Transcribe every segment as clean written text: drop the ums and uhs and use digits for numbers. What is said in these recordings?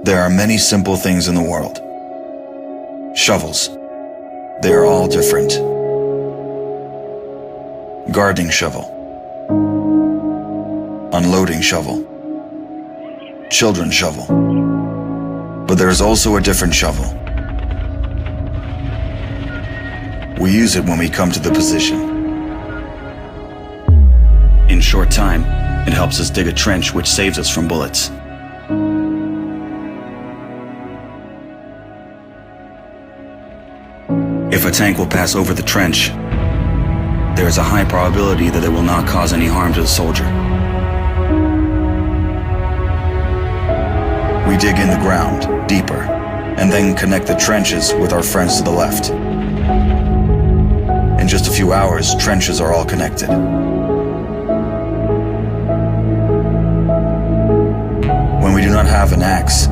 There are many simple things in the world. Shovels. They are all different. Gardening shovel. Unloading shovel. Children's shovel. But there is also a different shovel. We use it when we come to the position. In short time, it helps us dig a trench which saves us from bullets. If a tank will pass over the trench, there is a high probability that it will not cause any harm to the soldier. We dig in the ground, deeper, and then connect the trenches with our friends to the left. In just a few hours, trenches are all connected. When we do not have an axe,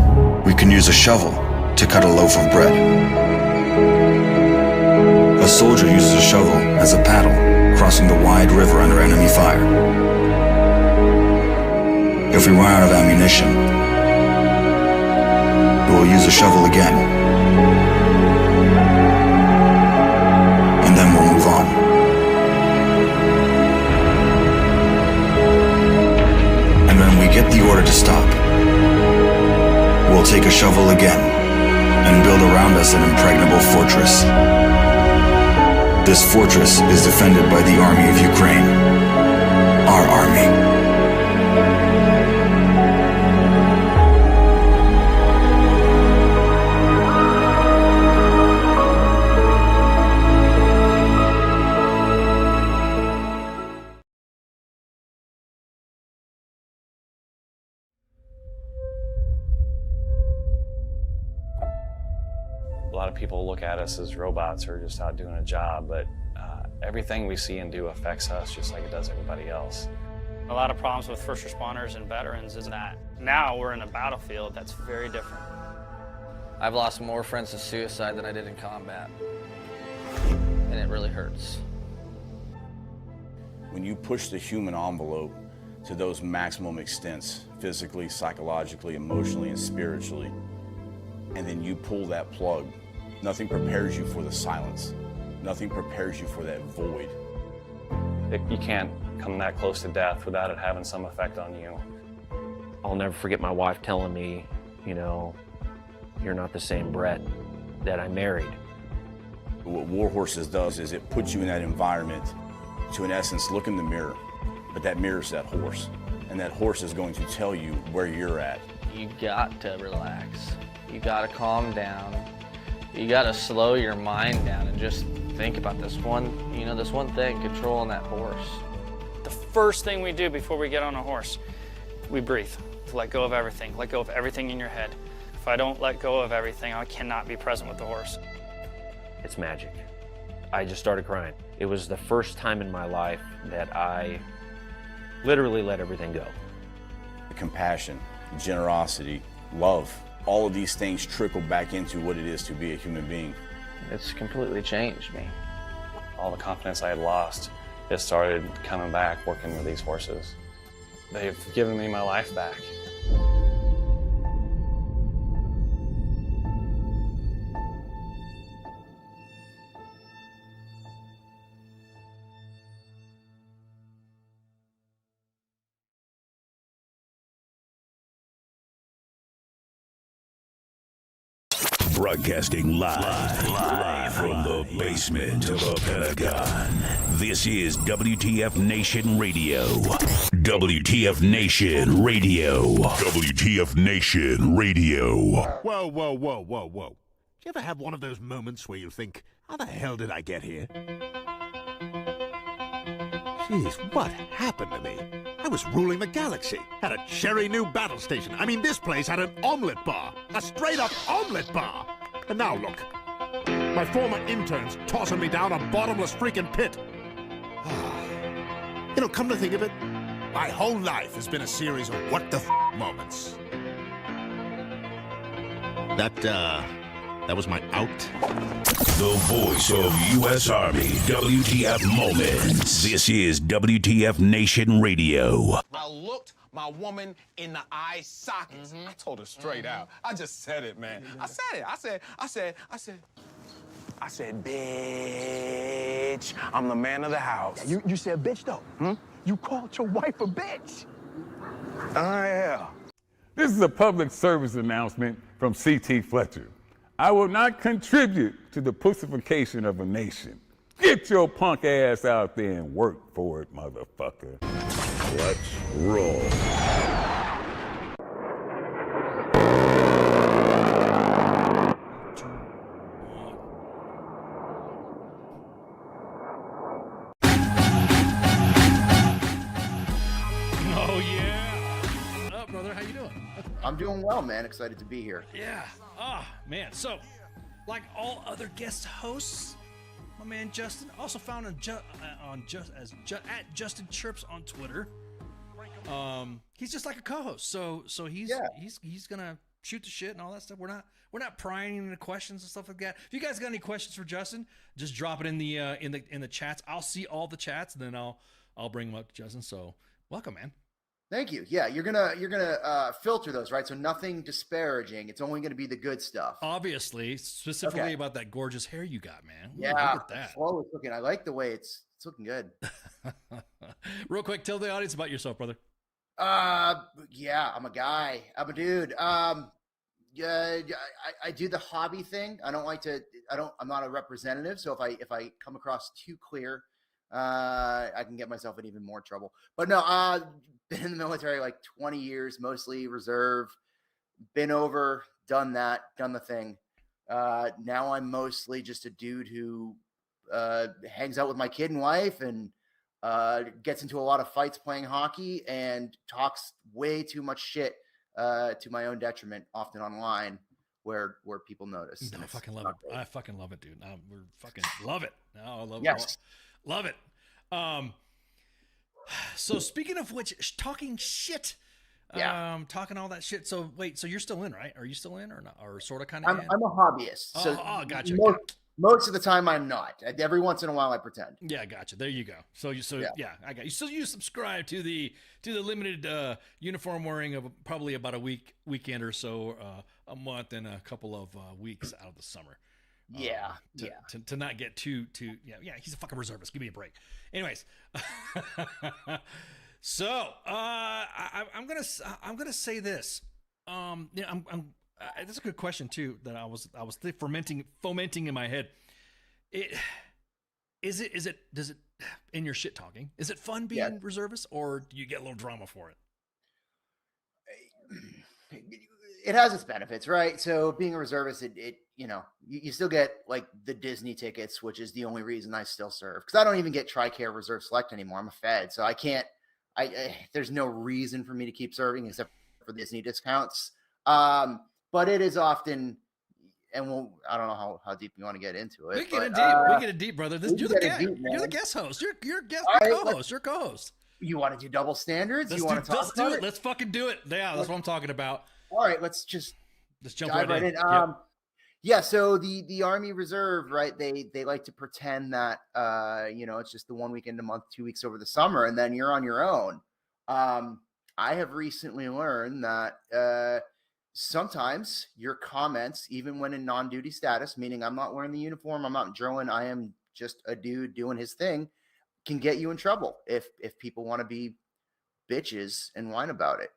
we can use a shovel to cut a loaf of bread. A soldier uses a shovel as a paddle, crossing the wide river under enemy fire. If we run out of ammunition, we will use a shovel again, and then we'll move on. And when we get the order to stop, we'll take a shovel again and build around us an impregnable fortress. This fortress is defended by the army of Ukraine, our army. A lot of people look at us as robots or just out doing a job, but everything we see and do affects us just like it does everybody else. A lot of problems with first responders and veterans is that now we're in a battlefield that's very different. I've lost more friends to suicide than I did in combat, and it really hurts. When you push the human envelope to those maximum extents, physically, psychologically, emotionally, and spiritually, and then you pull that plug, nothing prepares you for the silence. Nothing prepares you for that void. You can't come that close to death without it having some effect on you. I'll never forget my wife telling me, you know, you're not the same Brett that I married. What War Horses does is it puts you in that environment to, in essence, look in the mirror. But that mirror's that horse. And that horse is going to tell you where you're at. You got to relax. You got to calm down. You got to slow your mind down and just think about this one thing, controlling that horse. The first thing we do before we get on a horse, we breathe, to let go of everything in your head. If I don't let go of everything, I cannot be present with the horse. It's magic. I just started crying. It was the first time in my life that I literally let everything go. Compassion, generosity, love, all of these things trickle back into what it is to be a human being. It's completely changed me. All the confidence I had lost, it started coming back working with these horses. They've given me my life back. Broadcasting live from the basement of the Pentagon. This is WTF Nation Radio. WTF Nation Radio. WTF Nation Radio. Whoa, whoa, whoa, whoa, whoa. Do you ever have one of those moments where you think, how the hell did I get here? Jeez, what happened to me? I was ruling the galaxy, had a cherry new battle station. I mean, this place had an omelet bar, a straight-up omelet bar. And now look, my former intern's tossing me down a bottomless freaking pit. You know, come to think of it, my whole life has been a series of what the moments. That was my out. The voice of U.S. Army, WTF Moments. This is WTF Nation Radio. Now look looked my woman in the eye sockets. I told her straight out. I just said it, man. I said it. I said, bitch, I'm the man of the house. You said bitch, though. You called your wife a bitch. Yeah. This is a public service announcement from C.T. Fletcher. I will not contribute to the pussification of a nation. Get your punk ass out there and work for it, motherfucker. Let's roll. Oh, yeah. What's up, brother? How you doing? I'm doing well, man. Excited to be here. Yeah. Man. So, like all other guest hosts, my man Justin, also found at Justin Chirps on Twitter. He's just like a co-host. So he's gonna shoot the shit and all that stuff. We're not prying into questions and stuff like that. If you guys got any questions for Justin, just drop it in the chats. I'll see all the chats and then I'll bring them up to Justin. So welcome, man. Thank you. Yeah, you're gonna filter those, right? So nothing disparaging. It's only gonna be the good stuff. Obviously, specifically about that gorgeous hair you got, man. Ooh, Yeah, look at that. Well, it's looking. I like the way it's looking good. Real quick, tell the audience about yourself, brother. Yeah, I'm a guy. I'm a dude. Yeah, I do the hobby thing. I don't like to. I'm not a representative. So if I come across too clear, I can get myself in even more trouble. But no, been in the military like 20 years, mostly reserve. Been over, done that, done the thing. Now I'm mostly just a dude who hangs out with my kid and wife and gets into a lot of fights playing hockey and talks way too much shit to my own detriment, often online, where people notice. No, I fucking love it. I fucking love it, dude. We're fucking love it. No, I love Yes. it. Love it. So speaking of which, talking shit. Talking all that shit. So wait, so you're still in, right? Are you still in or not? Or sort of kind of? I'm a hobbyist. So gotcha. Most of the time I'm not. Every once in a while I pretend. Yeah, gotcha. There you go. So I got you. So you subscribe to the limited uniform wearing of probably about a weekend or so, a month and a couple of weeks out of the summer. To not get too he's a fucking reservist. Give me a break. Anyways, so I'm gonna say this. That's a good question too that I was fomenting in my head. Does it in your shit talking? Is it fun being reservist, or do you get a little drama for it? It has its benefits, right? So being a reservist, you still get like the Disney tickets, which is the only reason I still serve, because I don't even get TRICARE Reserve Select anymore. I'm a Fed, so I can't. There's no reason for me to keep serving except for Disney discounts. But it is often, and I don't know how deep you want to get into it. We get it deep, brother. You're the guest host. You're guest co-host. You're co-host. You want to do double standards? Let's do it. Let's fucking do it. Yeah, that's what I'm talking about. All right, let's jump dive right in. Yep. Yeah, so the Army Reserve, right? They like to pretend that it's just the 1 weekend a month, 2 weeks over the summer, and then you're on your own. I have recently learned that sometimes your comments, even when in non-duty status, meaning I'm not wearing the uniform, I'm not drilling, I am just a dude doing his thing, can get you in trouble if people want to be bitches and whine about it.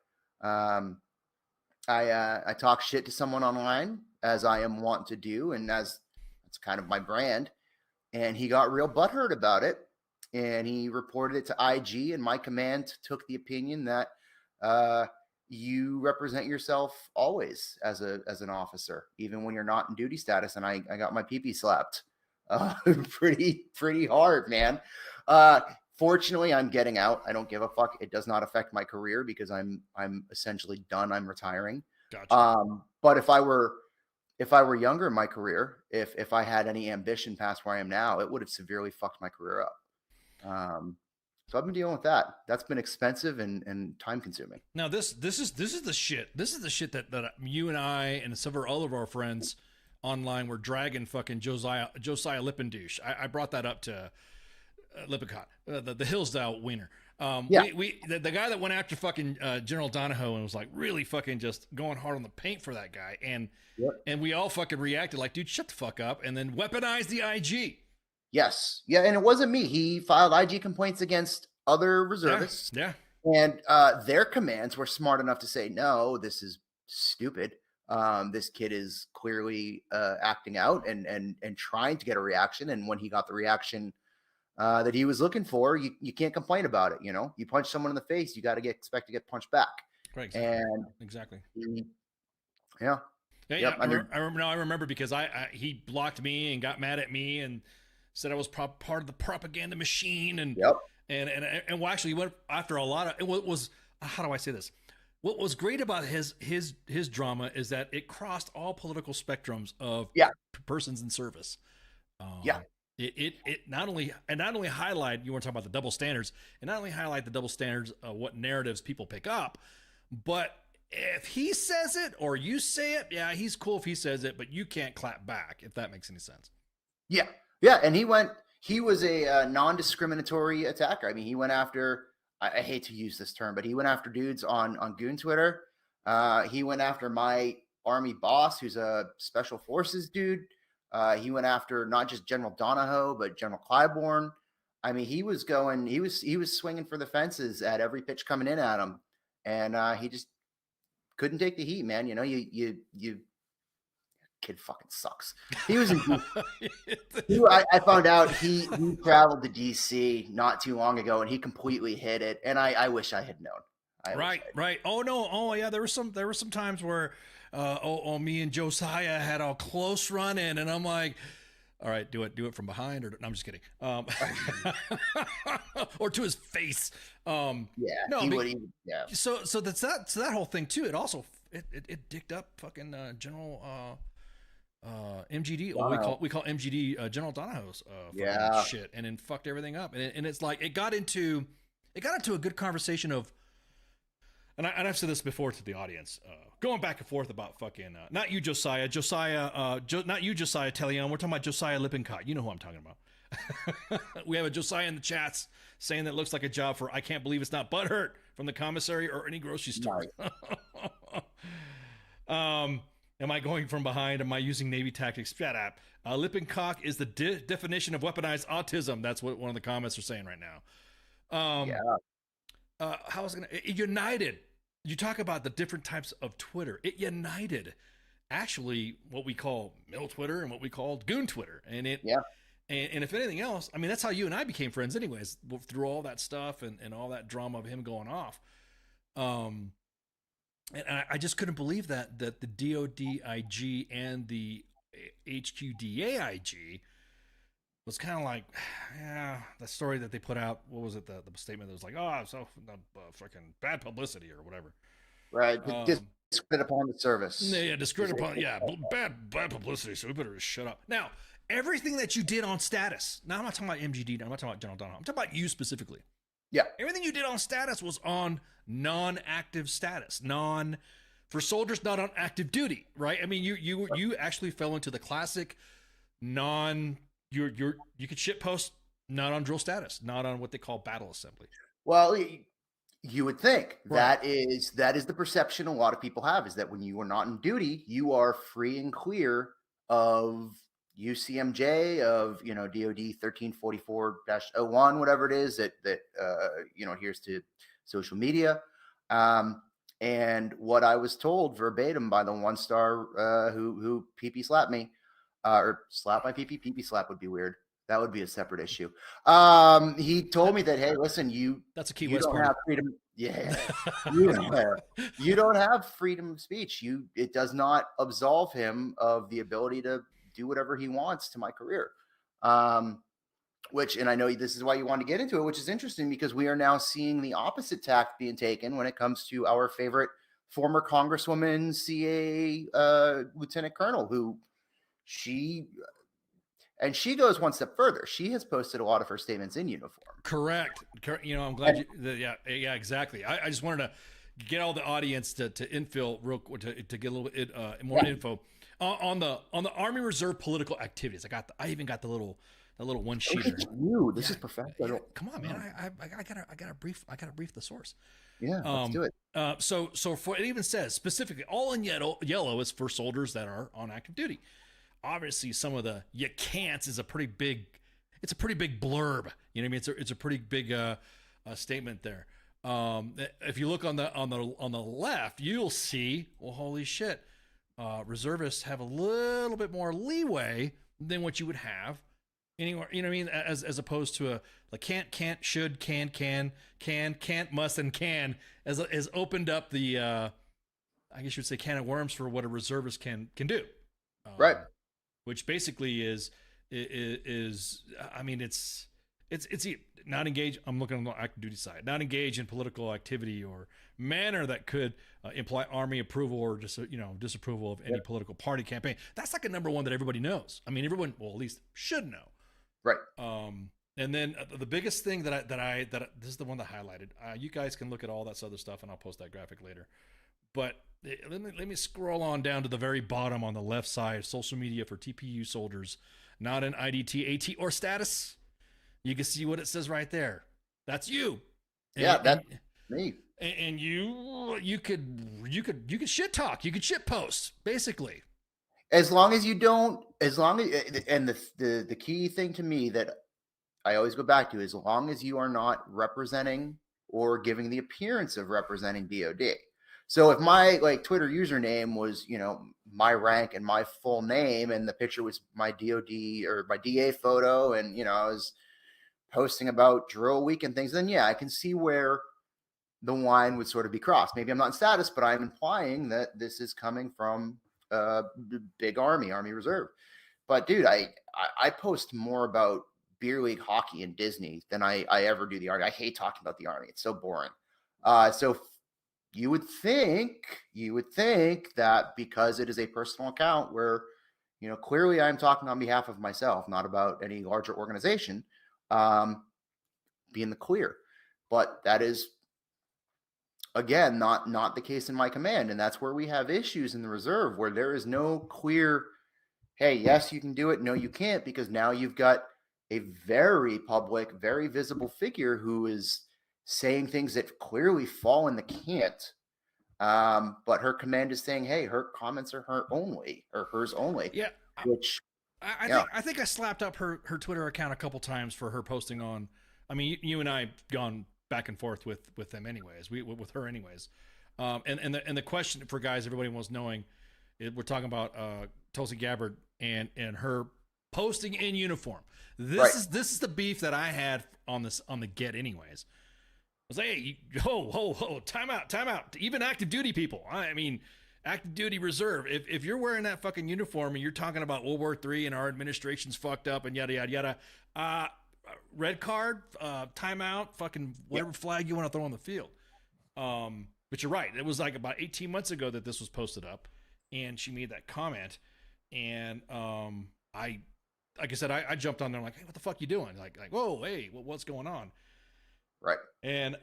I talk shit to someone online, as I am wont to do, and as it's kind of my brand, and he got real butthurt about it, and he reported it to IG, and my command took the opinion that you represent yourself always as an officer, even when you're not in duty status. And I got my pee-pee slapped pretty hard, man. Fortunately, I'm getting out. I don't give a fuck. It does not affect my career because I'm essentially done. I'm retiring. Gotcha. But if I were younger in my career, if I had any ambition past where I am now, it would have severely fucked my career up. So I've been dealing with that. That's been expensive and time consuming. Now this is the shit. This is the shit that you and I and several other of our friends online were dragging fucking Josiah Lippendouche. I brought that up to Lippincott, the Hillsdale wiener. The guy that went after fucking General Donahoe and was like really fucking just going hard on the paint for that guy, and we all fucking reacted like, dude, shut the fuck up, and then weaponized the IG. Yes, yeah, and it wasn't me. He filed IG complaints against other reservists. Yeah. And their commands were smart enough to say, no, this is stupid. This kid is clearly acting out and trying to get a reaction. And when he got the reaction that he was looking for, you can't complain about it. You know, you punch someone in the face, you got to expect to get punched back. Right. Exactly. And exactly. Yeah. Yeah. I remember because he blocked me and got mad at me and said I was part of the propaganda machine. And and well, actually, he went after a lot of it. Was how do I say this? What was great about his drama is that it crossed all political spectrums of persons in service. It not only highlight, you want to talk about the double standards, and not only highlight the double standards of what narratives people pick up, but if he says it or you say it, yeah, he's cool if he says it, but you can't clap back, if that makes any sense. Yeah. And he was a non-discriminatory attacker. I mean, he went after, I hate to use this term, but he went after dudes on Goon Twitter. He went after my Army boss, who's a special forces dude. He went after not just General Donahoe, but General Clybourne. I mean, he was swinging for the fences at every pitch coming in at him. And he just couldn't take the heat, man. You know, you kid fucking sucks. He was in I found out he traveled to DC not too long ago and he completely hit it. And I wish I had known. Right. Oh no. Oh yeah. There were some times where me and Josiah had a close run in, and I'm like, all right, do it from behind, or no, I'm just kidding. Or to his face. So that's that whole thing too. It also it dicked up fucking General MGD. Well, we call MGD General Donahoe's shit, and then fucked everything up. And it's like it got into a good conversation of, and I've said this before to the audience, going back and forth about fucking not you Josiah not you Josiah Tellion. We're talking about Josiah Lippincott. You know who I'm talking about. We have a Josiah in the chats saying that it looks like a job for I can't believe it's not Butthurt from the commissary or any grocery store. Am I going from behind? Am I using Navy tactics? Shut up. Lippincott is the definition of weaponized autism. That's what one of the comments are saying right now. How was it united? You talk about the different types of Twitter. It united actually what we call mill Twitter and what we call goon Twitter. And and if anything else, I mean, that's how you and I became friends anyways, through all that stuff and all that drama of him going off. And I just couldn't believe that the DOD IG and the HQDA IG was kind of like, the story that they put out. What was it? The statement that was like, fucking bad publicity or whatever. Right. Discredit upon the service. Discredit upon, bad publicity. So we better just shut up. Now, everything that you did on status. Now, I'm not talking about MGD. I'm not talking about General Donahoe. I'm talking about you specifically. Yeah. Everything you did on status was on non-active status, for soldiers not on active duty, right? I mean, you actually fell into the classic you could shit post not on drill status, not on what they call battle assembly. Well, you would think that is the perception a lot of people have, is that when you are not in duty, you are free and clear of UCMJ, of DOD 1344-01, whatever it is that adheres to social media. And what I was told verbatim by the 1-star who PP slapped me, or slap my PP slap would be weird. That would be a separate issue. He told me that, hey, listen, that's a key. You don't have freedom. Yeah, you don't have freedom of speech. It does not absolve him of the ability to do whatever he wants to my career. And I know this is why you want to get into it, which is interesting because we are now seeing the opposite tack being taken when it comes to our favorite former Congresswoman, CA Lieutenant Colonel, who she goes one step further. She has posted a lot of her statements in uniform. Correct. I'm glad yeah, exactly. I just wanted to get all the audience to infill real quick to get a little bit more info on the Army Reserve political activities. I even got the little that little one Look sheeter. at you. This is perfect. Come on, man. I gotta brief the source. Yeah, let's do it. So for it even says specifically, all in yellow is for soldiers that are on active duty. Obviously, some of the you can'ts is a pretty big blurb. You know what I mean? It's a pretty big statement there. If you look on the left, you'll see, well, holy shit, reservists have a little bit more leeway than what you would have anywhere. You know what I mean? As opposed to a like can't, should, can, must, and can has opened up the I guess you would say can of worms for what a reservist can do. Right. Which basically is I mean it's not engage. I'm looking on the active duty side. Not engage in political activity or manner that could imply Army approval or disapproval of any political party campaign. That's like a number one that everybody knows. I mean, everyone, well, at least should know. Right. And then the biggest thing that this is the one that I highlighted. You guys can look at all that other stuff, and I'll post that graphic later. But let me scroll on down to the very bottom on the left side. Social media for TPU soldiers, not an IDT, AT, or status. You can see what it says right there. That's you. Yeah, that's me. And you could shit talk. You could shit post, basically. As long as you don't, and the key thing to me that I always go back to, as long as you are not representing or giving the appearance of representing DOD. So if my Twitter username was, my rank and my full name, and the picture was my DOD or my DA photo, and I was posting about drill week and things, then yeah, I can see where the line would sort of be crossed. Maybe I'm not in status, but I'm implying that this is coming from big Army Reserve. But dude, I post more about beer league hockey and Disney than I ever do the Army. I hate talking about the Army. It's so boring. So you would think that because it is a personal account where, clearly I'm talking on behalf of myself, not about any larger organization, be in the clear. But that is, again, not the case in my command. And that's where we have issues in the reserve, where there is no clear, hey, yes, you can do it. No, you can't, because now you've got a very public, very visible figure who is saying things that clearly fall in the can't. But her command is saying, hey, her comments are hers only. Yeah. Which I think I slapped up her Twitter account a couple times for her posting on. I mean, you and I have gone back and forth with them anyways. With her anyways. And the question for guys, everybody was knowing, we're talking about Tulsi Gabbard and her posting in uniform. This is the beef that I had on the get anyways. I was like, hey, ho, time out. Even active duty people. I mean, active duty reserve. If you're wearing that fucking uniform and you're talking about World War III and our administration's fucked up and yada, yada, yada, red card, timeout, fucking whatever flag you want to throw on the field. But you're right. It was like about 18 months ago that this was posted up, and she made that comment. And like I said, I jumped on there like, hey, what the fuck you doing? Like whoa, hey, what's going on? Right. And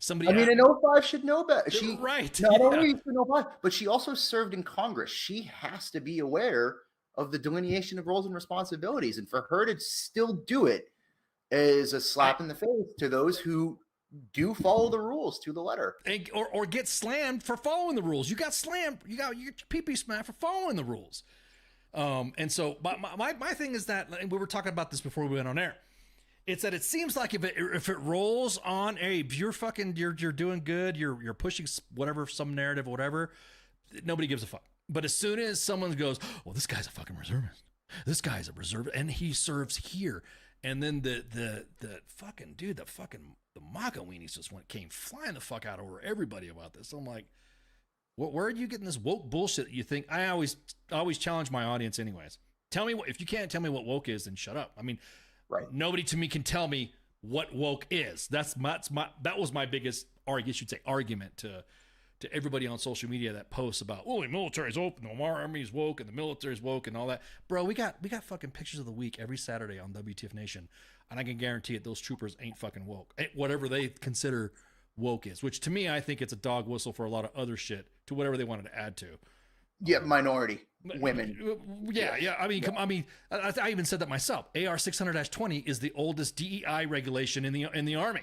somebody. I mean, an 05 should know better. She right. Not only an 05, but she also served in Congress. She has to be aware of the delineation of roles and responsibilities, and for her to still do it is a slap in the face to those who do follow the rules to the letter, or get slammed for following the rules. You got slammed. You got your pee-pee smacked for following the rules. And so my thing is that, and we were talking about this before we went on air. It's that it seems like if it rolls on, hey, you're doing good, you're pushing whatever, some narrative or whatever, nobody gives a fuck. But as soon as someone goes, well, this guy's a fucking reservist, this guy's a reservist, and he serves here, and then the fucking dude, the MAGA weenies just came flying the fuck out over everybody about this. I'm like, where are you getting this woke bullshit that you think? I always challenge my audience anyways. Tell me if you can't tell me what woke is, then shut up. I mean, right. Nobody to me can tell me what woke is. That was my biggest argument to everybody on social media that posts about, oh, the military's open, the Army's woke, and the military's woke, and all that. Bro, we got fucking pictures of the week every Saturday on WTF Nation, and I can guarantee it, those troopers ain't fucking woke. Whatever they consider woke is, which to me, I think it's a dog whistle for a lot of other shit to whatever they wanted to add to. Yeah, minority women. Yeah. I mean, I even said that myself. AR 600-20 is the oldest DEI regulation in the Army.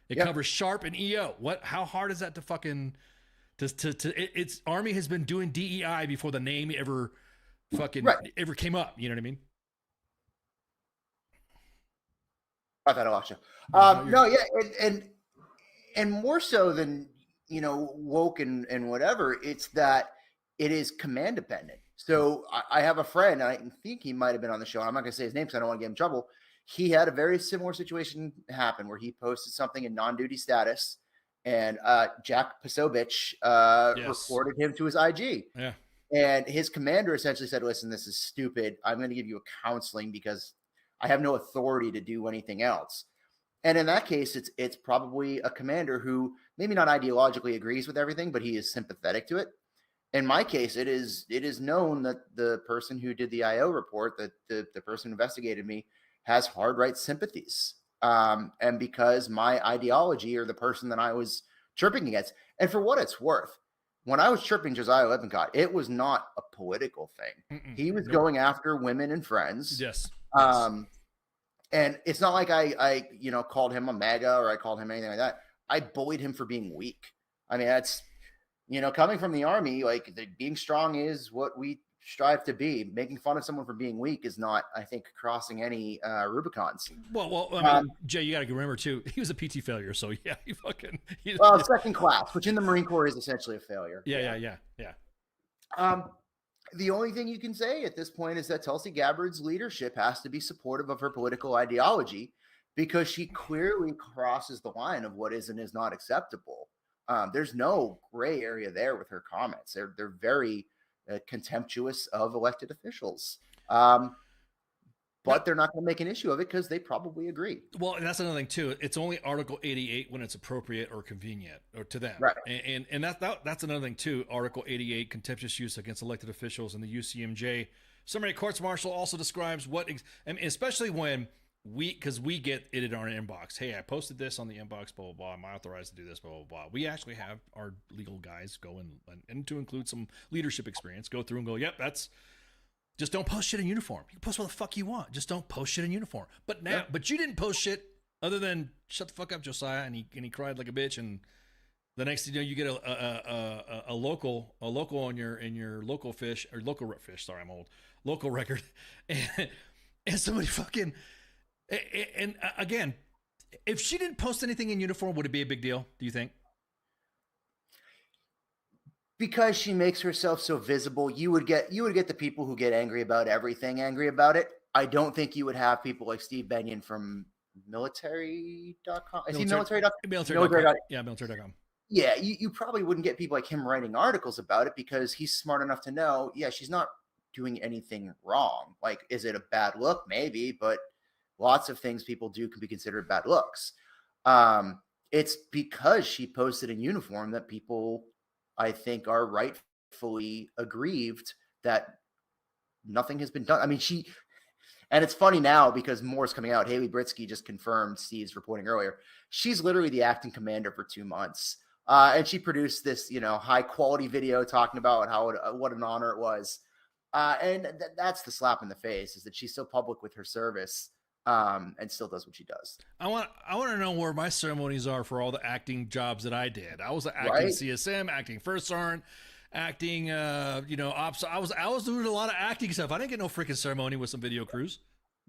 It covers SHARP and EO. How hard is that to fucking it's Army has been doing DEI before the name ever ever came up. You know what I mean? I thought I lost you. No, yeah, and more so than woke and whatever. It's that it is command dependent. So I have a friend, and I think he might have been on the show. I'm not going to say his name because I don't want to get him in trouble. He had a very similar situation happen where he posted something in non-duty status, and Jack Pasovich reported him to his IG. Yeah. And his commander essentially said, listen, this is stupid. I'm going to give you a counseling because I have no authority to do anything else. And in that case, it's probably a commander who maybe not ideologically agrees with everything, but he is sympathetic to it. In my case, it is known that the person who did the IO report, that the person who investigated me, has hard right sympathies. And because my ideology or the person that I was chirping against, and for what it's worth, when I was chirping Josiah Lippincott, it was not a political thing. He was going after women and friends. Yes. And it's not like I called him a MAGA or I called him anything like that. I bullied him for being weak. I mean, that's, coming from the Army, like being strong is what we strive to be. Making fun of someone for being weak is not, I think, crossing any Rubicons. Well, I mean, Jay, you got to remember too, he was a PT failure. So yeah, second class, which in the Marine Corps is essentially a failure. Yeah. The only thing you can say at this point is that Tulsi Gabbard's leadership has to be supportive of her political ideology because she clearly crosses the line of what is and is not acceptable. There's no gray area there with her comments. They're very contemptuous of elected officials. But they're not going to make an issue of it because they probably agree. Well, and that's another thing too. It's only Article 88 when it's appropriate or convenient or to them. Right. And that's another thing too. Article 88, contemptuous use against elected officials, and the UCMJ summary courts martial also describes especially when because we get it in our inbox. Hey, I posted this on the inbox, blah, blah, blah. I'm authorized to do this, blah, blah, blah. We actually have our legal guys go and to include some leadership experience, go through and go, yep, just don't post shit in uniform. You can post what the fuck you want. Just don't post shit in uniform. But now, but you didn't post shit other than shut the fuck up, Josiah, and he cried like a bitch. And the next thing you get a local on your local fish or local fish. Sorry, I'm old. Local record, and somebody fucking and again, if she didn't post anything in uniform, would it be a big deal? Do you think? Because she makes herself so visible, you would get the people who get angry about everything angry about it. I don't think you would have people like Steve Bennion from military.com. Is he military.com? Military.com. Yeah, military.com. Yeah, you probably wouldn't get people like him writing articles about it because he's smart enough to know, she's not doing anything wrong. Like, is it a bad look? Maybe, but lots of things people do can be considered bad looks. It's because she posted in uniform that people, I think, are rightfully aggrieved that nothing has been done. I mean, and it's funny now because more is coming out. Haley Britsky just confirmed Steve's reporting earlier. She's literally the acting commander for 2 months. And she produced this, high quality video talking about what an honor it was. And that's the slap in the face, is that she's so public with her service. And still does what she does. I want to know where my ceremonies are for all the acting jobs that I did. I was acting CSM, acting First Sergeant, acting, ops. I was doing a lot of acting stuff. I didn't get no freaking ceremony with some video crews.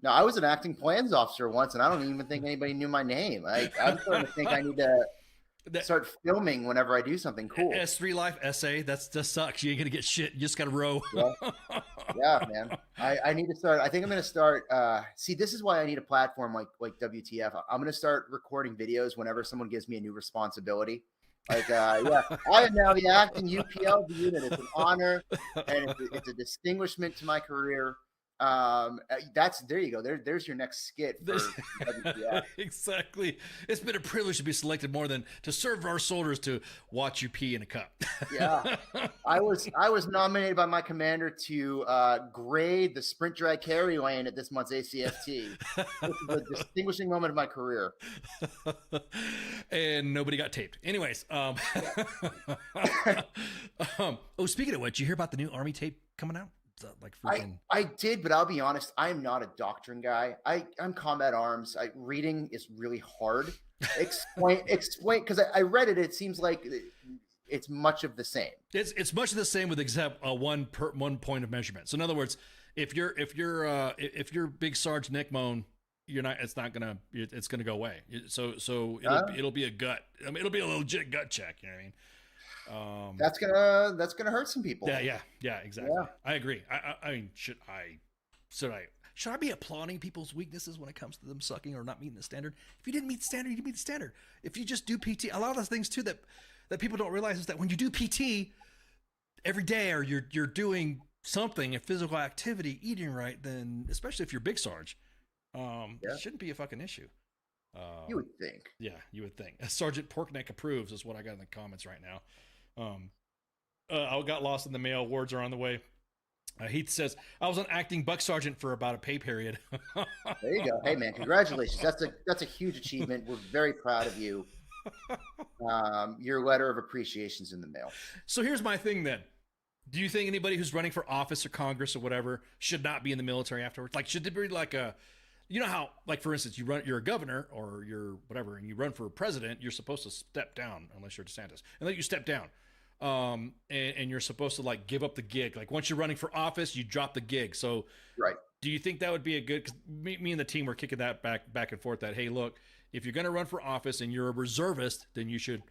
No, I was an acting plans officer once, and I don't even think anybody knew my name. I'm starting to think I need to start filming whenever I do something cool. S3 Life SA, that sucks. You ain't gonna get shit. You just gotta row. Yeah, man. I need to start. I think I'm gonna start. See, this is why I need a platform like WTF. I'm gonna start recording videos whenever someone gives me a new responsibility. Like, I am now the acting UPL of the unit. It's an honor and it's a distinguishment to my career. There you go. There's your next skit for WTF. Exactly. It's been a privilege to be selected more than to serve our soldiers to watch you pee in a cup. Yeah, I was nominated by my commander to grade the sprint drag carry lane at this month's ACFT. This is a distinguishing moment of my career. And nobody got taped. Anyways, speaking of which, you hear about the new Army tape coming out? Like freaking... I did, but I'll be honest, I am not a doctrine guy. I'm combat arms. Reading is really hard. Explain, because I read it. It seems like it's much of the same. It's much of the same with except one point of measurement. So in other words, if you're Big Sarge Nick Moan, it's gonna go away. So it'll be a gut. I mean, it'll be a legit gut check. You know what I mean? That's gonna hurt some people. Yeah, exactly. Yeah. I agree. I mean, should I be applauding people's weaknesses when it comes to them sucking or not meeting the standard? If you didn't meet the standard, you didn't meet the standard. If you just do PT, a lot of those things too that people don't realize is that when you do PT every day or you're doing something, a physical activity, eating right, then especially if you're Big Sarge, it shouldn't be a fucking issue. You would think. Yeah, you would think. Sergeant Porkneck approves is what I got in the comments right now. I got lost in the mail. Words are on the way. Heath says, I was an acting buck sergeant for about a pay period. There you go. Hey, man, congratulations. That's a huge achievement. We're very proud of you. Your letter of appreciation's in the mail. So here's my thing then. Do you think anybody who's running for office or Congress or whatever should not be in the military afterwards? Like, should there be like you know how, like, for instance, you're a governor or you're whatever, and you run for president, you're supposed to step down unless you're DeSantis. And then you step down. And you're supposed to like give up the gig. Like once you're running for office, you drop the gig. So right. Do you think that would be a good, cause me and the team were kicking that back and forth that, hey, look, if you're going to run for office and you're a reservist, then you should,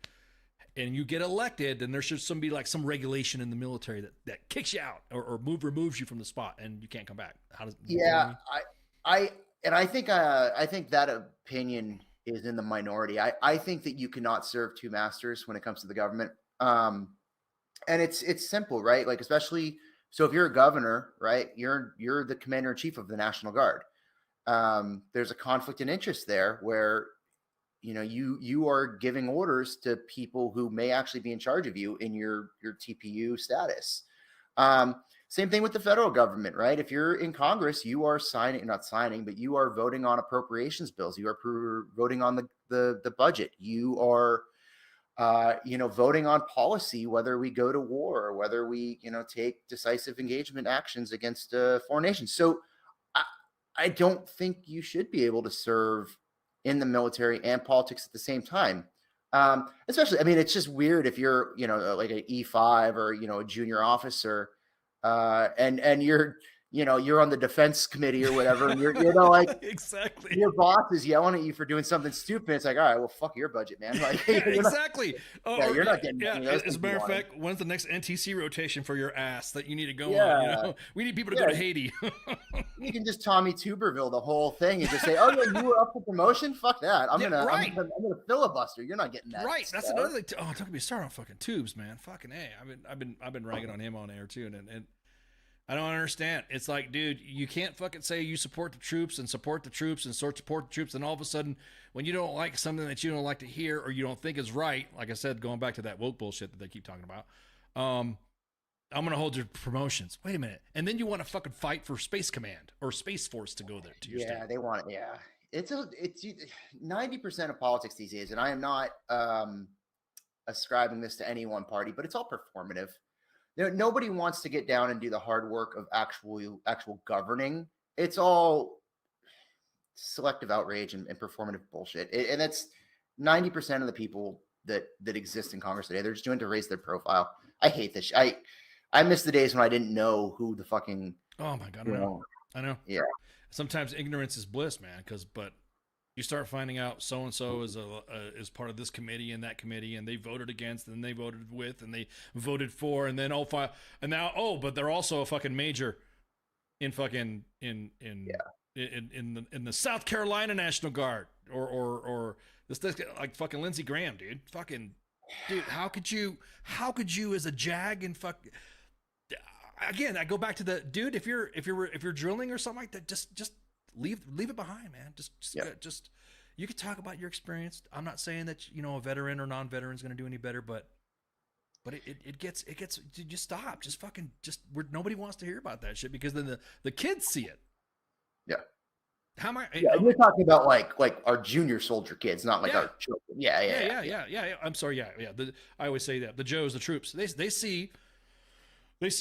and you get elected, then there should be like some regulation in the military that kicks you out or removes you from the spot and you can't come back. How does, yeah, I think that opinion is in the minority. I think that you cannot serve two masters when it comes to the government. And it's simple, right? Like, especially, so if you're a governor, right, you're the commander in chief of the National Guard. There's a conflict in interest there where, you know, you are giving orders to people who may actually be in charge of you in your TPU status. Same thing with the federal government, right? If you're in Congress, you are not signing, but you are voting on appropriations bills. You are voting on the budget. You are, voting on policy, whether we go to war or whether we, take decisive engagement actions against foreign nations. So I don't think you should be able to serve in the military and politics at the same time. Especially, I mean, it's just weird if you're, like an E5 or, a junior officer, and you're on the defense committee or whatever, and you're like exactly, your boss is yelling at you for doing something stupid. It's like, all right, well, fuck your budget, man. Like, exactly. You're not getting. As a matter of fact, when's the next NTC rotation for your ass that you need to go on? We need people to go to Haiti. You can just Tommy Tuberville the whole thing and just say, "Oh yeah, you were up for promotion. Fuck that. I'm gonna filibuster. You're not getting that." Right. That's another thing. Oh, don't get me started on fucking Tubes, man. Fucking I've been ragging on him on air too, and I don't understand. It's like, dude, you can't fucking say you support the troops and support the troops and support the troops, and all of a sudden, when you don't like something that you don't like to hear or you don't think is right, like I said, going back to that woke bullshit that they keep talking about, I'm gonna hold your promotions. Wait a minute, and then you want to fucking fight for Space Command or Space Force to go there to your state. Yeah, they want it. Yeah, it's 90% of politics these days, and I am not ascribing this to any one party, but it's all performative. Nobody wants to get down and do the hard work of actual governing. It's all selective outrage and performative bullshit. And that's 90% of the people that exist in Congress today. They're just doing it to raise their profile. I hate this. I miss the days when I didn't know who the fucking. Oh my God. I know. Yeah. Sometimes ignorance is bliss, man. But you start finding out so-and-so is part of this committee and that committee, and they voted against, and they voted with, and they voted for, and then but they're also a fucking major in fucking in the South Carolina National Guard or this like fucking Lindsey Graham, dude. Fucking dude, how could you as a JAG and fuck? again, I go back to the dude. If you're drilling or something like that, just leave it behind, man. Just you can talk about your experience. I'm not saying that a veteran or non-veteran is going to do any better, but it gets just stop. Just fucking nobody wants to hear about that shit because then the kids see it. Yeah. How am I? Yeah, you're talking about like our junior soldier kids, not like our children. Yeah. I'm sorry. Yeah. I always say that the Joes, the troops, they see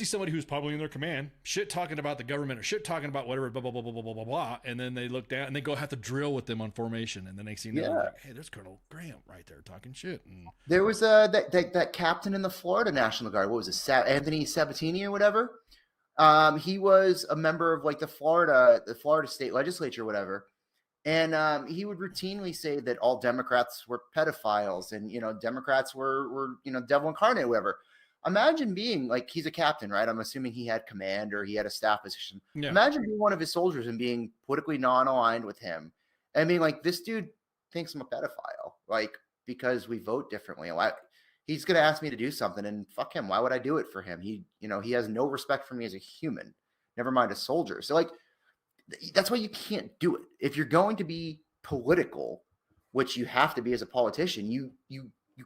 somebody who's probably in their command shit talking about the government or shit talking about whatever, blah blah blah blah blah blah blah blah, and then they look down and they go have to drill with them on formation, and then they see like, hey, there's Colonel Graham right there talking shit. And there was that captain in the Florida National Guard. What was it, Anthony Sabatini or whatever? He was a member of like the Florida state legislature or whatever. And he would routinely say that all Democrats were pedophiles and, Democrats were devil incarnate or whatever. Imagine being like, he's a captain, right? I'm assuming he had command or he had a staff position. Yeah. Imagine being one of his soldiers and being politically non-aligned with him. I mean, like, this dude thinks I'm a pedophile, like, because we vote differently. He's going to ask me to do something and fuck him. Why would I do it for him? He has no respect for me as a human, never mind a soldier. So like, that's why you can't do it. If you're going to be political, which you have to be as a politician, you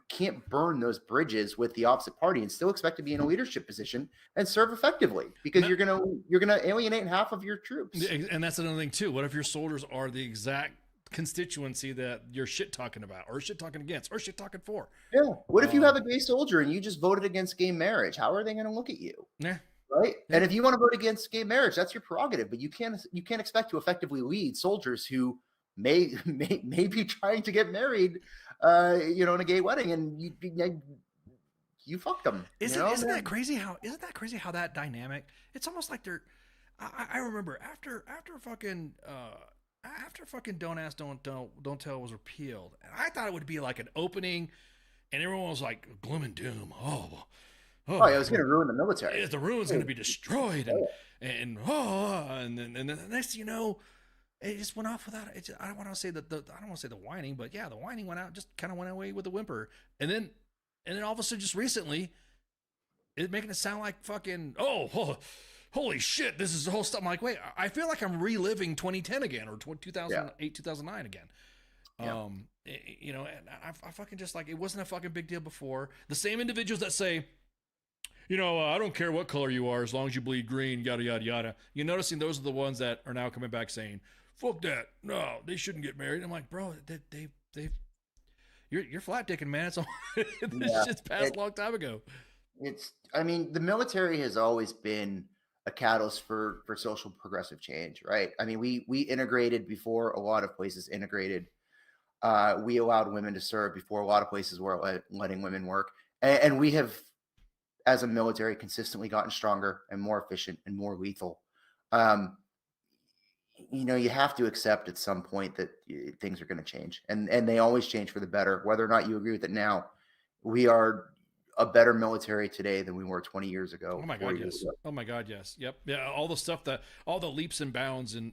can't burn those bridges with the opposite party and still expect to be in a leadership position and serve effectively because you're gonna alienate half of your troops. And that's another thing too. What if your soldiers are the exact constituency that you're shit talking about or shit talking against or shit talking for? Yeah. What if you have a gay soldier and you just voted against gay marriage? How are they going to look at you? Yeah. Right. Yeah. And if you want to vote against gay marriage, that's your prerogative, but you can't expect to effectively lead soldiers who may be trying to get married, in a gay wedding, and you fucked them. Isn't that crazy how that dynamic? It's almost like they're. I remember after fucking Don't Ask, Don't Tell was repealed, and I thought it would be like an opening, and everyone was like gloom and doom. Oh, it was going to ruin the military. The ruin's going to be destroyed, and then the next thing you know, it just went off without it. I don't want to say the whining, but yeah, the whining went out, just kind of went away with a whimper, and then all of a sudden, just recently, it's making it sound like fucking holy shit, this is the whole stuff. I'm like, wait, I feel like I'm reliving 2010 again or 2008, 2009 again. Yeah. And I fucking just like, it wasn't a fucking big deal before. The same individuals that say, I don't care what color you are as long as you bleed green, yada, yada, yada. You're noticing those are the ones that are now coming back saying, fuck that. No, they shouldn't get married. I'm like, bro, you're flat dicking, man. This shit's passed a long time ago. The military has always been a catalyst for social progressive change, right? I mean, we integrated before a lot of places integrated. We allowed women to serve before a lot of places were letting women work. And we have, as a military, consistently gotten stronger and more efficient and more lethal. You have to accept at some point that things are going to change, and they always change for the better. Whether or not you agree with it now, we are a better military today than we were 20 years ago. Oh my God, yes. Oh my God, yes. Yep. Yeah. All the stuff all the leaps and bounds and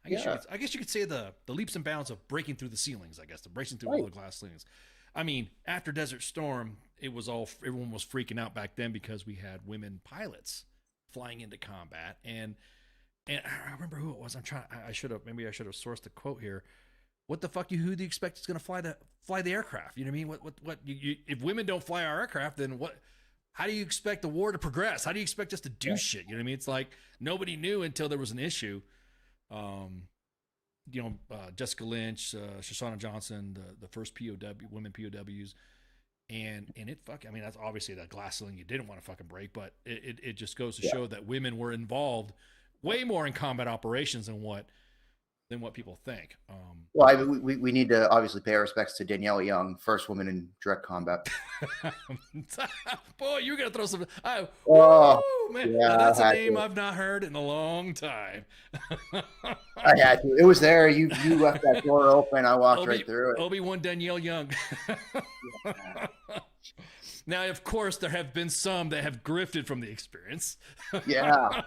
I guess you could say the leaps and bounds of breaking through the ceilings. I guess the breaking through all the glass ceilings. I mean, after Desert Storm, everyone was freaking out back then because we had women pilots flying into combat, and I remember who it was. I should have sourced the quote here. What the fuck? Who do you expect is going to fly the aircraft? You know what I mean? What? If women don't fly our aircraft, then what? How do you expect the war to progress? How do you expect us to do shit? You know what I mean? It's like nobody knew until there was an issue. Jessica Lynch, Shoshana Johnson, the first women POWs, and it that's obviously that glass ceiling you didn't want to fucking break, but it just goes to show that women were involved way more in combat operations than what people think. We need to obviously pay our respects to Danielle Young, first woman in direct combat. Boy, you're gonna throw some. Man, yeah, that's a name I've not heard in a long time. I had to. It was there. You left that door open. I walked right through it. Obi-Wan Danielle Young. Now, of course, there have been some that have grifted from the experience. Yeah.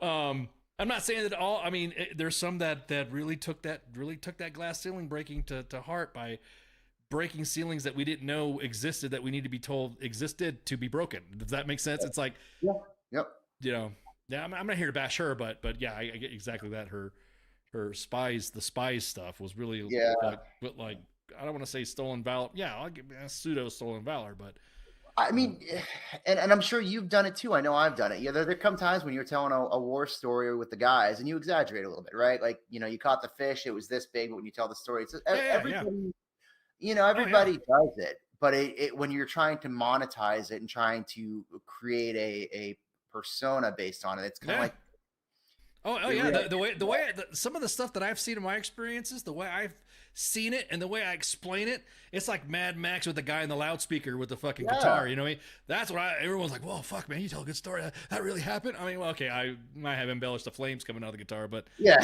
I'm not saying that all. I mean, there's some that really took that glass ceiling breaking to heart by breaking ceilings that we didn't know existed, that we need to be told existed to be broken. Does that make sense? It's like, yep. yeah, I'm not here to bash her, but yeah, I get exactly that. Her the spies stuff was really like I don't want to say stolen valor. Yeah, I'll give pseudo stolen valor, but I mean, and I'm sure you've done it too. I know I've done it. Yeah, there come times when you're telling a war story with the guys and you exaggerate a little bit, right? Like, you caught the fish, it was this big, but when you tell the story, it's everybody, everybody does it. But it when you're trying to monetize it and trying to create a persona based on it, it's kind of like, the way some of the stuff that I've seen in my experiences, the way I've seen it and the way I explain it, it's like Mad Max with the guy in the loudspeaker with the fucking guitar. You know what I mean? That's what everyone's like, whoa, fuck, man, you tell a good story. That really happened? I mean, well, okay, I might have embellished the flames coming out of the guitar, but yeah.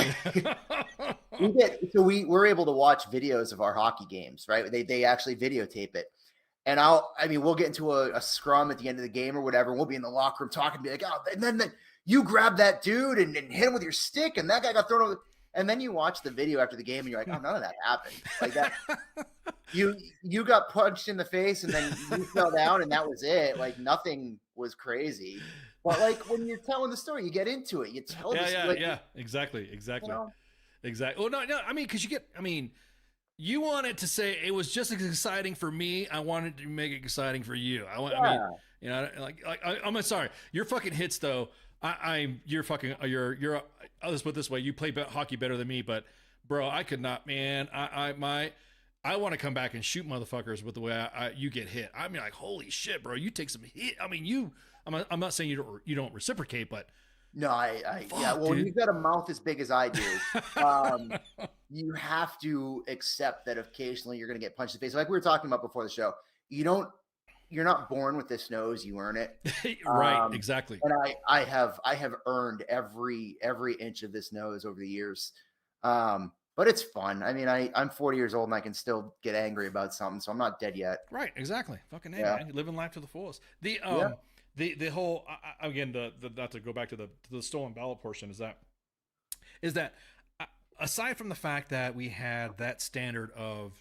We're able to watch videos of our hockey games, right? They actually videotape it. And we'll get into a scrum at the end of the game or whatever. And we'll be in the locker room talking, be like, oh, and then you grab that dude and hit him with your stick, and that guy got thrown over. And then you watch the video after the game, and you're like, oh, none of that happened. Like that, you got punched in the face, and then you fell down, and that was it. Like nothing was crazy. But like when you're telling the story, you get into it. You tell the story. Yeah, exactly. Exactly. Oh no, I mean, because you wanted to say it was just as exciting for me. I wanted to make it exciting for you. I mean, I'm sorry. Your fucking hits though. You're I'll just put it this way. You play hockey better than me, but bro, I could not, man. I want to come back and shoot motherfuckers with the way you get hit. I mean, like, holy shit, bro, you take some hit. I mean, I'm not saying you don't reciprocate, but no, when you've got a mouth as big as I do, you have to accept that occasionally you're going to get punched in the face. Like we were talking about before the show, you're not born with this nose, you earn it. Right, exactly. And I have earned every inch of this nose over the years. But it's fun. I mean, I'm 40 years old and I can still get angry about something, so I'm not dead yet. Right, exactly. Fucking A, man. You're living life to the fullest. The whole again, the not to go back to the stolen ballot portion is that aside from the fact that we had that standard of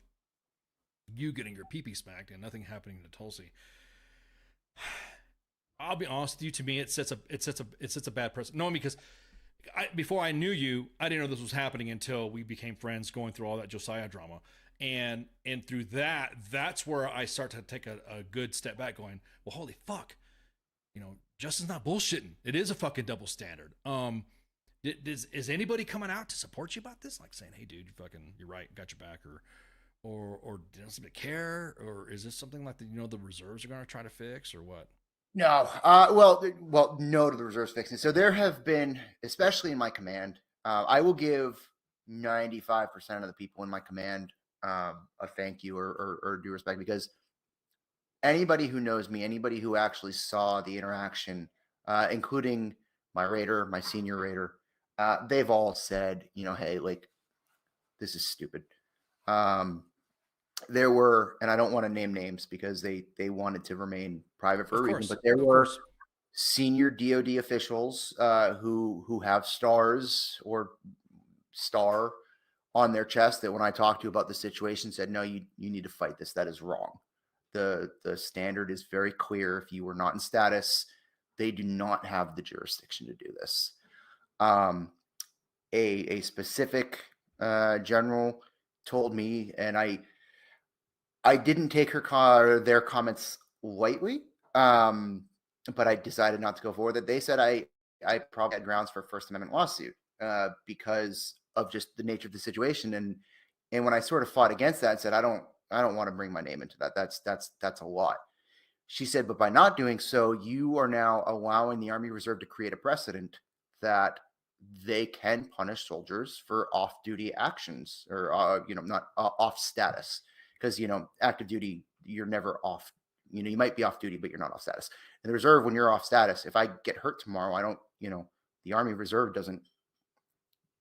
you getting your pee-pee smacked and nothing happening to Tulsi, I'll be honest with you, to me it sets a bad precedent. No, because before I knew you, I didn't know this was happening until we became friends going through all that Josiah drama. And through that's where I start to take a good step back going, well, holy fuck, Justin's not bullshitting. It is a fucking double standard. Is anybody coming out to support you about this? Like saying, hey dude, you're right, got your back, or does somebody care? Or is this something like the reserves are going to try to fix, or what? No. Well, no to the reserves fixing. So there have been, especially in my command, I will give 95% of the people in my command a thank you or due respect, because anybody who knows me, anybody who actually saw the interaction, including my raider, my senior raider, they've all said, hey, like, this is stupid. There were, and I don't want to name names because they wanted to remain private for a reason, but there were senior DOD officials who have stars or star on their chest that when I talked to about the situation said, no, you need to fight this. That is wrong. The standard is very clear. If you were not in status, they do not have the jurisdiction to do this. A specific general told me, and I didn't take their comments lightly, but I decided not to go forward. That they said I probably had grounds for a First Amendment lawsuit because of just the nature of the situation. And when I sort of fought against that and said I don't want to bring my name into that. That's a lot. She said, but by not doing so, you are now allowing the Army Reserve to create a precedent that they can punish soldiers for off-duty actions or not off status. Because, active duty, you're never off. You might be off duty, but you're not off status. In the reserve, when you're off status, if I get hurt tomorrow, the Army Reserve doesn't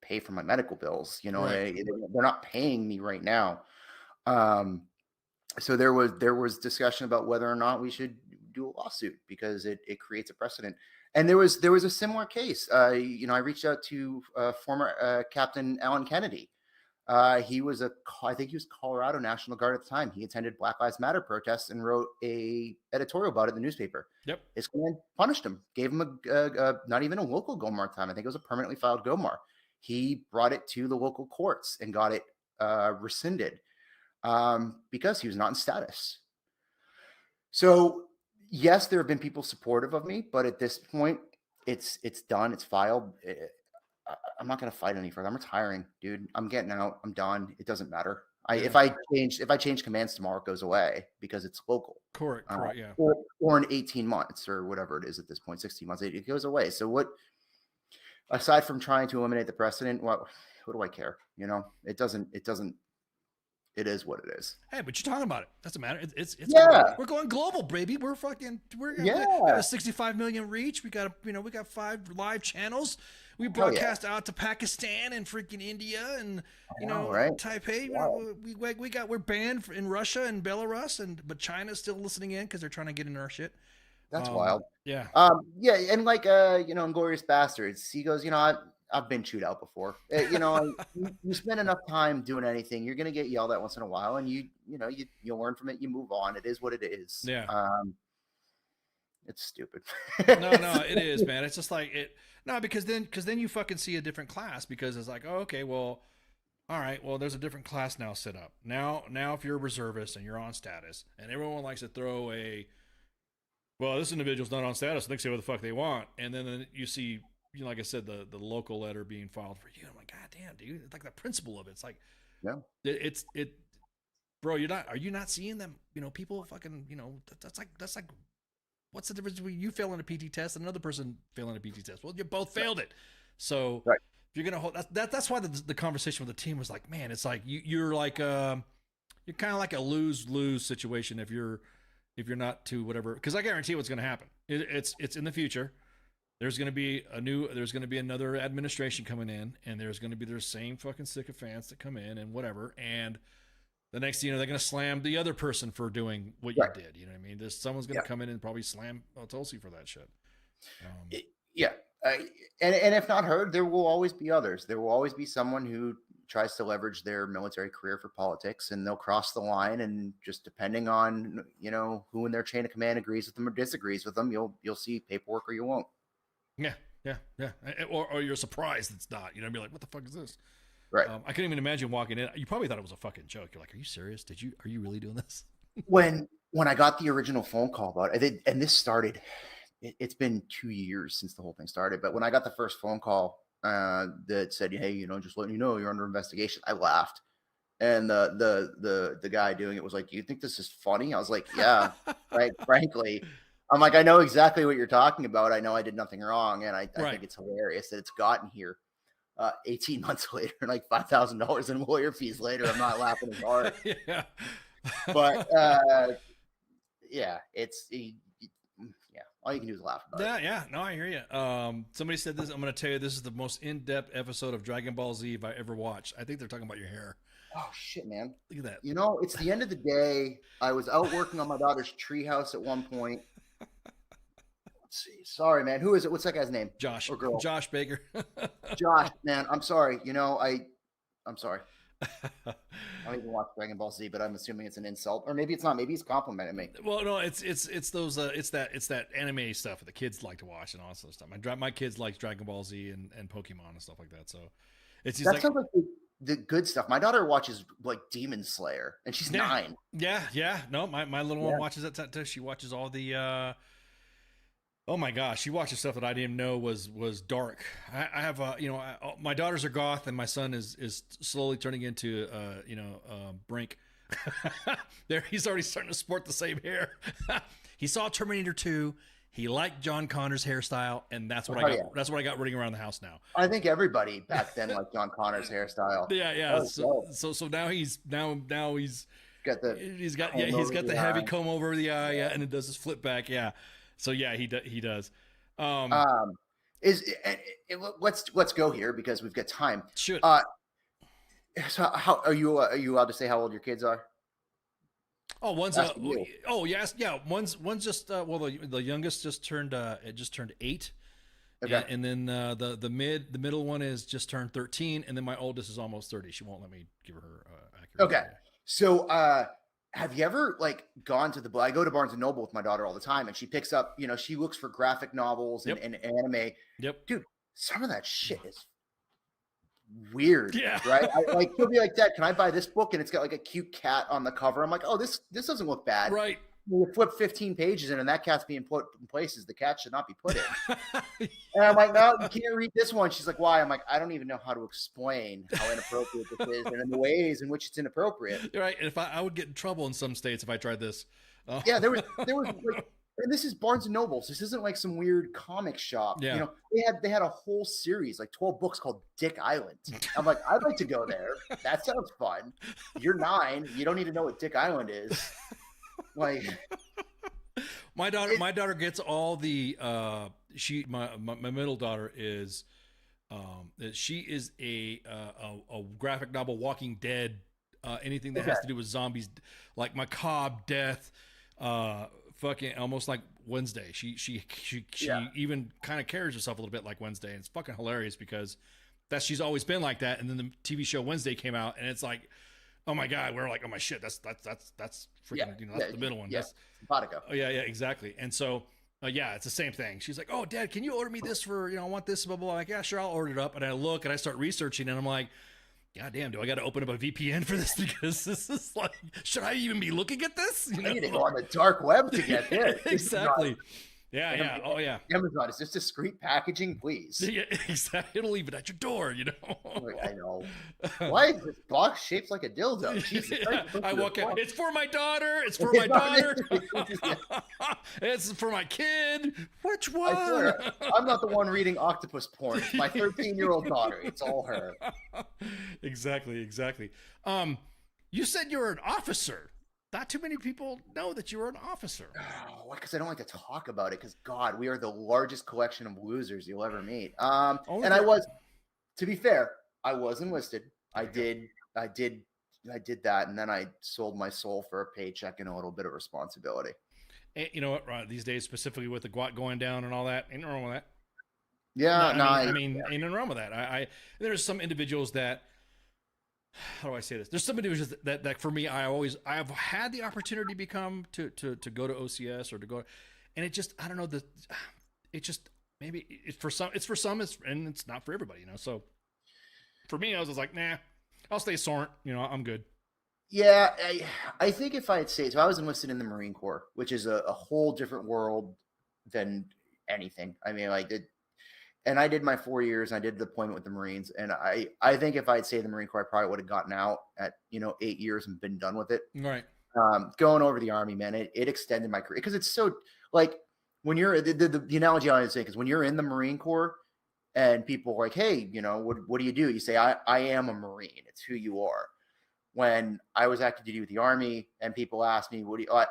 pay for my medical bills. Right. They're not paying me right now. So there was discussion about whether or not we should do a lawsuit because it creates a precedent. And there was a similar case. I reached out to former Captain Alan Kennedy. He was I think he was Colorado National Guard at the time. He attended Black Lives Matter protests and wrote a editorial about it in the newspaper. Yep. His command punished him, gave him a not even a local GOMAR time. I think it was a permanently filed GOMAR. He brought it to the local courts and got it rescinded because he was not in status. So yes, there have been people supportive of me, but at this point, it's done. It's filed. I'm not going to fight any further. I'm retiring, dude. I'm getting out. I'm done. It doesn't matter. If I change commands tomorrow, it goes away because it's local. Correct. Yeah. Or in 18 months or whatever it is at this point, 16 months, it goes away. So what? Aside from trying to eliminate the precedent, what do I care? You know, it doesn't. It is what it is. Hey, but you're talking about it. Doesn't matter. It's we're going global, baby. We're we have a 65 million reach. We got 5 live channels. We broadcast out to Pakistan and freaking India and Taipei. Wow. We're banned in Russia and Belarus, but China's still listening in because they're trying to get into our shit. That's wild. Yeah. And like Inglourious Bastards, he goes, I've been chewed out before. You spend enough time doing anything, you're gonna get yelled at once in a while, and you learn from it. You move on. It is what it is. Yeah. It's stupid. No, it is, man. It's just like it. No, because then you fucking see a different class because it's like, oh, okay, well, all right, well, there's a different class now set up. Now, if you're a reservist and you're on status, and everyone likes to throw well, this individual's not on status, so they can say what the fuck they want, and then you see. Like I said, the local letter being filed for you. I'm like, God damn, dude. It's like the principle of it. It's like, yeah, bro, are you not seeing them? People fucking, that's like, what's the difference between you failing a PT test and another person failing a PT test? Well, you both failed it. So if you're going to hold that's why the conversation with the team was like, man, it's like, you're like, you're kind of like a lose situation if you're not to whatever, because I guarantee what's going to happen. It's in the future. There's going to be another administration coming in, and there's going to be their same fucking sycophants that come in and whatever. And the next thing you know, they're going to slam the other person for doing what you did. You know what I mean? Someone's going to come in and probably slam Tulsi for that shit. And if not heard, there will always be others. There will always be someone who tries to leverage their military career for politics, and they'll cross the line. And just depending on who in their chain of command agrees with them or disagrees with them, you'll see paperwork or you won't. Yeah. Or you're surprised it's not. Be like, what the fuck is this? Right. I couldn't even imagine walking in. You probably thought it was a fucking joke. You're like, are you serious? Are you really doing this? When I got the original phone call about it, and this started, it's been 2 years since the whole thing started. But when I got the first phone call that said, hey, just letting you know you're under investigation, I laughed. And the guy doing it was like, do you think this is funny? I was like, yeah, right. Frankly. I'm like, I know exactly what you're talking about. I know I did nothing wrong. And I think it's hilarious that it's gotten here 18 months later, and like $5,000 in lawyer fees later. I'm not laughing as hard. Yeah. But all you can do is laugh about it. Yeah. No, I hear you. Somebody said this. I'm going to tell you, this is the most in-depth episode of Dragon Ball Z I ever watched. I think they're talking about your hair. Oh shit, man. Look at that. It's the end of the day. I was out working on my daughter's treehouse at one point. Let's see. Sorry, man. Who is it? What's that guy's name? Josh. Or girl? Josh Baker. Josh, man. I'm sorry. I'm sorry. I don't even watch Dragon Ball Z, but I'm assuming it's an insult, or maybe it's not. Maybe he's complimenting me. Well, no, it's those it's that anime stuff that the kids like to watch and all that sort of stuff. My kids like Dragon Ball Z and Pokemon and stuff like that. So it's just sounds like the good stuff. My daughter watches like Demon Slayer, and she's 9. Yeah. No, my little one watches that too. She watches all the. Oh my gosh, she watches stuff that I didn't even know was dark. I have my daughters are goth, and my son is slowly turning into Brink. There, he's already starting to sport the same hair. He saw Terminator 2. He liked John Connor's hairstyle, and that's what I got. Yeah. That's what I got running around the house now. I think everybody back then liked John Connor's hairstyle. Yeah. So now he's got the heavy comb over the eye, and it does his flip back, yeah. So yeah, he does. Let's go here because we've got time. Shoot. So how are you allowed to say how old your kids are? Oh, one's One's just the youngest just turned 8, Okay. And then the middle one is just turned 13, and then my oldest is almost 30. She won't let me give her accurate. Okay. So, have you ever like gone to I go to Barnes and Noble with my daughter all the time, and she picks up, you know, she looks for graphic novels and anime. Yep. Dude, some of that shit is weird. Yeah. Right. Like she'll be like, Dad, can I buy this book? And it's got like a cute cat on the cover. I'm like, oh, this doesn't look bad. Right. You flip 15 pages in, and that cat's being put in places the cat should not be put in. And I'm like, no, you can't read this one. She's like, why? I'm like, I don't even know how to explain how inappropriate this is, and in the ways in which it's inappropriate. You're right. And if I would get in trouble in some states if I tried this. Yeah, there was like, and this is Barnes and Nobles. This isn't like some weird comic shop. Yeah. You know, they had a whole series, like 12 books called Dick Island. I'm like, I'd like to go there. That sounds fun. You're 9. You don't need to know what Dick Island is. Like my daughter gets all the my middle daughter is she is a graphic novel, Walking Dead, anything that has to do with zombies, like macabre death, fucking almost like Wednesday. She even kind of carries herself a little bit like Wednesday, and it's fucking hilarious because she's always been like that. And then the TV show Wednesday came out, and it's like, oh my God, we're like, oh my shit, that's freaking, you know, that's the middle one. Yeah, That's Simpatico. Oh yeah, exactly. And so, yeah, it's the same thing. She's like, oh, Dad, can you order me this for, you know, I want this, blah, blah, blah. I'm like, yeah, sure, I'll order it up. And I look and I start researching, and I'm like, God damn, do I got to open up a VPN for this? Because this is like, should I even be looking at this? You know? I need to go on the dark web to get this. Exactly. Yeah. Oh, yeah. Amazon, is this discreet packaging, please? Yeah, exactly. It'll leave it at your door, you know? I know. Why is this box shaped like a dildo? Jesus Christ, I walk out. It's for my daughter. It's for my daughter. It's for my kid. Which one? I swear, I'm not the one reading octopus porn. It's my 13-year-old daughter. It's all her. Exactly. You said you were an officer. Not too many people know that you were an officer. Oh, because I don't like to talk about it. Because God, we are the largest collection of losers you'll ever meet. And I was, to be fair, I was enlisted. I did that, and then I sold my soul for a paycheck and a little bit of responsibility. And you know what? Right, these days, specifically with the GWAT going down and all that, ain't nothing wrong with that. Yeah, I mean, ain't nothing wrong with that. There's some individuals that. How do I say this? There's some individuals that for me, I've had the opportunity to go to OCS or to go, and it just, I don't know, it just, maybe it's for some, and it's not for everybody, you know? So for me, I was just like, nah, I'll stay Sorrent, you know, I'm good. Yeah. I think if I'd say, so I was enlisted in the Marine Corps, which is a whole different world than anything. I mean, and I did my 4 years, and I did the deployment with the Marines. And I think if I'd say the Marine Corps, I probably would have gotten out at, 8 years and been done with it. Right. Going over the Army, man, it extended my career because it's so like when you're the analogy I always say, because when you're in the Marine Corps and people are like, hey, what do you do? You say, I am a Marine. It's who you are. When I was active duty with the Army and people ask me,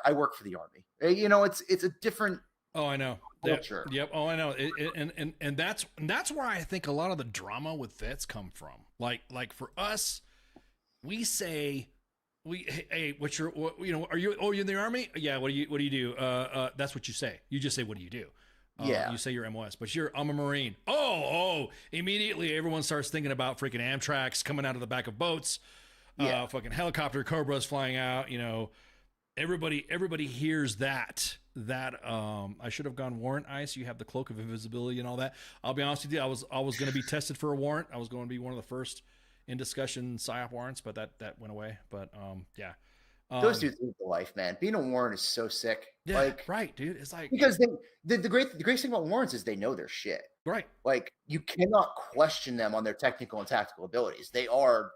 I work for the Army. It's a different. Oh, I know. Culture. Yep. Oh, I know. And that's where I think a lot of the drama with vets come from. Like for us, we say, hey, are you in the Army? Yeah. What do you do? That's what you say. You just say, what do you do? Yeah. You say you're MOS, but I'm a Marine. Oh, immediately everyone starts thinking about freaking Amtraks coming out of the back of boats. Yeah. Fucking helicopter Cobras flying out, everybody hears that I should have gone warrant ice. You have the cloak of invisibility and all that. I'll be honest with you, I was going to be tested for a warrant. I was going to be one of the first in discussion PSYOP warrants, but that went away. But yeah. Those dudes live the life, man. Being a warrant is so sick. Yeah, right, dude. It's like, because the great thing about warrants is they know their shit. Right. Like you cannot question them on their technical and tactical abilities. They are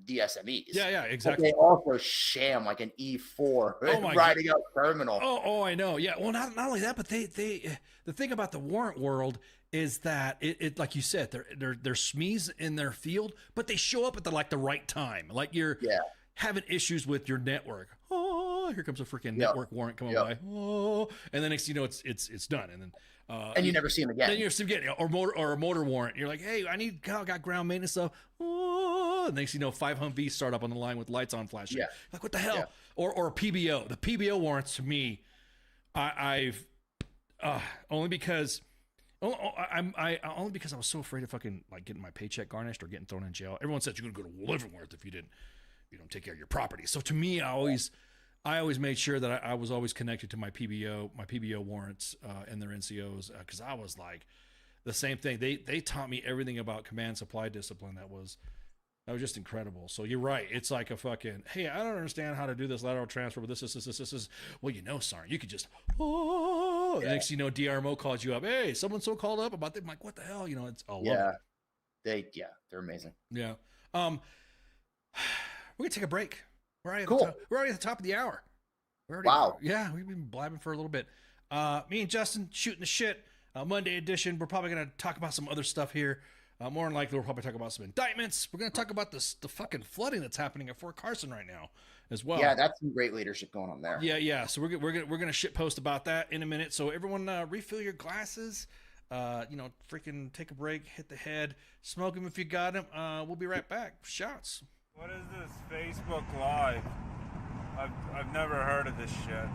the SMEs. Yeah, exactly. But they also sham like an E4 riding out terminal. Oh, I know. Yeah. Well, not only that, but they the thing about the warrant world is that it like you said, they're SMEs in their field, but they show up at the right time. Like you're having issues with your network. Oh, here comes a freaking network warrant coming by. Oh, and then next you know it's done, and then and you never see him again. Then you never see him again, or a motor warrant. You're like, hey, I got ground maintenance stuff. Oh, and next you know 5 Humvees start up on the line with lights on flashing. Yeah. Like what the hell? Yeah. Or a PBO. The PBO warrants to me, I've only because I only because I was so afraid of fucking like getting my paycheck garnished or getting thrown in jail. Everyone said you're gonna go to Leavenworth if you don't take care of your property. So to me, I always made sure that I was always connected to my PBO warrants and their NCOs because I was like the same thing. They taught me everything about command supply discipline. That was just incredible. So you're right. It's like a fucking, hey, I don't understand how to do this lateral transfer, but this is. Well, Sergeant, you could just, Next, DRMO calls you up. Hey, so called up about that. I'm like, what the hell? It's a lot. They're amazing. Yeah. We're gonna take a break. We're already at the top of the hour. Wow. Yeah, we've been blabbing for a little bit. Me and Justin shooting the shit. Monday edition. We're probably gonna talk about some other stuff here. More than likely, we'll probably talk about some indictments. We're going to talk about the fucking flooding that's happening at Fort Carson right now, as well. Yeah, that's some great leadership going on there. Yeah. So we're gonna shit post about that in a minute. So everyone, refill your glasses. Freaking take a break, hit the head, smoke them if you got them. We'll be right back. Shots. What is this Facebook Live? I've never heard of this shit.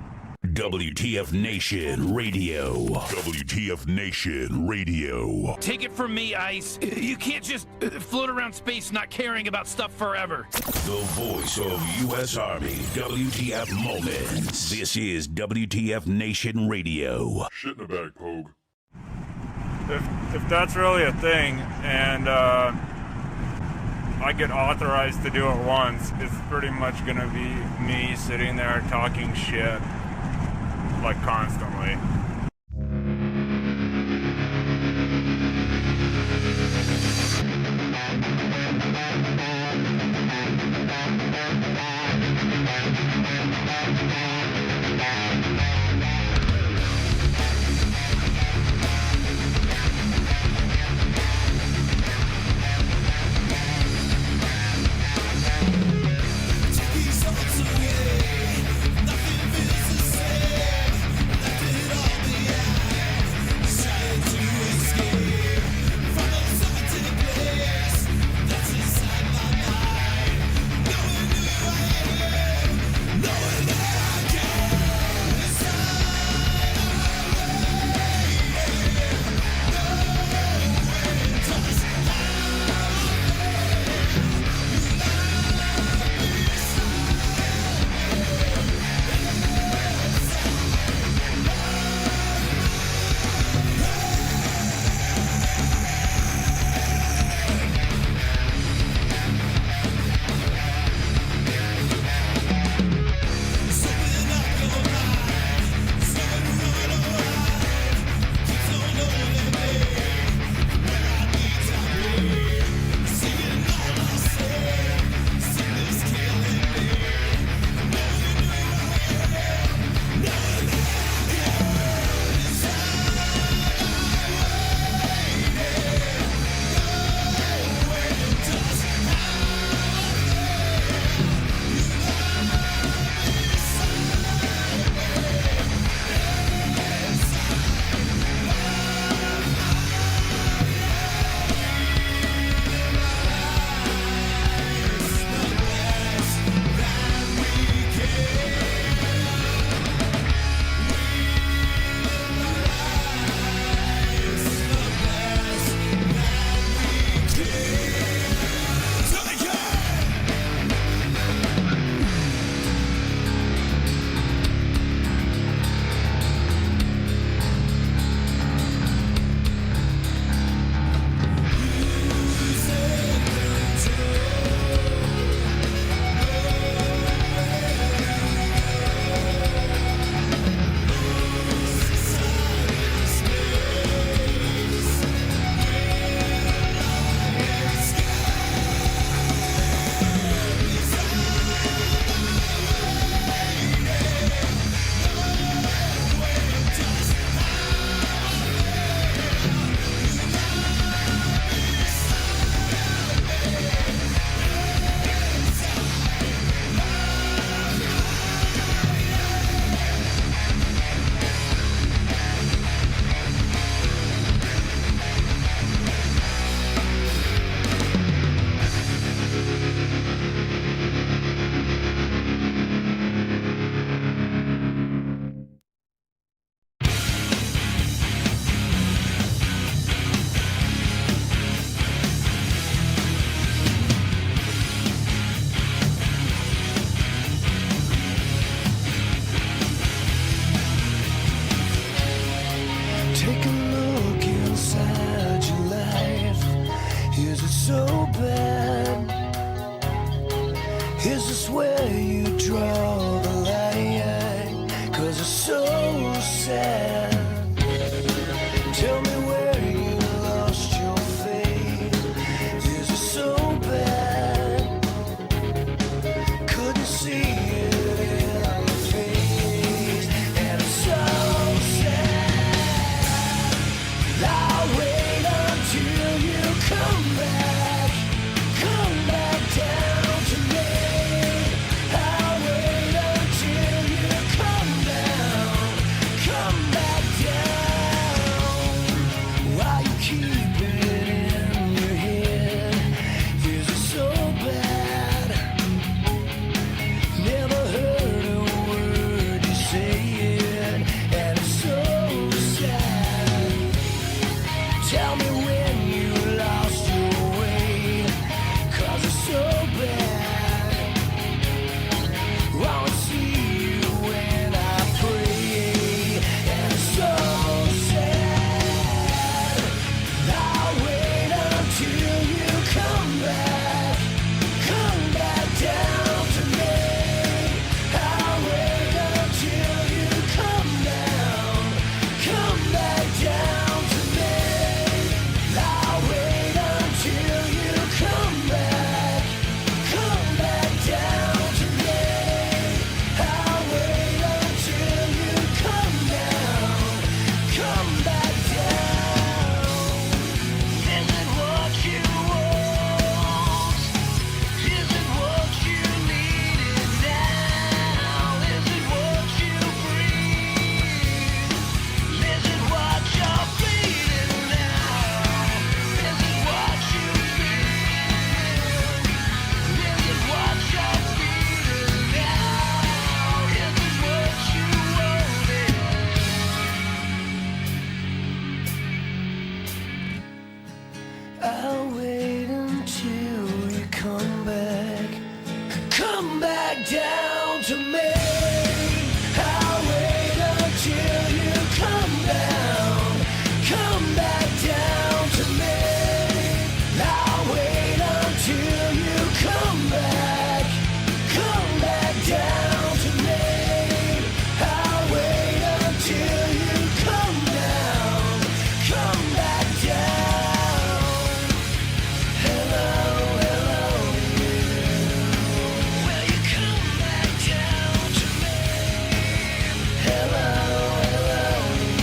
WTF Nation Radio. WTF Nation Radio. Take it from me, Ice. You can't just float around space not caring about stuff forever. The voice of U.S. Army. WTF Moments. This is WTF Nation Radio. Shit in the bag, Pogue. If that's really a thing, and I get authorized to do it once, it's pretty much gonna be me sitting there talking shit. Like constantly. Nothing feels the same. Let it all be so bad? Is this where you draw the line? 'Cause it's so sad. Tell me where you lost your faith. Is it so bad? Couldn't see it in your face. And it's so sad. I'll wait until you come back. Come back down to me. I'll wait until you come down. Come back down. Why you keep it in your head? Is it so bad? Never heard a word you say it, and it's so sad. Tell me when you lost your way, 'cause it's so bad. Wanna see you when I pray, and it's so sad. I'll wait until you come back down to me. I'll wait until you come back down to me. I'll wait until you come back down to me. I'll wait until you come back down. Is it what you want? Is it what you needed now? Is it what you breathe? Is it what you're feeling now? Is it what you feel? Is it what you're feeling now? Is it what you wanted? I'll wait until you come back down to me. I'll wait until you come back down to me. I'll wait until you come back down to me. I'll wait until you come back down. Hello, hello, you. Will you come back down to me? Hello, hello, you.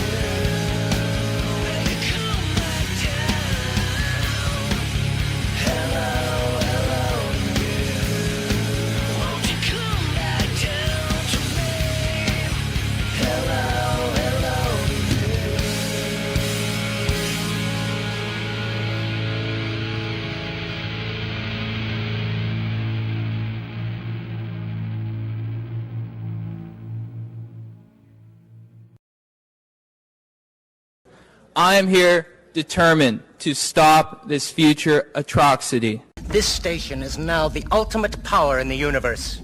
Will you come back down? Hello, hello, you. Won't you come back down to me? Hello, hello, you. I am here determined to stop this future atrocity. This station is now the ultimate power in the universe.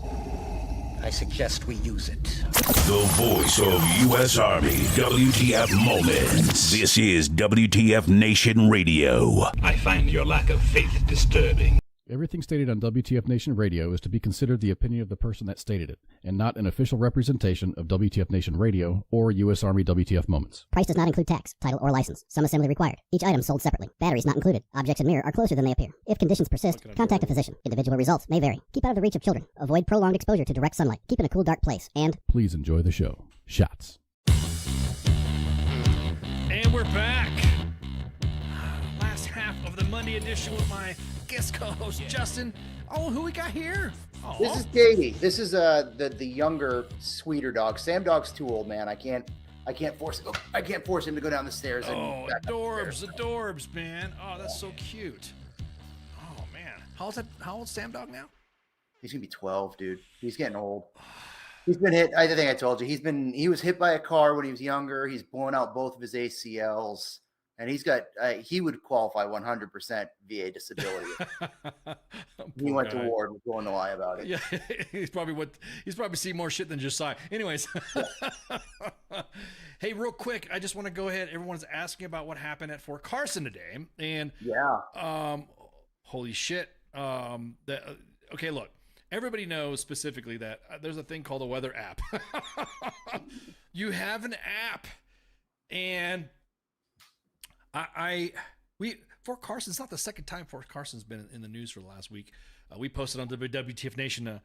I suggest we use it. The voice of U.S. Army, WTF Moments. This is WTF Nation Radio. I find your lack of faith disturbing. Everything stated on WTF Nation Radio is to be considered the opinion of the person that stated it, and not an official representation of WTF Nation Radio or U.S. Army WTF Moments. Price does not include tax, title, or license. Some assembly required. Each item sold separately. Batteries not included. Objects in mirror are closer than they appear. If conditions persist, contact a physician. Individual results may vary. Keep out of the reach of children. Avoid prolonged exposure to direct sunlight. Keep in a cool, dark place. And please enjoy the show. Shots. And we're back. Last half of the Monday edition with my guest co-host Justin. Oh, who we got here? Oh. This is Katie. This is the younger, sweeter dog. Sam Dog's too old, man. I can't force him to go down the stairs. Oh, adorbs, man. Oh, that's so cute. Oh man, how old's Sam Dog now? He's gonna be 12, dude. He's getting old. He's been hit. I think I told you. He was hit by a car when he was younger. He's blown out both of his ACLs. And he's got, he would qualify 100% VA disability. He went to ward with going to lie about it. Yeah, he's probably seen more shit than Josiah. Anyways, hey, real quick, I just want to go ahead. Everyone's asking about what happened at Fort Carson today, and holy shit. Okay, look, everybody knows specifically that there's a thing called a weather app. You have an app, and Fort Carson, it's not the second time Fort Carson's been in the news for the last week. We posted on WTF Nation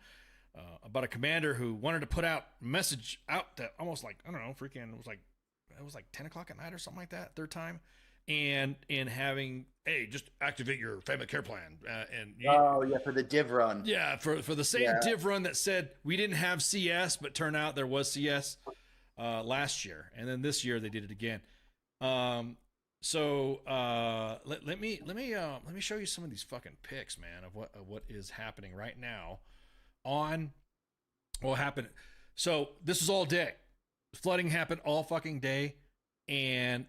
about a commander who wanted to put out a message out that almost like, I don't know, freaking, it was like 10 o'clock at night or something like that, third time. And having, hey, just activate your family care plan. For the div run. Yeah, for the same div run that said we didn't have CS, but turned out there was CS last year. And then this year they did it again. So let me show you some of these fucking pics, man, of what is happening right now on what happened. So this was all day. Flooding happened all fucking day, and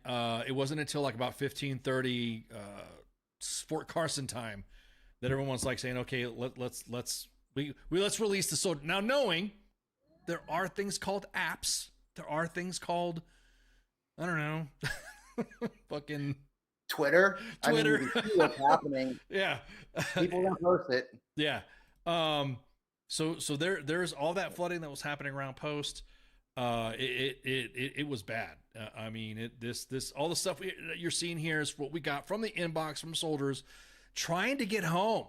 it wasn't until like about 15:30 Fort Carson time that everyone's like saying, okay, let's release the soldier. Now, knowing there are things called apps, there are things called, I don't know, fucking Twitter. I mean, you can see what's happening. Yeah, people don't post it. Yeah. So there's all that flooding that was happening around Post. It was bad. I mean, this all the stuff you're seeing here is what we got from the inbox from soldiers trying to get home.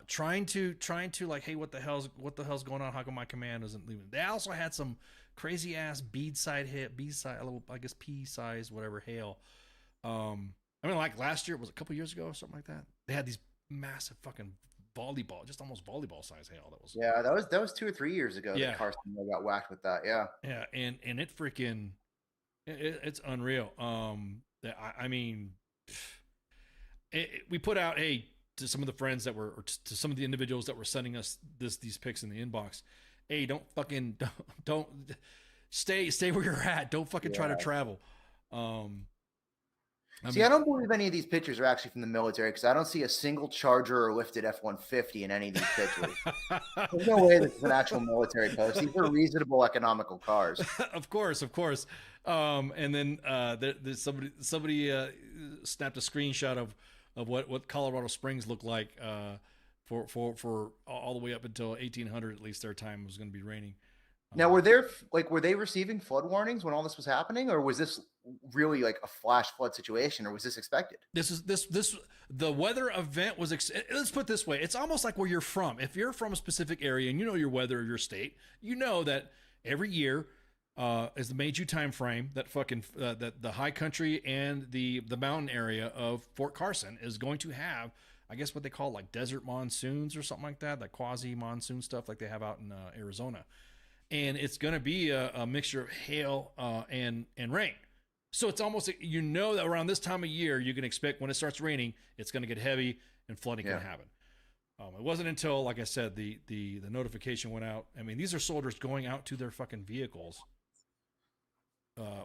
Trying to like, hey, what the hell's going on? How come my command isn't leaving? They also had some crazy ass B side, I guess P size, whatever hail. I mean, like last year, it was a couple years ago or something like that. They had these massive fucking volleyball, just almost volleyball size hail. That was 2 or 3 years ago. Yeah. That Carson got whacked with that. Yeah. Yeah, and it freaking, it's unreal. I mean, we put out, hey, to some of the friends that were, or to some of the individuals that were sending us these pics in the inbox, hey, don't stay where you're at. Don't fucking try to travel. I don't believe any of these pictures are actually from the military because I don't see a single Charger or lifted F-150 in any of these pictures. There's no way this is an actual military post. These are reasonable, economical cars. Of course. And then there's somebody snapped a screenshot of what Colorado Springs looked like for all the way up until 1800, at least their time was going to be raining. Now, were they receiving flood warnings when all this was happening, or was this really like a flash flood situation, or was this expected? The weather event was, let's put it this way. It's almost like where you're from. If you're from a specific area and you know your weather of your state, you know that every year is the May-June time frame that that the high country and the mountain area of Fort Carson is going to have, I guess what they call like desert monsoons or something like that, like quasi monsoon stuff like they have out in Arizona. And it's going to be a mixture of hail and rain. So it's almost, that around this time of year, you can expect when it starts raining, it's going to get heavy and flooding can happen. It wasn't until, like I said, the notification went out. I mean, these are soldiers going out to their fucking vehicles,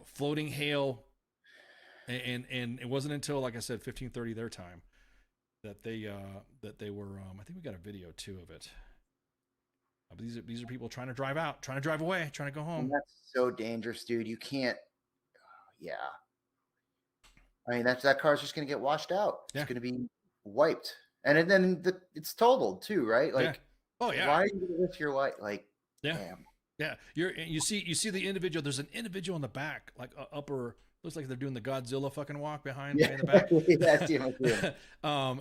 floating hail. And it wasn't until, like I said, 15:30 their time that they were, I think we got a video too of it. But these are people trying to drive out, trying to drive away, trying to go home. And that's so dangerous, dude. You can't. Yeah. I mean, that car's just going to get washed out. It's going to be wiped, and then it's totaled too, right? Like, oh yeah. Why are you going to risk your life? Like, damn. Yeah. You see the individual. There's an individual in the back, like upper. Looks like they're doing the Godzilla fucking walk behind in the back.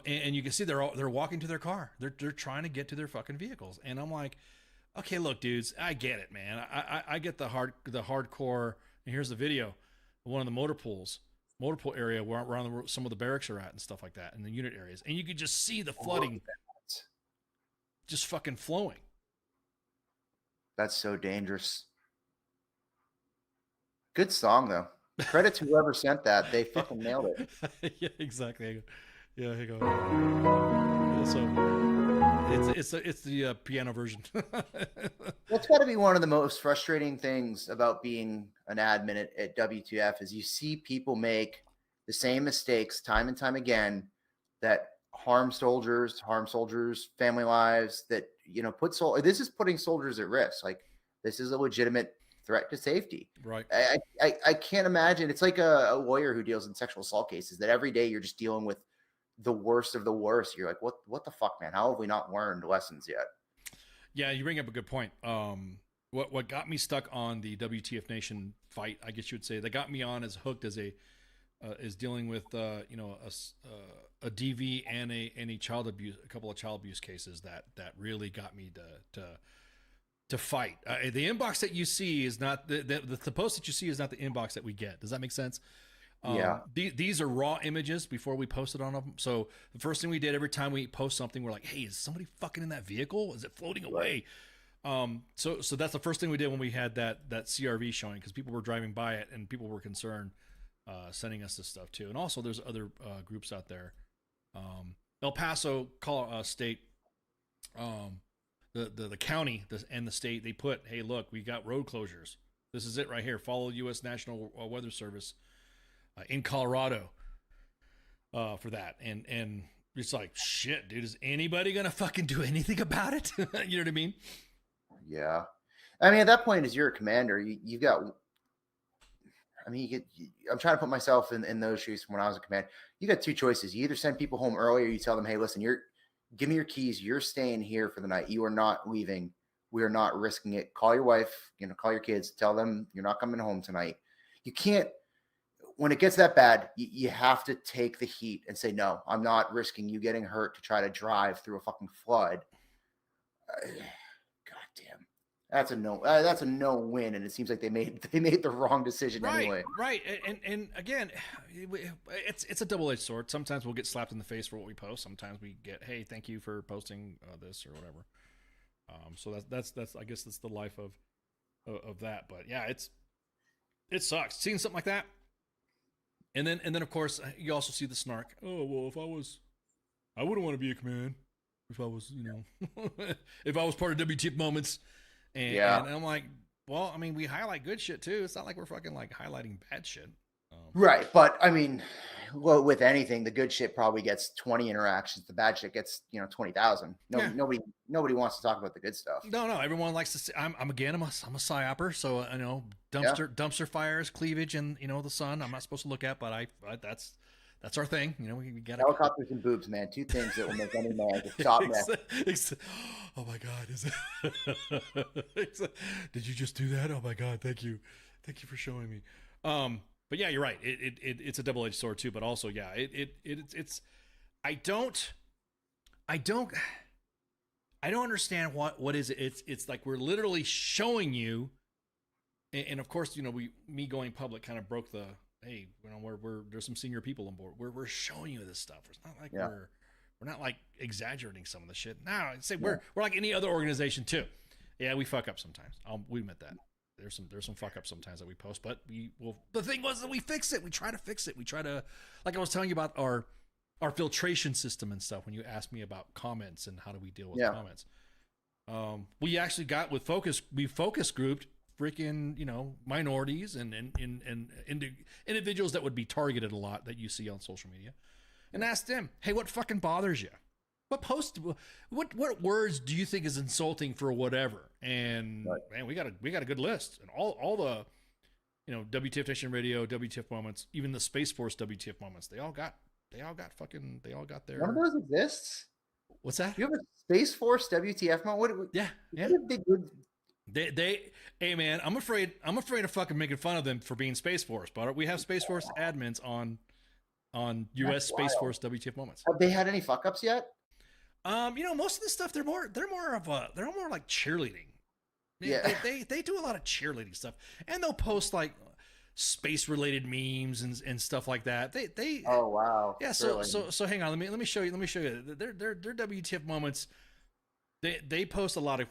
And you can see they're walking to their car. They're trying to get to their fucking vehicles. And I'm like, okay, look, dudes, I get it, man. I get the hardcore. And here's the video of one of the motor pool area where around some of the barracks are at and stuff like that, and the unit areas. And you could just see the flooding just fucking flowing. That's so dangerous. Good song though. Credit to whoever sent that. They fucking nailed it. Yeah, exactly. Yeah, here you go. So it's the piano version. That's got to be one of the most frustrating things about being an admin at WTF is you see people make the same mistakes time and time again that harm soldiers, family lives, that, this is putting soldiers at risk. Like, this is a legitimate threat to safety. Right. I can't imagine. It's like a lawyer who deals in sexual assault cases that every day you're just dealing with the worst of the worst. You're like, what the fuck, man? How have we not learned lessons yet? Yeah, you bring up a good point. What got me stuck on the WTF Nation fight, I guess you would say, that got me on as hooked as is dealing with a DV and a child abuse, a couple of child abuse cases that really got me to fight. The inbox that you see is not the post that you see is not the inbox that we get. Does that make sense? Yeah. These are raw images before we posted on them. So the first thing we did every time we post something, we're like, hey, is somebody fucking in that vehicle? Is it floating away? So that's the first thing we did when we had that CRV showing, because people were driving by it and people were concerned, sending us this stuff too. And also there's other groups out there. El Paso State, the county and the state, they put, hey, look, we got road closures. This is it right here. Follow U.S. National Weather Service in Colorado for that. And it's like, shit, dude, is anybody going to fucking do anything about it? You know what I mean? Yeah. I mean, at that point, as you're a commander, you've got, I mean, I'm trying to put myself in those shoes from when I was a commander. You got two choices. You either send people home early, or you tell them, hey, listen, give me your keys. You're staying here for the night. You are not leaving. We are not risking it. Call your wife, call your kids, tell them you're not coming home tonight. You can't, when it gets that bad, you have to take the heat and say, no, I'm not risking you getting hurt to try to drive through a fucking flood. God damn. That's a no. That's a no win, and it seems like they made the wrong decision anyway. Right. And again, it's a double-edged sword. Sometimes we'll get slapped in the face for what we post. Sometimes we get, hey, thank you for posting this or whatever. So that's I guess that's the life of that. But yeah, it sucks seeing something like that. And then of course you also see the snark. Oh well, I wouldn't want to be a command if I was if I was part of WTF Moments. And I'm like, well, I mean, we highlight good shit too. It's not like we're fucking like highlighting bad shit. Right. But I mean, well, with anything, the good shit probably gets 20 interactions. The bad shit gets, 20,000. Nobody wants to talk about the good stuff. No. Everyone likes to see, I'm a psyoper. So, dumpster fires, cleavage, and, the sun, I'm not supposed to look at, but that's our thing. We got helicopters and boobs, man. Two things that will make any man just stop that. Oh my God. Did you just do that? Oh my God. Thank you for showing me. But yeah, you're right. It's a double-edged sword too, but also, yeah, it's, I don't understand what is it. It's like, we're literally showing you. And of course, me going public kind of broke the, hey, there's some senior people on board. We're showing you this stuff. It's not like we're not like exaggerating some of the shit. No, I'd say we're like any other organization too. Yeah, we fuck up sometimes. We admit that. There's some fuck up sometimes that we post, but the thing was that we fix it. We try to fix it. We try to, like I was telling you about our filtration system and stuff when you asked me about comments and how do we deal with comments. We actually got with focus grouped freaking, minorities and individuals that would be targeted a lot that you see on social media, and asked them, hey, what fucking bothers you? What words do you think is insulting for whatever? And man, we got a good list, and all the, WTF Nation Radio, WTF Moments, even the Space Force WTF Moments, they all got their. None of those exists. What's that? You have a Space Force WTF moment? Yeah. Hey man, I'm afraid of fucking making fun of them for being Space Force, but we have Space Force admins on U.S. Space Force WTF Moments. Have they had any fuck ups yet? Most of the stuff they're more like cheerleading. They do a lot of cheerleading stuff, and they'll post like space related memes and stuff like that. They oh wow. Yeah, so hang on, let me show you. Their WTF Moments, they post a lot of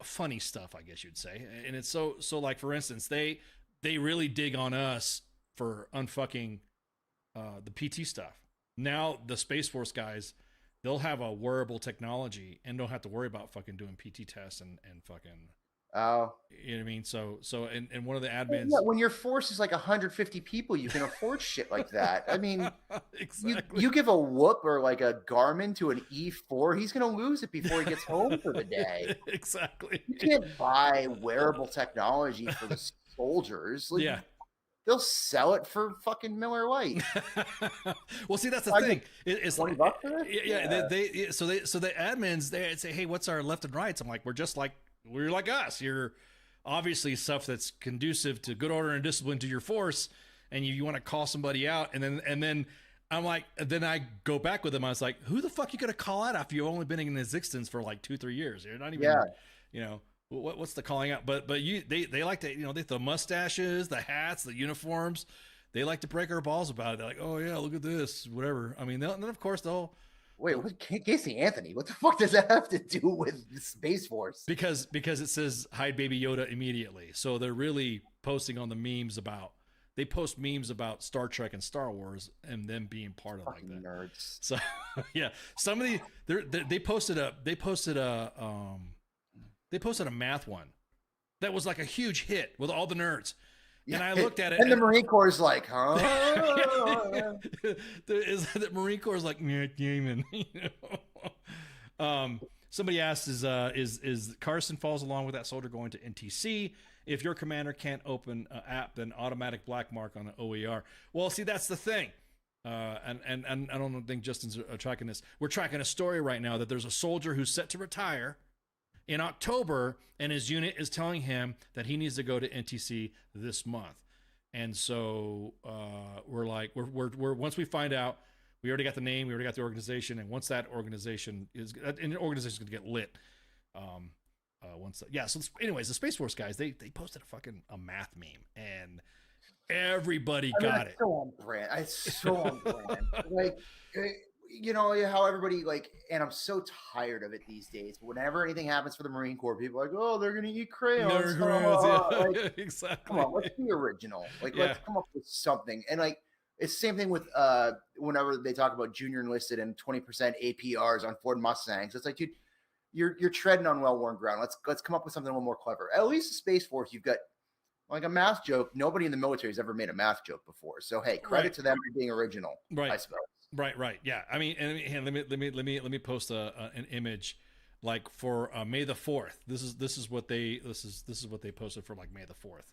funny stuff, I guess you'd say. And it's so like, for instance, they really dig on us for unfucking the PT stuff. Now the Space Force guys, they'll have a wearable technology and don't have to worry about fucking doing PT tests and fucking. Oh, you know what I mean? So and one of the admins. Yeah, when your force is like 150 people, you can afford shit like that. I mean, exactly. You give a whoop or like a Garmin to an E4, he's gonna lose it before he gets home for the day. Exactly. You can't buy wearable technology for the soldiers. Like, yeah. they'll sell it for fucking Miller Lite. Well, see, that's the thing. It's $20 for it? Yeah, so the admins they say, hey, what's our left and rights? I'm like, we're like us. You're obviously stuff that's conducive to good order and discipline to your force, and you want to call somebody out, and then I'm like, then I go back with them. I was like, who the fuck you gonna call out after you've only been in existence for like 2-3 years? You're not even, you know. What's the calling out? But they like to, you know, the mustaches, the hats, the uniforms. They like to break our balls about it. They're like, oh yeah, look at this, whatever. I mean, then of course they'll. Wait, what, Casey Anthony? What the fuck does that have to do with the Space Force? Because it says hide Baby Yoda immediately, so they're really posting on the memes about. They post memes about Star Trek and Star Wars and them being part of fucking like that. Nerds. So yeah, some of they posted a math one that was like a huge hit with all the nerds. And I looked at it, and the Marine Corps is like, huh? the Marine Corps is like, Matt Damon. You know? Somebody asked, is Carson falls along with that soldier going to NTC? If your commander can't open an app, then automatic black mark on the OER. Well, see, that's the thing. And I don't think Justin's tracking this. We're tracking a story right now that there's a soldier who's set to retire in October, and his unit is telling him that he needs to go to NTC this month. And so we're once we find out, we already got the name, we already got the organization, and once that organization is, and the organization's going to get lit. So anyways, the Space Force guys, they posted a math meme, and everybody got it. So on brand. It's so on brand. Like, you know how everybody and I'm so tired of it these days. Whenever anything happens for the Marine Corps, people are like, oh, they're gonna eat crayons. Exactly. Come on, let's be original. Let's come up with something. And it's the same thing with whenever they talk about junior enlisted and 20% APRs on Ford Mustangs. It's like, dude, you're treading on well-worn ground. Let's come up with something a little more clever. At least the Space Force, you've got like a math joke. Nobody in the military has ever made a math joke before. So hey, credit to them for being original. Right. I suppose. Right. Yeah. I mean, and let me post an image like for May the 4th. This is what they posted for like May the 4th.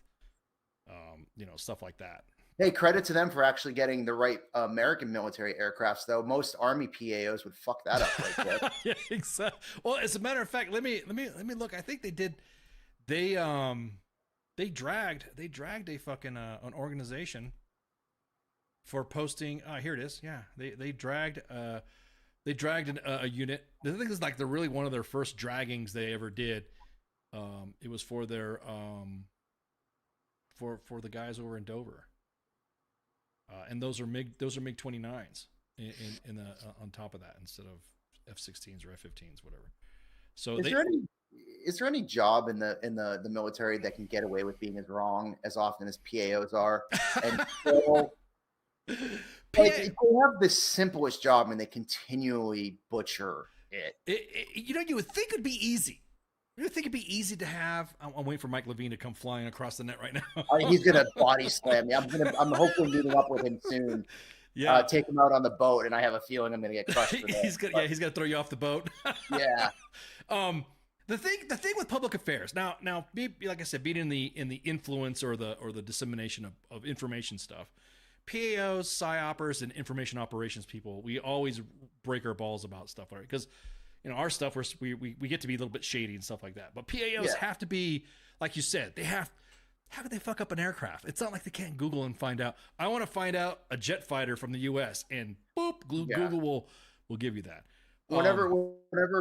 You know, stuff like that. Hey, credit to them for actually getting the right American military aircrafts, though. Most Army PAOs would fuck that up right there. Yeah, exactly. Well, as a matter of fact, let me look. I think they did. They dragged a fucking an organization for posting. Here it is. Yeah, they dragged a unit. The thing is, like, they're really one of their first draggings they ever did. It was for their for the guys over in Dover. And those are MiG 29s in the on top of that instead of F-16s or F-15s, whatever. So is there any job in the military that can get away with being as wrong as often as PAOs are? And so, they have the simplest job and they continually butcher it. You know, you would think it'd be easy. You would think it'd be easy to have. I'm waiting for Mike Levine to come flying across the net right now. He's gonna body slam me. I'm hopefully meeting up with him soon. Yeah, take him out on the boat, and I have a feeling I'm gonna get crushed for that. He's gonna throw you off the boat. Yeah. The thing with public affairs now, like I said, being in the influence or the dissemination of information stuff, PAOs, PSYOPers, and information operations people, we always break our balls about stuff, right? Because you know, our stuff, we get to be a little bit shady and stuff like that. But PAOs have to be, like you said, how could they fuck up an aircraft? It's not like they can't Google and find out. I want to find out a jet fighter from the U.S. and boop, Google will give you that. Whenever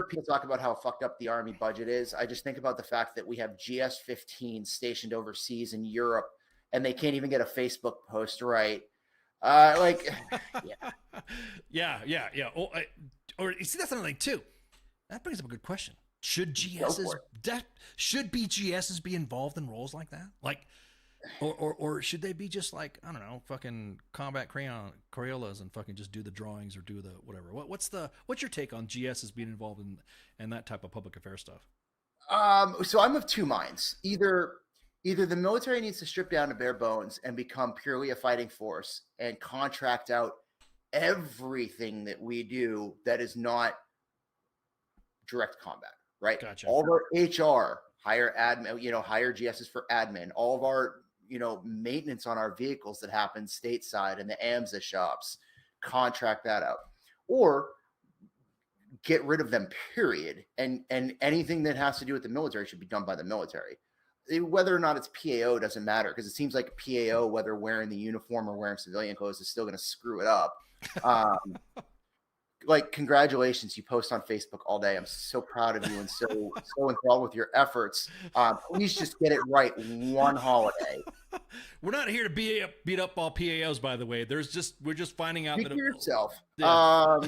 people talk about how fucked up the Army budget is, I just think about the fact that we have GS-15 stationed overseas in Europe, and they can't even get a Facebook post right. Yeah. Or you see, that's another thing too. That brings up a good question. Should BGSs be involved in roles like that? Like, or should they be just like, I don't know, fucking combat Crayolas and fucking just do the drawings or do the whatever? What's your take on GSs being involved in that type of public affairs stuff? So I'm of two minds. Either the military needs to strip down to bare bones and become purely a fighting force and contract out everything that we do that is not direct combat, right? Gotcha. All of our HR, hire admin, hire GSs for admin. All of our maintenance on our vehicles that happens stateside in the AMSA shops, contract that out, or get rid of them, period. And anything that has to do with the military should be done by the military. Whether or not it's PAO doesn't matter, because it seems like PAO, whether wearing the uniform or wearing civilian clothes, is still going to screw it up. Like, congratulations, you post on Facebook all day. I'm so proud of you and so enthralled with your efforts. Please just get it right one holiday. We're not here to beat up all PAOs, by the way. We're just finding out Speak that for yourself. Yeah.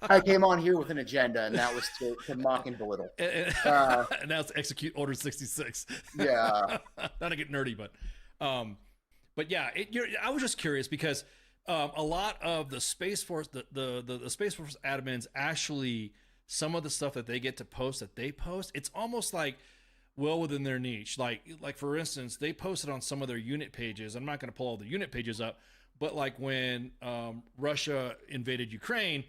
I came on here with an agenda, and that was to mock and belittle. And now it's execute Order 66. Yeah. Not to get nerdy, but yeah, I was just curious because a lot of the Space Force, the Space Force admins, actually, some of the stuff that they get to post it's almost like well within their niche. Like for instance, they posted on some of their unit pages. I'm not going to pull all the unit pages up, but like when Russia invaded Ukraine,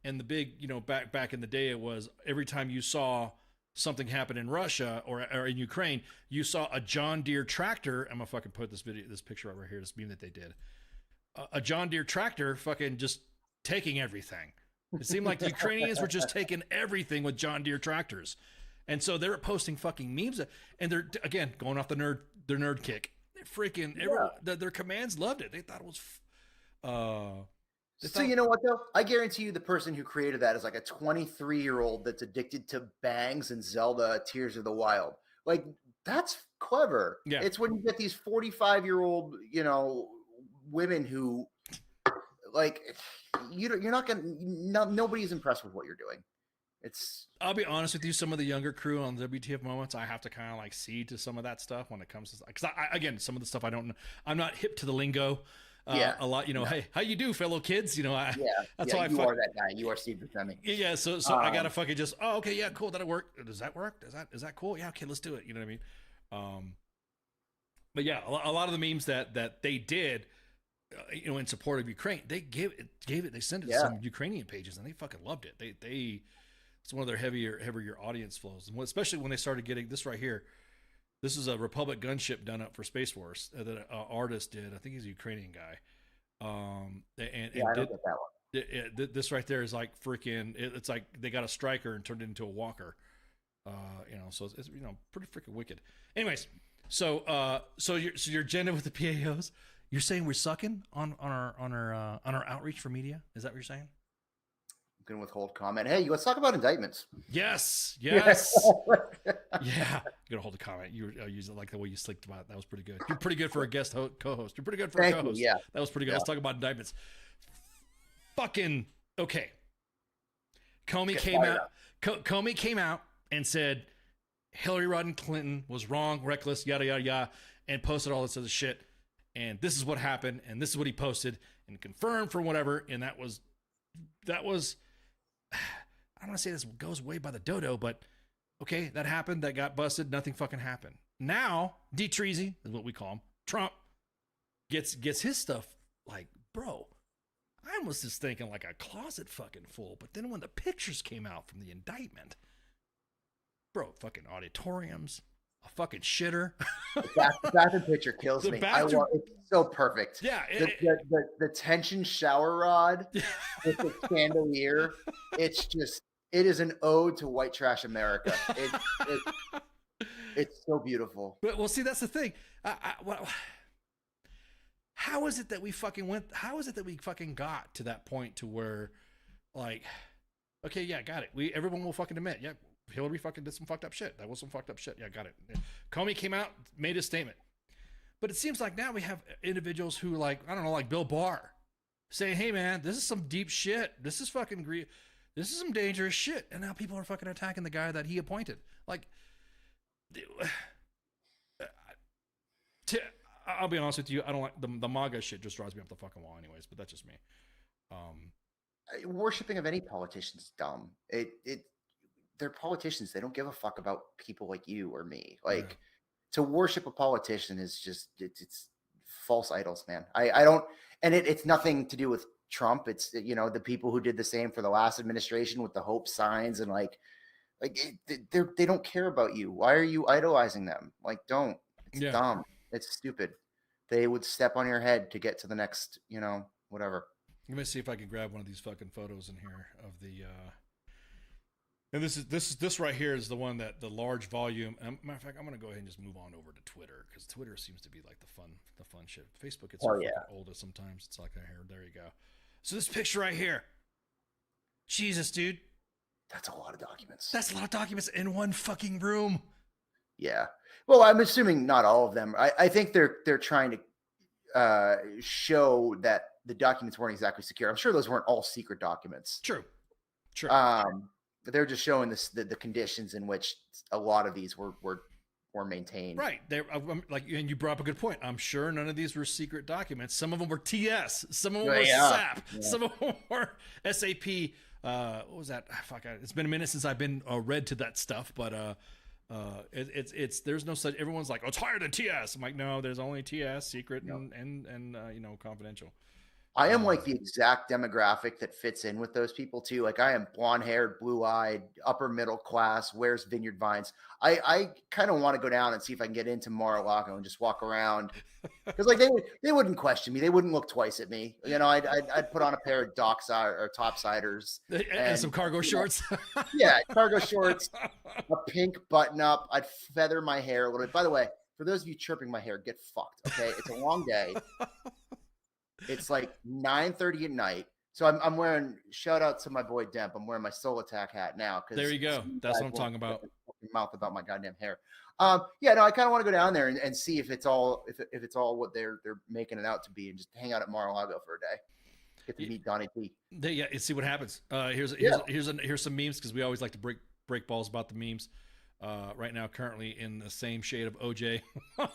and the big, back in the day, it was every time you saw something happen in Russia or in Ukraine, you saw a John Deere tractor. I'm gonna fucking put this picture over here, this meme that they did. A John Deere tractor fucking just taking everything. It seemed like the Ukrainians were just taking everything with John Deere tractors. And so they're posting fucking memes, and they're, again, going off their nerd kick. Freaking, their commands loved it. They thought it was... So you know what, though? I guarantee you the person who created that is like a 23-year-old that's addicted to Bangs and Zelda Tears of the Wild. Like, that's clever. Yeah. It's when you get these 45-year-old, women who, like, you're not going to, nobody's impressed with what you're doing. I'll be honest with you, some of the younger crew on WTF Moments, I have to kind of like see to some of that stuff when it comes to, because again, some of the stuff I don't know, I'm not hip to the lingo. A lot, hey, how you do, fellow kids? That's why you are that guy. You are Steve Buscemi. Yeah, so I gotta fucking just, okay, yeah, cool, that'll work. Does that work? Is that cool? Yeah, okay, let's do it. You know what I mean? But yeah, a lot of the memes that they did, in support of Ukraine, they gave it. They sent it to some Ukrainian pages, and they fucking loved it. It's one of their heavier audience flows, and especially when they started getting this right here. This is a Republic gunship done up for Space Force that an artist did. I think he's a Ukrainian guy. I don't get that one. This right there is like freaking. It's like they got a striker and turned it into a walker. So it's pretty freaking wicked. Anyways, so your agenda with the PAOs. You're saying we're sucking on our outreach for media? Is that what you're saying? I'm gonna withhold comment. Hey, let's talk about indictments. Yes. Yeah. I'm gonna hold a comment. You use it like the way you slicked about it. That was pretty good. You're pretty good for a guest co-host. You're pretty good for a co-host. Yeah, that was pretty good. Let's talk about indictments. Fucking okay. Comey came out and said Hillary Rodham Clinton was wrong, reckless, yada yada yada, and posted all this other shit. And this is what happened, and this is what he posted, and confirmed for whatever. And that was. I don't want to say this goes way by the dodo, but okay, that happened. That got busted. Nothing fucking happened. Now, D. Treasy is what we call him. Trump gets his stuff like, bro, I was just thinking like a closet fucking full. But then when the pictures came out from the indictment, bro, fucking auditoriums, a fucking shitter. The bathroom picture kills me. It's so perfect. Yeah. The tension shower rod with the chandelier. It is an ode to white trash America. It's so beautiful. But well, see, that's the thing. How is it that we fucking got to that point to where, like, okay, yeah, got it. Everyone will fucking admit, yeah, Hillary fucking did some fucked up shit. That was some fucked up shit. Yeah, got it. Comey came out, made his statement. But it seems like now we have individuals who, like, I don't know, like Bill Barr, saying, hey, man, this is some deep shit. This is fucking this is some dangerous shit. And now people are fucking attacking the guy that he appointed. Like, I'll be honest with you. I don't like the MAGA shit. Just drives me up the fucking wall anyways, but that's just me. Worshipping of any politician is dumb. They're politicians. They don't give a fuck about people like you or me. Like, to worship a politician is just, it's false idols, man. I don't, and it's nothing to do with Trump. It's, the people who did the same for the last administration with the hope signs and they don't care about you. Why are you idolizing them? Like, don't. It's dumb. It's stupid. They would step on your head to get to the next, whatever. Let me see if I can grab one of these fucking photos in here of the. And this right here is the one that the large volume. Matter of fact, I'm gonna go ahead and just move on over to Twitter because Twitter seems to be like the fun shit. Facebook gets fucking old sometimes. It's like I heard. There you go. So this picture right here. Jesus, dude. That's a lot of documents. That's a lot of documents in one fucking room. Yeah. Well, I'm assuming not all of them. I think they're trying to show that the documents weren't exactly secure. I'm sure those weren't all secret documents. True. But they're just showing the conditions in which a lot of these were maintained. Right. They and you brought up a good point. I'm sure none of these were secret documents. Some of them were TS. Some of them were SAP. Yeah. Some of them were SAP. What was that? Fuck. It's been a minute since I've been read to that stuff, but it's there's no such. Everyone's like, oh, it's higher than TS. I'm like, no, there's only TS, secret, and confidential. I am like the exact demographic that fits in with those people too. Like I am blonde haired, blue eyed, upper middle class, wears Vineyard Vines. I kind of want to go down and see if I can get into Mar-a-Lago and just walk around because like they wouldn't question me. They wouldn't look twice at me. I'd put on a pair of dockside or topsiders and some cargo shorts. Yeah, cargo shorts, a pink button up. I'd feather my hair a little bit. By the way, for those of you chirping my hair, get fucked. Okay, it's a long day. It's like 9:30 at night. So I'm wearing, shout out to my boy Demp. I'm wearing my Soul Attack hat now. There you go. That's what I'm talking about. Mouth about my goddamn hair. I kind of want to go down there and see if it's all what they're making it out to be, and just hang out at Mar-a-Lago for a day. Get to meet Donnie T. Yeah, and see what happens. Here's some memes because we always like to break balls about the memes. Right now, currently in the same shade of OJ. That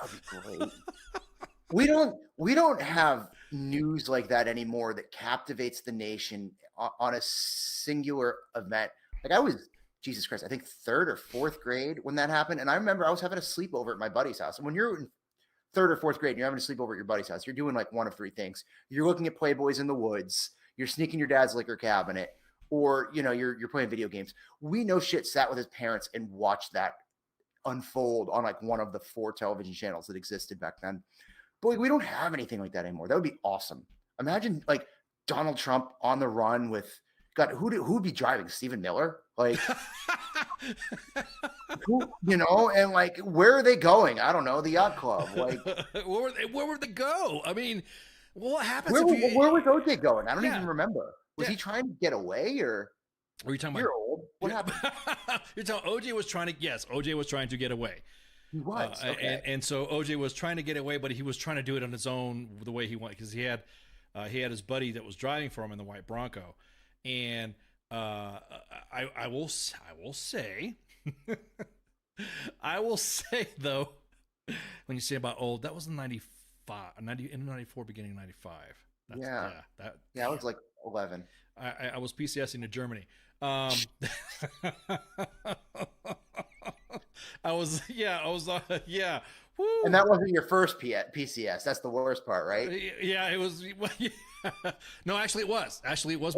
would be great. We don't have news like that anymore that captivates the nation on a singular event. Like I was, Jesus Christ, I think 3rd or 4th grade when that happened. And I remember I was having a sleepover at my buddy's house. And when you're in 3rd or 4th grade and you're having a sleepover at your buddy's house, you're doing like one of 3 things. You're looking at Playboys in the woods, you're sneaking your dad's liquor cabinet, or you're playing video games. We no shit sat with his parents and watched that unfold on like one of the 4 television channels that existed back then. But like, we don't have anything like that anymore. That would be awesome. Imagine like Donald Trump on the run with God. Who'd be driving? Stephen Miller? Like, and like, where are they going? I don't know. The yacht club. Like, where would they go? I mean, what happens? Where was OJ going? I don't even remember. Was he trying to get away, or were you talking You're old? What happened? You're telling OJ was trying to? Yes, OJ was trying to get away. He was, and so OJ was trying to get away, but he was trying to do it on his own, the way he wanted, because he had his buddy that was driving for him in the white Bronco, and I will say, though, when you say about old, that was in 94, beginning of 95. I was like 11. I was PCSing to Germany. Woo. And that wasn't your first PCS. That's the worst part, right? Yeah, it was. No, actually, it was. It was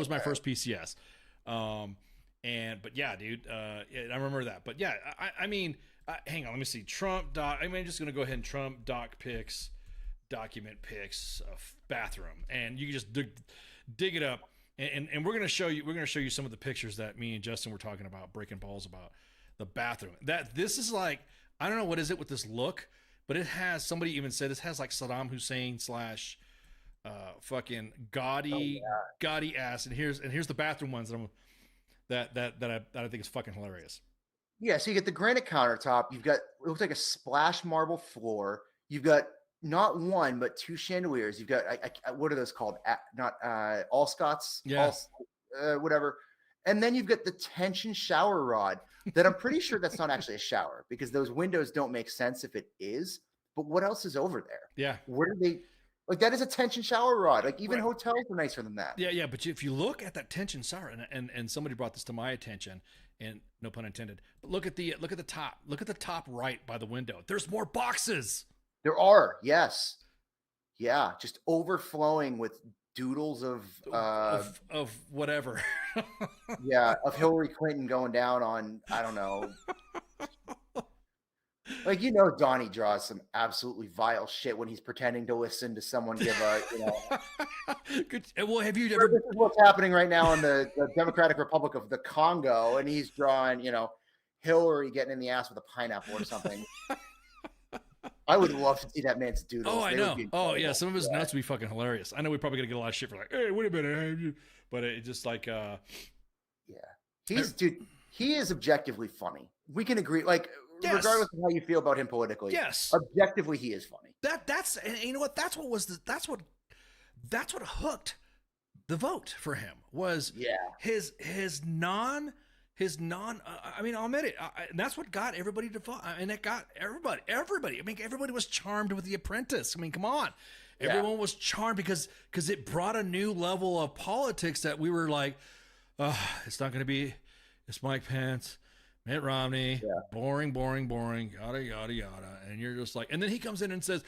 my first PCS. But yeah, dude, I remember that. But yeah, I mean, hang on, let me see. Trump doc. I'm just gonna go ahead and Trump document pics of bathroom, and you can just dig it up. And we're gonna show you some of the pictures that me and Justin were talking about, breaking balls about the bathroom. This is like, I don't know what is it with this look, but it has, somebody even said this has like Saddam Hussein / fucking gaudy ass. And here's the bathroom ones that I think is fucking hilarious. Yeah, so you get the granite countertop. You've got, it looks like a splash marble floor. You've got not one, but 2 chandeliers. You've got, what are those called? All Scots? Yeah. Whatever. And then you've got the tension shower rod that I'm pretty sure that's not actually a shower, because those windows don't make sense if it is. But what else is over there? Yeah. Where do they, like, that is a tension shower rod. Like, even hotels are nicer than that. Yeah. But if you look at that tension shower, and somebody brought this to my attention, and no pun intended, but look at the top. Look at the top right by the window. There's more boxes. There are, yes. Yeah, just overflowing with doodles of whatever. Yeah, of Hillary Clinton going down on, I don't know, Like, you know, Donnie draws some absolutely vile shit when he's pretending to listen to someone give a, you know. Good. Well, have you ever? This is what's happening right now in the Democratic Republic of the Congo, and he's drawing, you know, Hillary getting in the ass with a pineapple or something. I would love to see that man's doodles. Oh, I They know. would be Oh, yeah. incredible. Some of his nuts would be fucking hilarious. I know we're probably gonna get a lot of shit for like, hey, wait a minute, but it just like, He is objectively funny. We can agree, like, Yes. regardless of how you feel about him politically. Yes. Objectively, he is funny. That's and you know what? That's what hooked the vote for him was his non. I mean, I'll admit it. And that's what got everybody to vote. And it got everybody. I mean, everybody was charmed with The Apprentice. I mean, come on. Everyone was charmed because it brought a new level of politics that we were like, it's not going to be, it's Mike Pence, Mitt Romney, boring, yada, yada, yada. And you're just like, and then he comes in and says,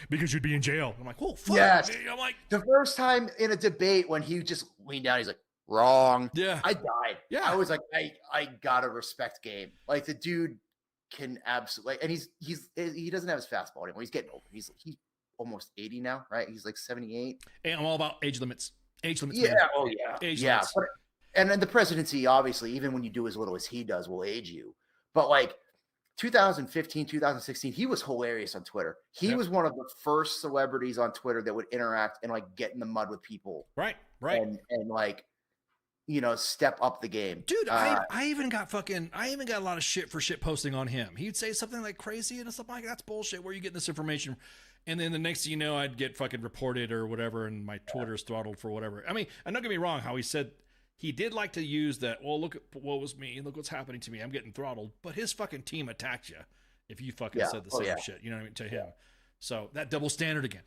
because you'd be in jail. I'm like, oh, fuck. Yes. I'm like, The first time in a debate when he just leaned down, he's like, wrong. Yeah. I died. Yeah. I was like, I gotta respect game. Like, the dude can absolutely, and he doesn't have his fastball anymore. He's getting old. He's almost 80 now, right? He's like 78. hey, I'm all about age limits. Yeah. Man. Oh yeah. Age yeah. limits. But, and then the presidency, obviously, even when you do as little as he does, will age you. But like 2015, 2016, he was hilarious on Twitter. He was one of the first celebrities on Twitter that would interact and like get in the mud with people. Right. And like, you know, step up the game. Dude, I even got a lot of shit for shit posting on him. He'd say something like crazy and stuff like that's bullshit. Where are you getting this information? And then the next thing you know, I'd get fucking reported or whatever, and my Twitter's throttled for whatever. I mean, and don't get me wrong, how he said he did like to use that, well, look at what was me, look what's happening to me, I'm getting throttled. But his fucking team attacked you if you fucking said the same shit. You know what I mean? To him. So that double standard again.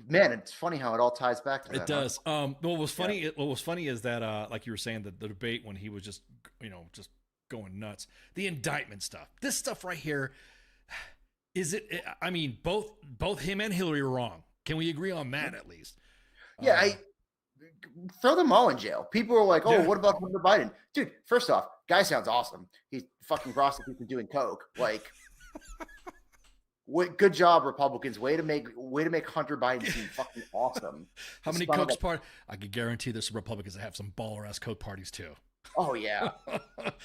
Man, it's funny how it all ties back to that. It does. What was funny? What was funny is that, like you were saying, the debate when he was just, you know, just going nuts. The indictment stuff. This stuff right here. Is it? I mean, both him and Hillary are wrong. Can we agree on that at least? Yeah, I throw them all in jail. People are like, "Oh, what about Hunter Biden?" Dude, first off, guy sounds awesome. He's fucking prostitutes and doing coke. Like, good job, Republicans. Way to make Hunter Biden seem fucking awesome. How many cokes parties? I could guarantee there's some Republicans that have some baller ass coke parties too. Oh yeah,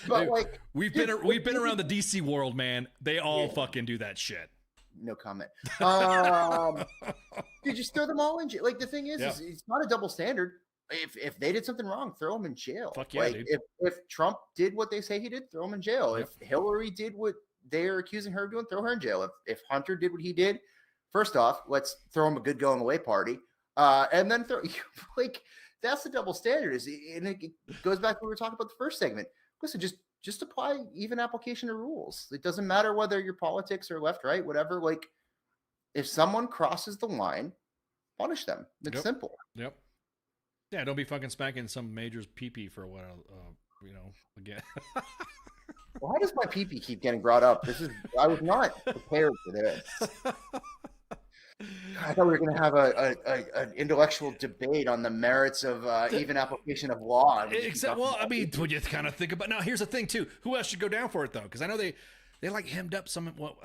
but like we've been around the DC world, man. They all fucking do that shit. No comment. Dude, just throw them all in jail. Like, the thing is it's not a double standard. If they did something wrong, throw them in jail. Fuck yeah, like, dude. If Trump did what they say he did, throw him in jail. If Hillary did what they're accusing her of doing, throw her in jail. If Hunter did what he did, first off, let's throw him a good going away party. And then like, that's the double standard. And it goes back to what we were talking about the first segment. Listen, just apply even application of rules. It doesn't matter whether your politics are left, right, whatever. Like, if someone crosses the line, punish them. It's simple. Yep. Yeah, don't be fucking smacking some major's pee-pee for a while, you know, again. Why does my pee-pee keep getting brought up? I was not prepared for this. I thought we were going to have an intellectual debate on the merits of even application of law. Except, well, I mean, when you kind of think about, now here's the thing too. Who else should go down for it though? Because I know they like hemmed up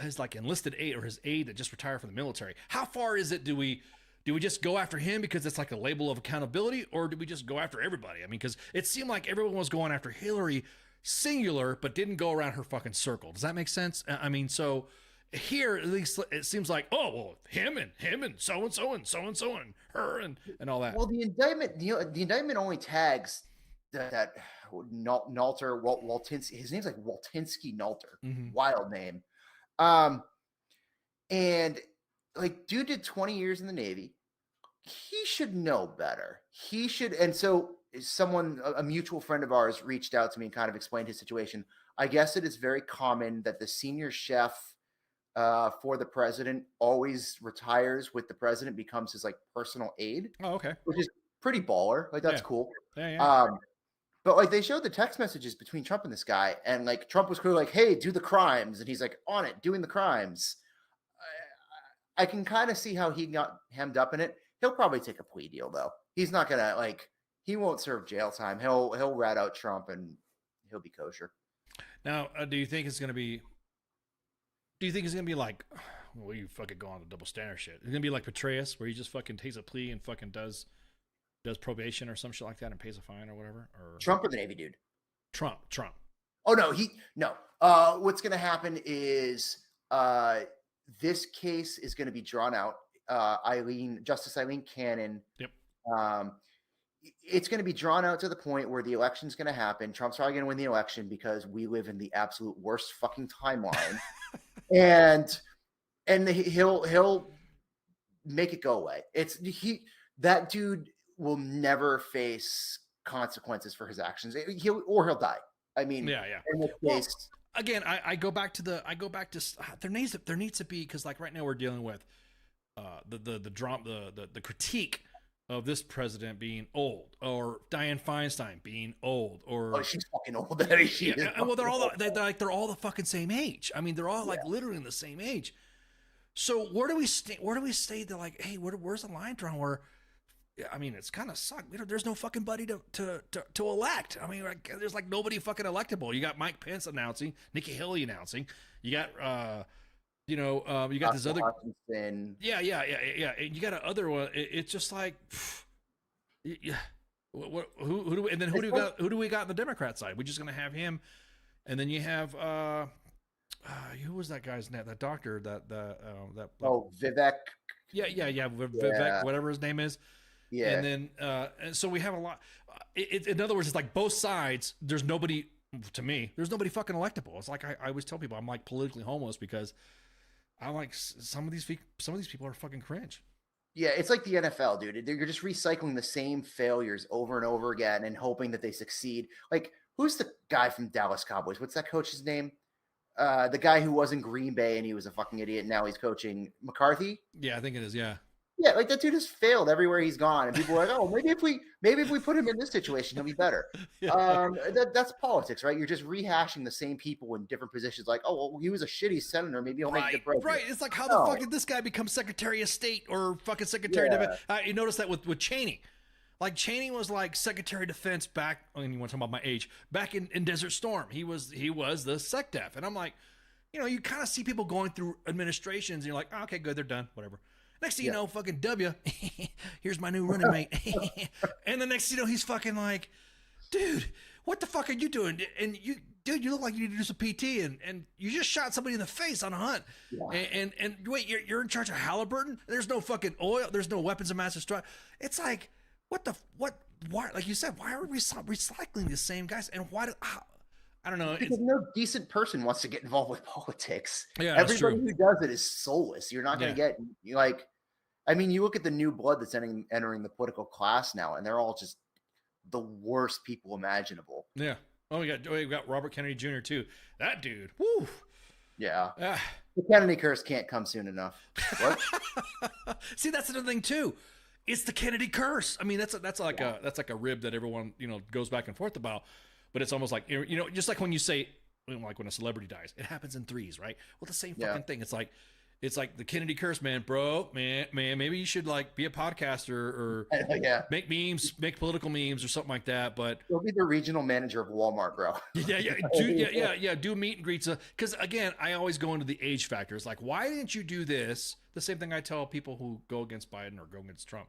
his like enlisted aide or his aide that just retired from the military. How far is it? Do we just go after him because it's like a label of accountability, or do we just go after everybody? I mean, because it seemed like everyone was going after Hillary singular, but didn't go around her fucking circle. Does that make sense? I mean, so. Here, at least, it seems like, oh, well, him and so and so and so and so and her and all that. Well, the indictment only tags that Nalter Waltinsky. His name's like Waltinsky Nalter, wild name. And like, dude did 20 years in the Navy. He should know better. He should. And so, a mutual friend of ours, reached out to me and kind of explained his situation. I guess it is very common that the senior chef for the president always retires with the president, becomes his like personal aide. Oh, okay. Which is pretty baller. Like, that's cool. Yeah. But like, they showed the text messages between Trump and this guy, and like, Trump was clearly like, "Hey, do the crimes," and he's like, on it, doing the crimes. I can kind of see how he got hemmed up in it. He'll probably take a plea deal though. He's not gonna he won't serve jail time. He'll rat out Trump and he'll be kosher. Now, do you think it's going to be do you think he's gonna be like, well, you fucking go on the double standard shit? It's gonna be like Petraeus, where he just fucking takes a plea and fucking does probation or some shit like that and pays a fine or whatever? Or Trump or the Navy dude? Trump. Oh no. What's gonna happen is this case is gonna be drawn out. Justice Eileen Cannon. Yep. It's going to be drawn out to the point where the election's going to happen. Trump's probably going to win the election because we live in the absolute worst fucking timeline, and he'll make it go away. That dude will never face consequences for his actions. He'll die. I mean, yeah. In this case, again, I go back to there needs to be, because like right now we're dealing with the critique of this president being old, or Dianne Feinstein being old, or she's fucking old. Well, they're all the fucking same age. I mean, they're all like literally in the same age. So where do we stay that like, hey, where's the line drawn? Where, I mean, it's kind of sucked. There's no fucking buddy to elect. I mean, like, there's like nobody fucking electable. You got Mike Pence announcing, Nikki Haley announcing. You got you got this other. Yeah. And you got another one. It's just like, yeah. Who do we, and then who do we got on the Democrat side? We're just gonna have him, and then you have who was that guy's name? That doctor that Vivek. Yeah. Vivek, whatever his name is. Yeah. And then and so we have a lot. In other words, it's like both sides. There's nobody, to me. There's nobody fucking electable. It's like I always tell people, I'm like politically homeless because I'm like, some of these people are fucking cringe. Yeah, it's like the NFL, dude. You're just recycling the same failures over and over again and hoping that they succeed. Like, who's the guy from Dallas Cowboys? What's that coach's name? The guy who was in Green Bay and he was a fucking idiot. And now he's coaching McCarthy. Yeah, I think it is. Yeah. Yeah, like that dude has failed everywhere he's gone, and people are like, "Oh, maybe if we put him in this situation, he'll be better." That's politics, right? You're just rehashing the same people in different positions. Like, "Oh, well, he was a shitty senator. Maybe he'll make the president." Right. It's like, how the fuck did this guy become Secretary of State or fucking Secretary of Defense? You notice that with Cheney. Like, Cheney was like Secretary of Defense back. I mean, you want to talk about my age? Back in Desert Storm, he was the SecDef, and I'm like, you kind of see people going through administrations, and you're like, oh, okay, good, they're done, whatever. Next thing you know, fucking W, here's my new running mate. And the next thing you know, he's fucking like, dude, what the fuck are you doing? And you look like you need to do some PT, and you just shot somebody in the face on a hunt. Yeah. And wait, you're in charge of Halliburton? There's no fucking oil. There's no weapons of mass destruction. It's like, why, like you said, why are we recycling the same guys? And I don't know. Because no decent person wants to get involved with politics. Yeah, everybody who does it is soulless. You're not going to get you look at the new blood that's entering the political class now, and they're all just the worst people imaginable. Yeah. Oh, we got Robert Kennedy Jr. too. That dude. Woo. Yeah. The Kennedy curse can't come soon enough. What? See, that's another thing too. It's the Kennedy curse. I mean, that's like a rib that everyone goes back and forth about. But it's almost like, just like when you say, like when a celebrity dies, it happens in threes, right? Well, the same fucking thing. It's like the Kennedy curse, man, bro, man. Maybe you should like be a podcaster or make memes, make political memes or something like that. But you'll be the regional manager of Walmart, bro. Do meet and greets. Because again, I always go into the age factor. It's like, why didn't you do this? The same thing I tell people who go against Biden or go against Trump.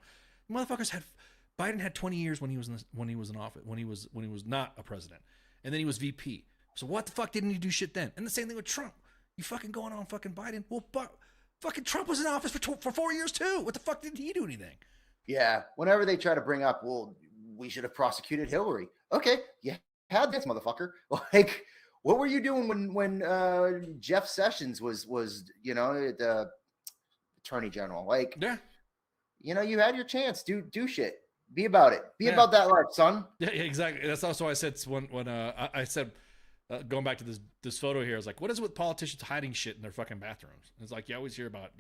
Biden had 20 years when he was in office, when he was not a president, and then he was VP. So what the fuck didn't he do shit then? And the same thing with Trump. You fucking going on fucking Biden? Well, fucking Trump was in office for 4 years too. What the fuck didn't he do anything? Yeah. Whenever they try to bring up, well, we should have prosecuted Hillary. Okay, you had this motherfucker. Like, what were you doing when Jeff Sessions was the attorney general? Like, you had your chance. Do shit. Be about it. Be about that life, son. Yeah, exactly. That's also why I said when I said, going back to this photo here, I was like, what is it with politicians hiding shit in their fucking bathrooms? And it's like, you always hear about,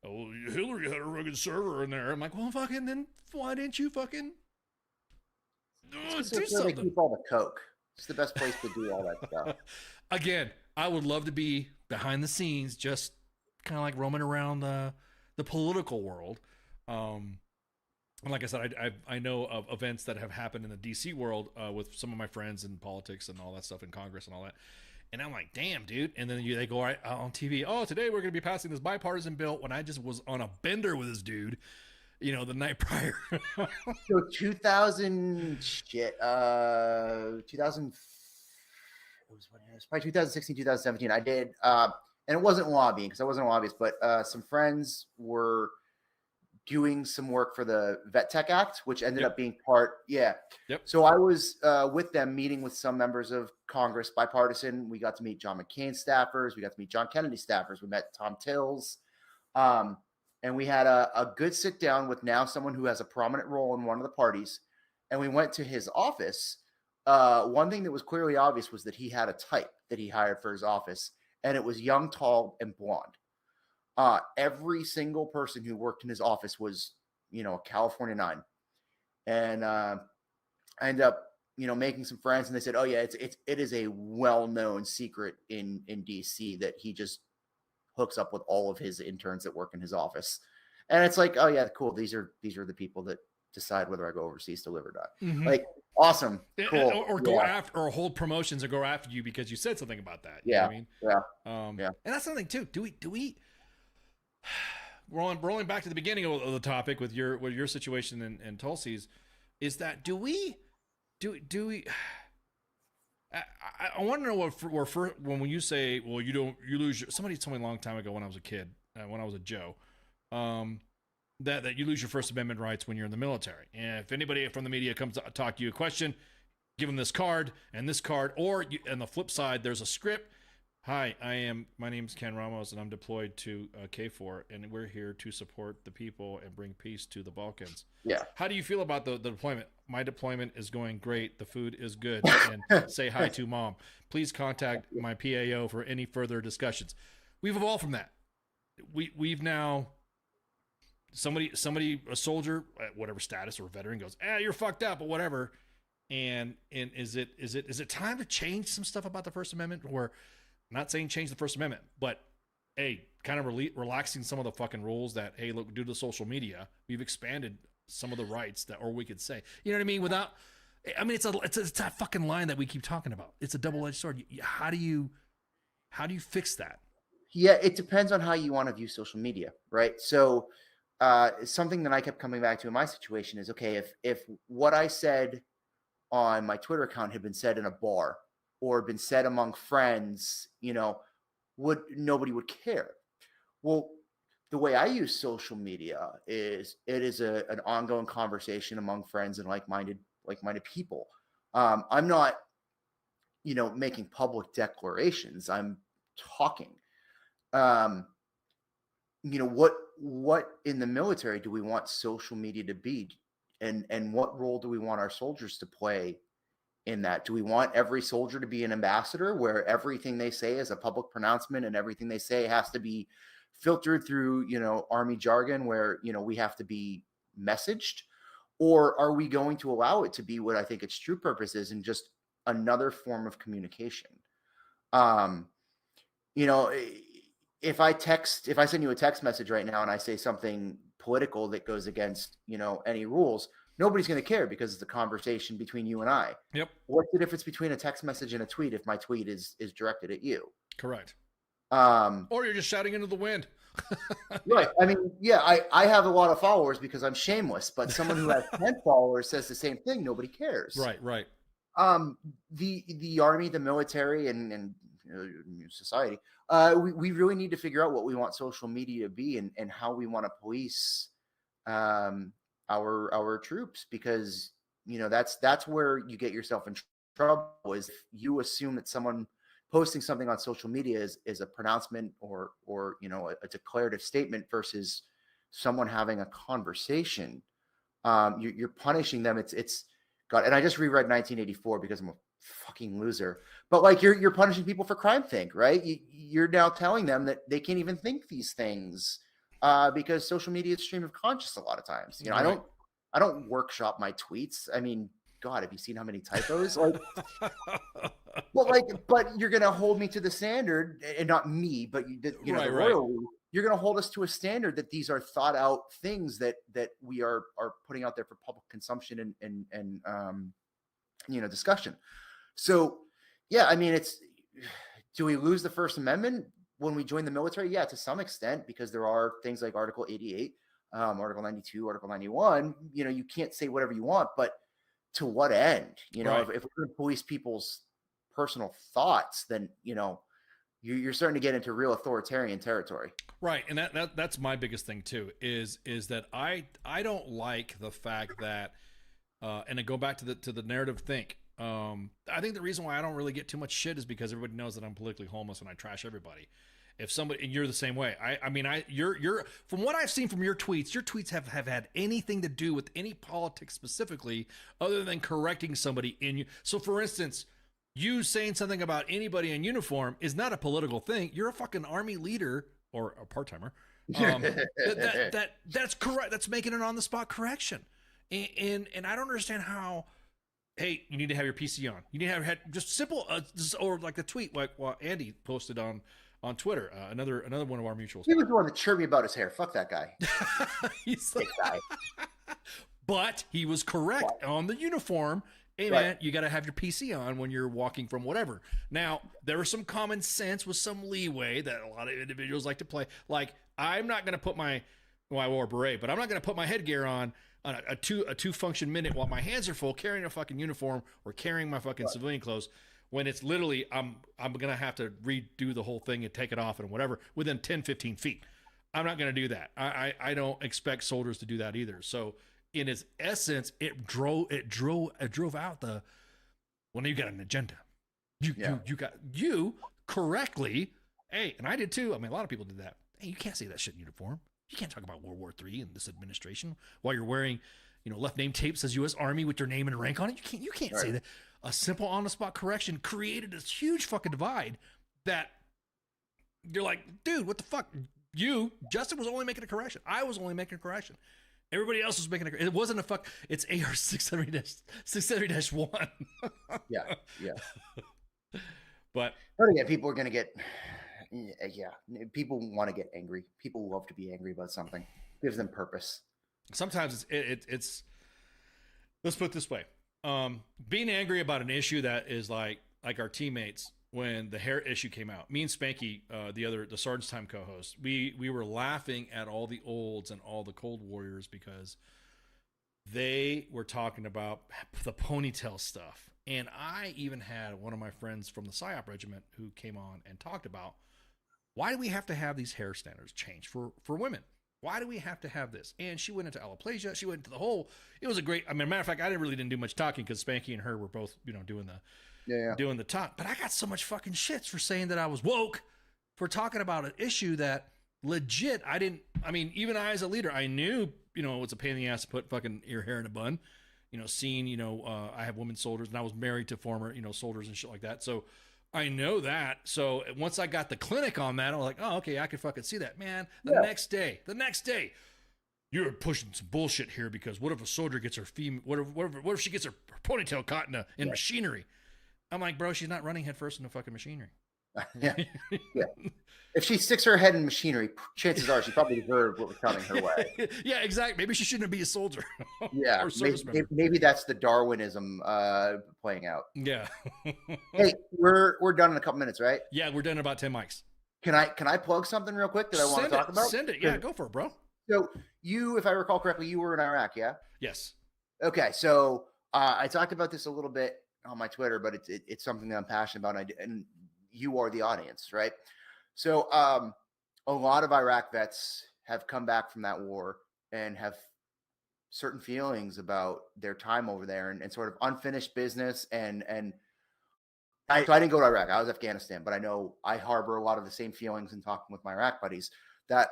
oh, Hillary had a rugged server in there. I'm like, well, fucking, then why didn't you fucking do something? They keep all the coke. It's the best place to do all that stuff. Again, I would love to be behind the scenes, just kind of like roaming around the political world. And like I said, I know of events that have happened in the DC world with some of my friends in politics and all that stuff in Congress and all that. And I'm like, damn, dude. And then they go right on TV. Oh, today we're going to be passing this bipartisan bill when I just was on a bender with this dude, the night prior. So 2000 shit, 2000. It was probably 2016, 2017. I did, and it wasn't lobbying because I wasn't a lobbyist, but some friends were doing some work for the Vet Tech Act, which ended up being part. Yeah. Yep. So I was with them meeting with some members of Congress, bipartisan. We got to meet John McCain staffers. We got to meet John Kennedy staffers. We met Tom Tills. And we had a good sit down with now someone who has a prominent role in one of the parties. And we went to his office. One thing that was clearly obvious was that he had a type that he hired for his office, and it was young, tall, and blonde. Every single person who worked in his office was, a California 9. And I ended up, making some friends, and they said, oh yeah, it is a well-known secret in DC that he just hooks up with all of his interns that work in his office. And it's like, oh yeah, cool. These are the people that decide whether I go overseas to live or not. Mhm. Like, awesome. Cool. Or go after, or hold promotions, or go after you because you said something about that. You know what I mean? Yeah. And that's something too. Do we rolling back to the beginning of the topic with your situation and Tulsi's, is that do we I want to know when you say, well, you lose somebody told me a long time ago when I was a kid, when I was a Joe, that you lose your First Amendment rights when you're in the military. And if anybody from the media comes to talk to you a question, give them this card and this card, or on the flip side, there's a script. Hi, my name's Ken Ramos, and I'm deployed to KFOR, and we're here to support the people and bring peace to the Balkans. Yeah. How do you feel about the deployment? My deployment is going great. The food is good. And say hi to Mom. Please contact my PAO for any further discussions. We've evolved from that. We've now somebody, a soldier at whatever status or veteran goes, you're fucked up or whatever. And is it time to change some stuff about the First Amendment? Or I'm not saying change the First Amendment, but kind of relaxing some of the fucking rules that, look, due to social media, we've expanded some of the rights or we could say, you know what I mean? It's that fucking line that we keep talking about. It's a double-edged sword. How do you fix that? Yeah, it depends on how you want to view social media, right? So something that I kept coming back to in my situation is, okay, if what I said on my Twitter account had been said in a bar or been said among friends, nobody would care. Well, the way I use social media is it is an ongoing conversation among friends and like-minded people. I'm not, making public declarations. I'm talking. What in the military do we want social media to be? And what role do we want our soldiers to play in that? Do we want every soldier to be an ambassador where everything they say is a public pronouncement and everything they say has to be filtered through, Army jargon where, we have to be messaged? Or are we going to allow it to be what I think its true purpose is, and just another form of communication? If I send you a text message right now and I say something political that goes against, any rules, nobody's going to care because it's a conversation between you and I. Yep. What's the difference between a text message and a tweet if my tweet is directed at you? Correct. Or you're just shouting into the wind. Right. I mean, yeah, I have a lot of followers because I'm shameless, but someone who has 10 followers says the same thing. Nobody cares. Right. The Army, the military, and society, we really need to figure out what we want social media to be and how we want to police our troops, because that's where you get yourself in trouble, is if you assume that someone posting something on social media is a pronouncement or a declarative statement versus someone having a conversation. You're punishing them. It's God. And I just reread 1984 because I'm a fucking loser. But like you're punishing people for crime think, right? You're now telling them that they can't even think these things because social media is stream of conscious a lot of times. Right. I don't workshop my tweets. I mean, God, have you seen how many typos? Like, but you're gonna hold me to the standard, and not me, but the royal. You're gonna hold us to a standard that these are thought out things that we are putting out there for public consumption and discussion. So, yeah, I mean, Do we lose the First Amendment when we join the military? Yeah, to some extent, because there are things like Article 88, Article 92, Article 91. You know, you can't say whatever you want, but to what end? You know, Right. if we're going to police people's personal thoughts, then, you know, you're starting to get into real authoritarian territory. Right, and that's my biggest thing too. Is that I don't like the fact that, and I go back to the narrative think. I think the reason why I don't really get too much shit is because everybody knows that I'm politically homeless and I trash everybody. If somebody, and you're the same way. You're from what I've seen from your tweets have had anything to do with any politics specifically, other than correcting somebody in you. So, for instance, you saying something about anybody in uniform is not a political thing. You're a fucking army leader or a part-timer. That's correct. That's making an on-the-spot correction. And I don't understand how, hey, you need to have your PC on. You need to have just simple, or like the tweet like what Andy posted on Twitter. Another one of our mutuals. He was the one that chirped me about his hair. Fuck that guy. He's like, but he was correct on the uniform. Hey, Right. man, you got to have your PC on when you're walking from whatever. Now, there was some common sense with some leeway that a lot of individuals like to play. Like, I'm not going to put I wore a beret, but I'm not going to put my headgear on a two function minute while my hands are full carrying a fucking uniform or carrying my fucking civilian clothes when it's literally I'm going to have to redo the whole thing and take it off and whatever within 10, 15 feet. I'm not going to do that. I don't expect soldiers to do that either. So, in its essence, it drove out the, well, you got an agenda. You correctly, hey, and I did too. I mean, a lot of people did that. Hey, you can't say that shit in uniform. You can't talk about World War III and this administration while you're wearing, left name tape says U.S. Army with your name and rank on it. You can't say that. A simple on-the-spot correction created this huge fucking divide that you're like, dude, what the fuck? Justin was only making a correction. I was only making a correction. Everybody else was making a. It wasn't a fuck. It's AR 670-1. Yeah. But again, people are going to get. Yeah, people want to get angry. People love to be angry about something. Gives them purpose. Sometimes it's. Let's put it this way: being angry about an issue that is like our teammates. When the hair issue came out, me and Spanky, the Sergeant's Time co-host, we were laughing at all the olds and all the Cold Warriors because they were talking about the ponytail stuff. And I even had one of my friends from the PSYOP regiment who came on and talked about, why do we have to have these hair standards changed for women? Why do we have to have this? And she went into alopecia. She went into the whole, it was a great, matter of fact, I didn't do much talking because Spanky and her were both, doing the talk. But I got so much fucking shits for saying that I was woke for talking about an issue that legit even I as a leader, I knew, it's a pain in the ass to put fucking your hair in a bun, seeing, I have women soldiers and I was married to former, soldiers and shit like that. So I know that. So once I got the clinic on that, I was like, oh, okay, I can fucking see that, man. The next day, you're pushing some bullshit here because what if a soldier gets her what if she gets her ponytail caught in machinery? I'm like, bro, she's not running headfirst into fucking machinery. Yeah. If she sticks her head in machinery, chances are she probably deserved what was coming her way. Yeah, exactly. Maybe she shouldn't be a soldier. Yeah, or service member. maybe that's the Darwinism playing out. Yeah. Hey, we're done in a couple minutes, right? Yeah, we're done in about 10 mics. Can I plug something real quick that I want to talk about? Send it. Yeah, go for it, bro. So you, if I recall correctly, you were in Iraq, yeah? Yes. Okay, so I talked about this a little bit on my Twitter, but it's something that I'm passionate about, and you are the audience, right? So a lot of Iraq vets have come back from that war and have certain feelings about their time over there and sort of unfinished business. So I didn't go to Iraq. I was Afghanistan, but I know I harbor a lot of the same feelings in talking with my Iraq buddies that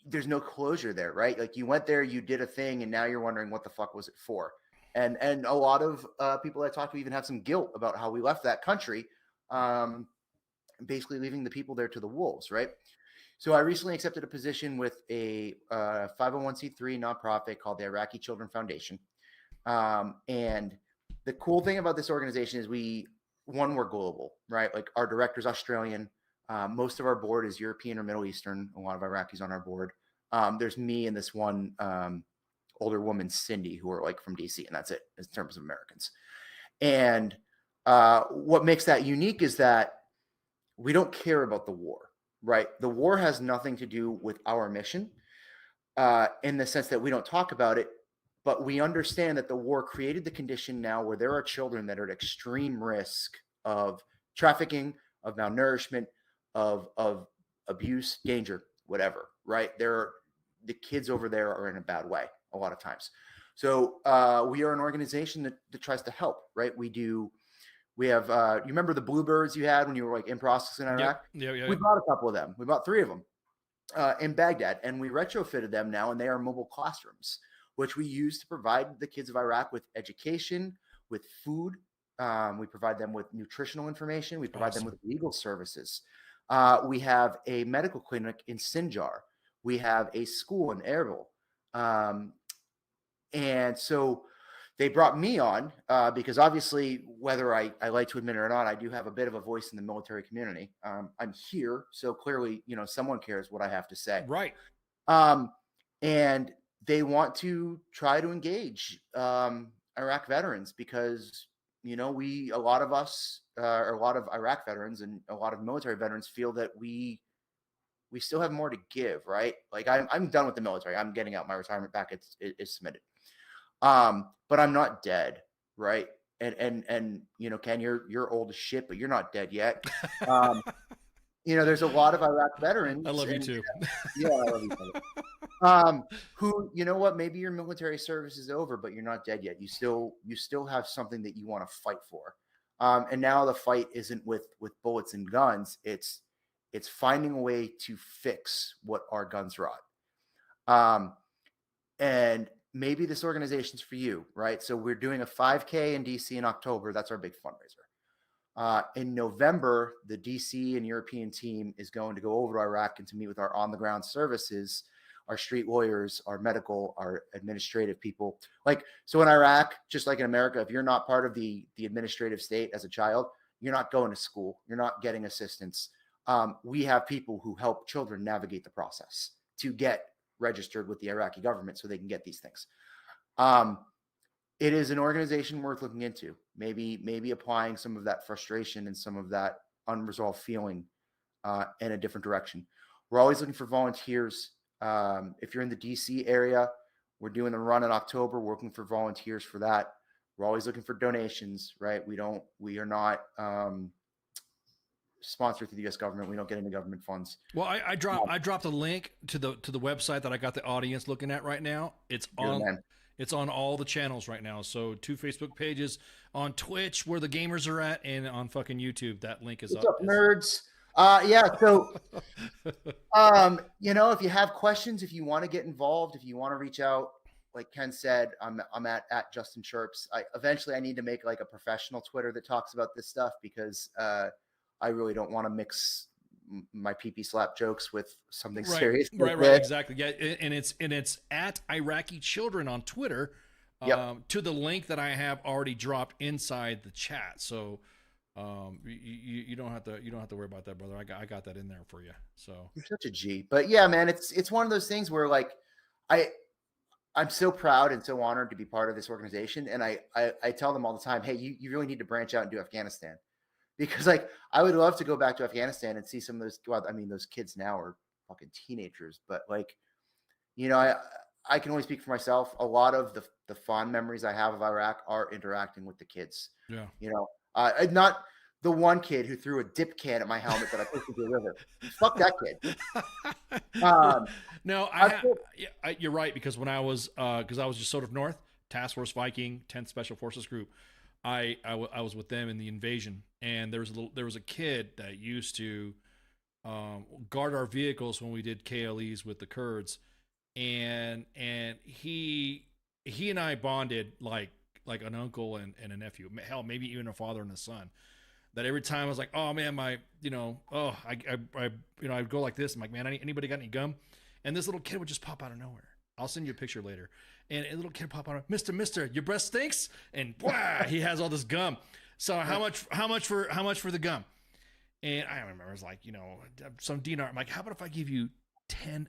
there's no closure there, right? Like you went there, you did a thing, and now you're wondering what the fuck was it for? And a lot of people I talk to even have some guilt about how we left that country, basically leaving the people there to the wolves, right? So I recently accepted a position with a 501c3 nonprofit called the Iraqi Children Foundation. And the cool thing about this organization is we're global, right? Like our director's Australian. Most of our board is European or Middle Eastern. A lot of Iraqis on our board. There's me and this one older woman, Cindy, who are like from DC, and that's it in terms of Americans. And what makes that unique is that we don't care about the war, right? The war has nothing to do with our mission in the sense that we don't talk about it, but we understand that the war created the condition now where there are children that are at extreme risk of trafficking, of malnourishment, of abuse, danger, whatever, right? The kids over there are in a bad way a lot of times. So we are an organization that tries to help, right? We have, you remember the Bluebirds you had when you were like in process in Iraq? Yeah. We bought a couple of them. We bought 3 of them in Baghdad, and we retrofitted them now, and they are mobile classrooms, which we use to provide the kids of Iraq with education, with food. We provide them with nutritional information. We provide them with legal services. We have a medical clinic in Sinjar. We have a school in Erbil. And so they brought me on because obviously, whether I like to admit it or not, I do have a bit of a voice in the military community. I'm here, so clearly, someone cares what I have to say. Right. And they want to try to engage Iraq veterans because, a lot of us, or a lot of Iraq veterans and a lot of military veterans feel that we still have more to give, right? Like I'm done with the military. I'm getting out. My retirement package is submitted. But I'm not dead, right? And Ken, you're old as shit, but you're not dead yet. There's a lot of Iraq veterans. I love you too. Yeah, I love you too. Who, maybe your military service is over, but you're not dead yet. You still have something that you want to fight for. And now the fight isn't with bullets and guns. It's finding a way to fix what our guns rot. And maybe this organization's for you, right? So we're doing a 5K in DC in October. That's our big fundraiser. In November, the DC and European team is going to go over to Iraq and to meet with our on-the-ground services, our street lawyers, our medical, our administrative people. So in Iraq, just like in America, if you're not part of the administrative state as a child, you're not going to school. You're not getting assistance. We have people who help children navigate the process to get registered with the Iraqi government so they can get these things. It is an organization worth looking into. Maybe applying some of that frustration and some of that unresolved feeling in a different direction. We're always looking for volunteers. If you're in the DC area, we're doing the run in October. We're looking for volunteers for that. We're always looking for donations, right? We are not sponsored through the U.S. government. We don't get any government funds. Well, I dropped a link to the website that I got the audience looking at right now. It's on all the channels right now. So 2 Facebook pages, on Twitch where the gamers are at, and on fucking YouTube. That link is What's up, nerds? Yeah. So, if you have questions, if you want to get involved, if you want to reach out, like Ken said, I'm at Justin Chirps. Eventually I need to make like a professional Twitter that talks about this stuff because I really don't want to mix my pee-pee slap jokes with something serious. Right, exactly. Yeah, and it's at Iraqi Children on Twitter. To the link that I have already dropped inside the chat. So you don't have to worry about that, brother. I got that in there for you. So you're such a G. But yeah, man, it's one of those things where like I'm so proud and so honored to be part of this organization, and I tell them all the time, hey, you really need to branch out and do Afghanistan. Because like I would love to go back to Afghanistan and see some of those. Well, I mean, those kids now are fucking teenagers, but like, I can only speak for myself. A lot of the fond memories I have of Iraq are interacting with the kids. Yeah. Not the one kid who threw a dip can at my helmet that I pushed into the river. Fuck that kid. No, you're right, because when I was just sort of north, Task Force Viking, 10th Special Forces Group. I was with them in the invasion, and there was a kid that used to guard our vehicles when we did KLEs with the Kurds, and he and I bonded like an uncle and a nephew, hell, maybe even a father and a son. That every time I was like, oh man, I I'd go like this. I'm like, man, anybody got any gum? And this little kid would just pop out of nowhere. I'll send you a picture later. And a little kid pop out, Mister, your breath stinks, and blah, he has all this gum. So how much for the gum? And I remember it was like, some dinar. I'm like, how about if I give you $10?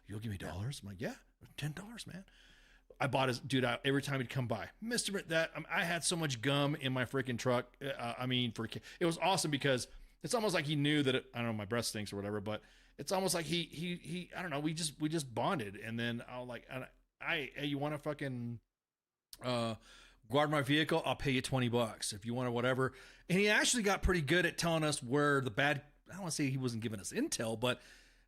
You'll give me dollars? I'm like, yeah, $10, man. I bought his dude out every time he'd come by. I had so much gum in my freaking truck. It was awesome because it's almost like he knew that I don't know, my breath stinks or whatever, but it's almost like he I don't know, we just bonded. And then I'll like, hey, you want to fucking guard my vehicle? I'll pay you $20 if you want or whatever. And he actually got pretty good at telling us where the bad, I don't want to say he wasn't giving us intel, but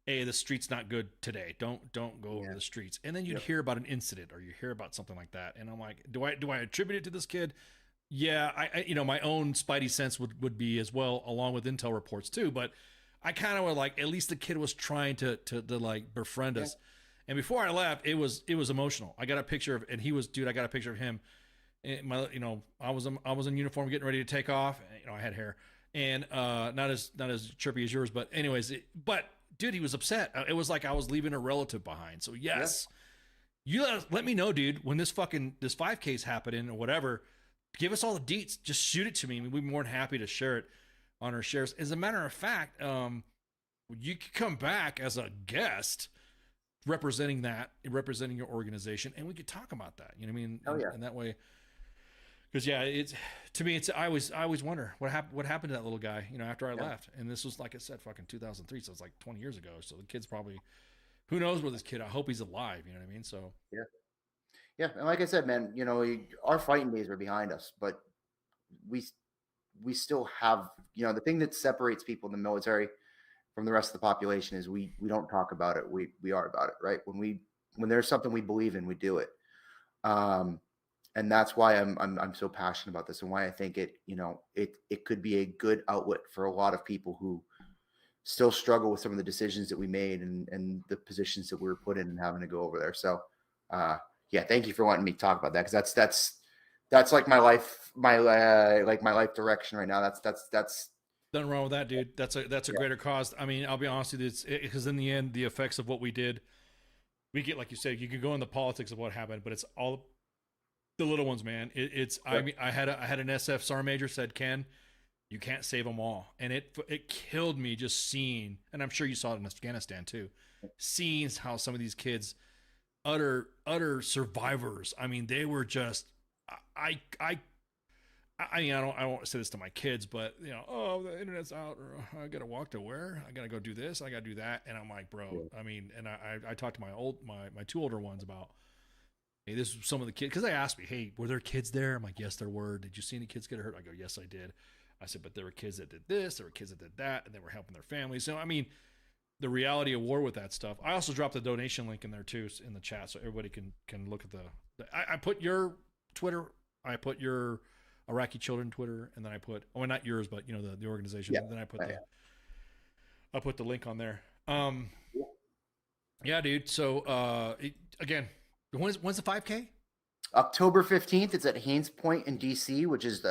hey, the street's not good today. Don't go over the streets. And then you'd hear about an incident or you hear about something like that. And I'm like, do I attribute it to this kid? Yeah, I my own spidey sense would be as well, along with intel reports too. But I kind of were like, at least the kid was trying to like befriend us. And before I left, it was emotional. I got a picture of, and I got a picture of him. I was in uniform getting ready to take off. I had hair, and not as chirpy as yours, but anyways, dude, he was upset. It was like I was leaving a relative behind. So yes, you let me know, dude, when this 5K is happening or whatever. Give us all the deets. Just shoot it to me. We'd be more than happy to share it on our shares. As a matter of fact, you could come back as a guest representing your organization, and we could talk about that. You know what I mean? Oh, yeah. And that way, because I always wonder what happened to that little guy. After I left, and this was, like I said, fucking 2003, so it's like 20 years ago. So the kid's probably, who knows where this kid? I hope he's alive. You know what I mean? So yeah, and like I said, man, our fighting days are behind us, but we still have, the thing that separates people in the military from the rest of the population is we don't talk about it. We are about it, right? When there's something we believe in, we do it. And that's why I'm so passionate about this, and why I think it could be a good outlet for a lot of people who still struggle with some of the decisions that we made and the positions that we were put in and having to go over there. So, yeah, thank you for wanting me to talk about that, because that's like my life, my life direction right now. That's nothing wrong with that, dude. That's a greater cause. I mean, I'll be honest with you, because in the end, the effects of what we did, we get, like you said, you could go in the politics of what happened, but it's all the little ones, man. I mean, I had an SF SAR major said, Ken, you can't save them all, and it killed me just seeing, and I'm sure you saw it in Afghanistan too, seeing how some of these kids, utter survivors. I mean, they were just, I mean, I won't say this to my kids, but the internet's out, or I gotta walk to where, I gotta go do this, I gotta do that, and I'm like, bro. I mean, and I talked to my two older ones about, hey, this is some of the kids, because they asked me, hey, were there kids there? I'm like, yes, there were. Did you see any kids get hurt? I go, yes, I did. I said, but there were kids that did this, there were kids that did that, and they were helping their families. So I mean, the reality of war with that stuff. I also dropped the donation link in there too, in the chat, so everybody can look at I put your Twitter, I put your Iraqi children Twitter, and then I put, not yours, but the organization. Yeah. And then I put the link on there. Yeah, dude. So again, when's the 5K? October 15th. It's at Haynes Point in DC, which is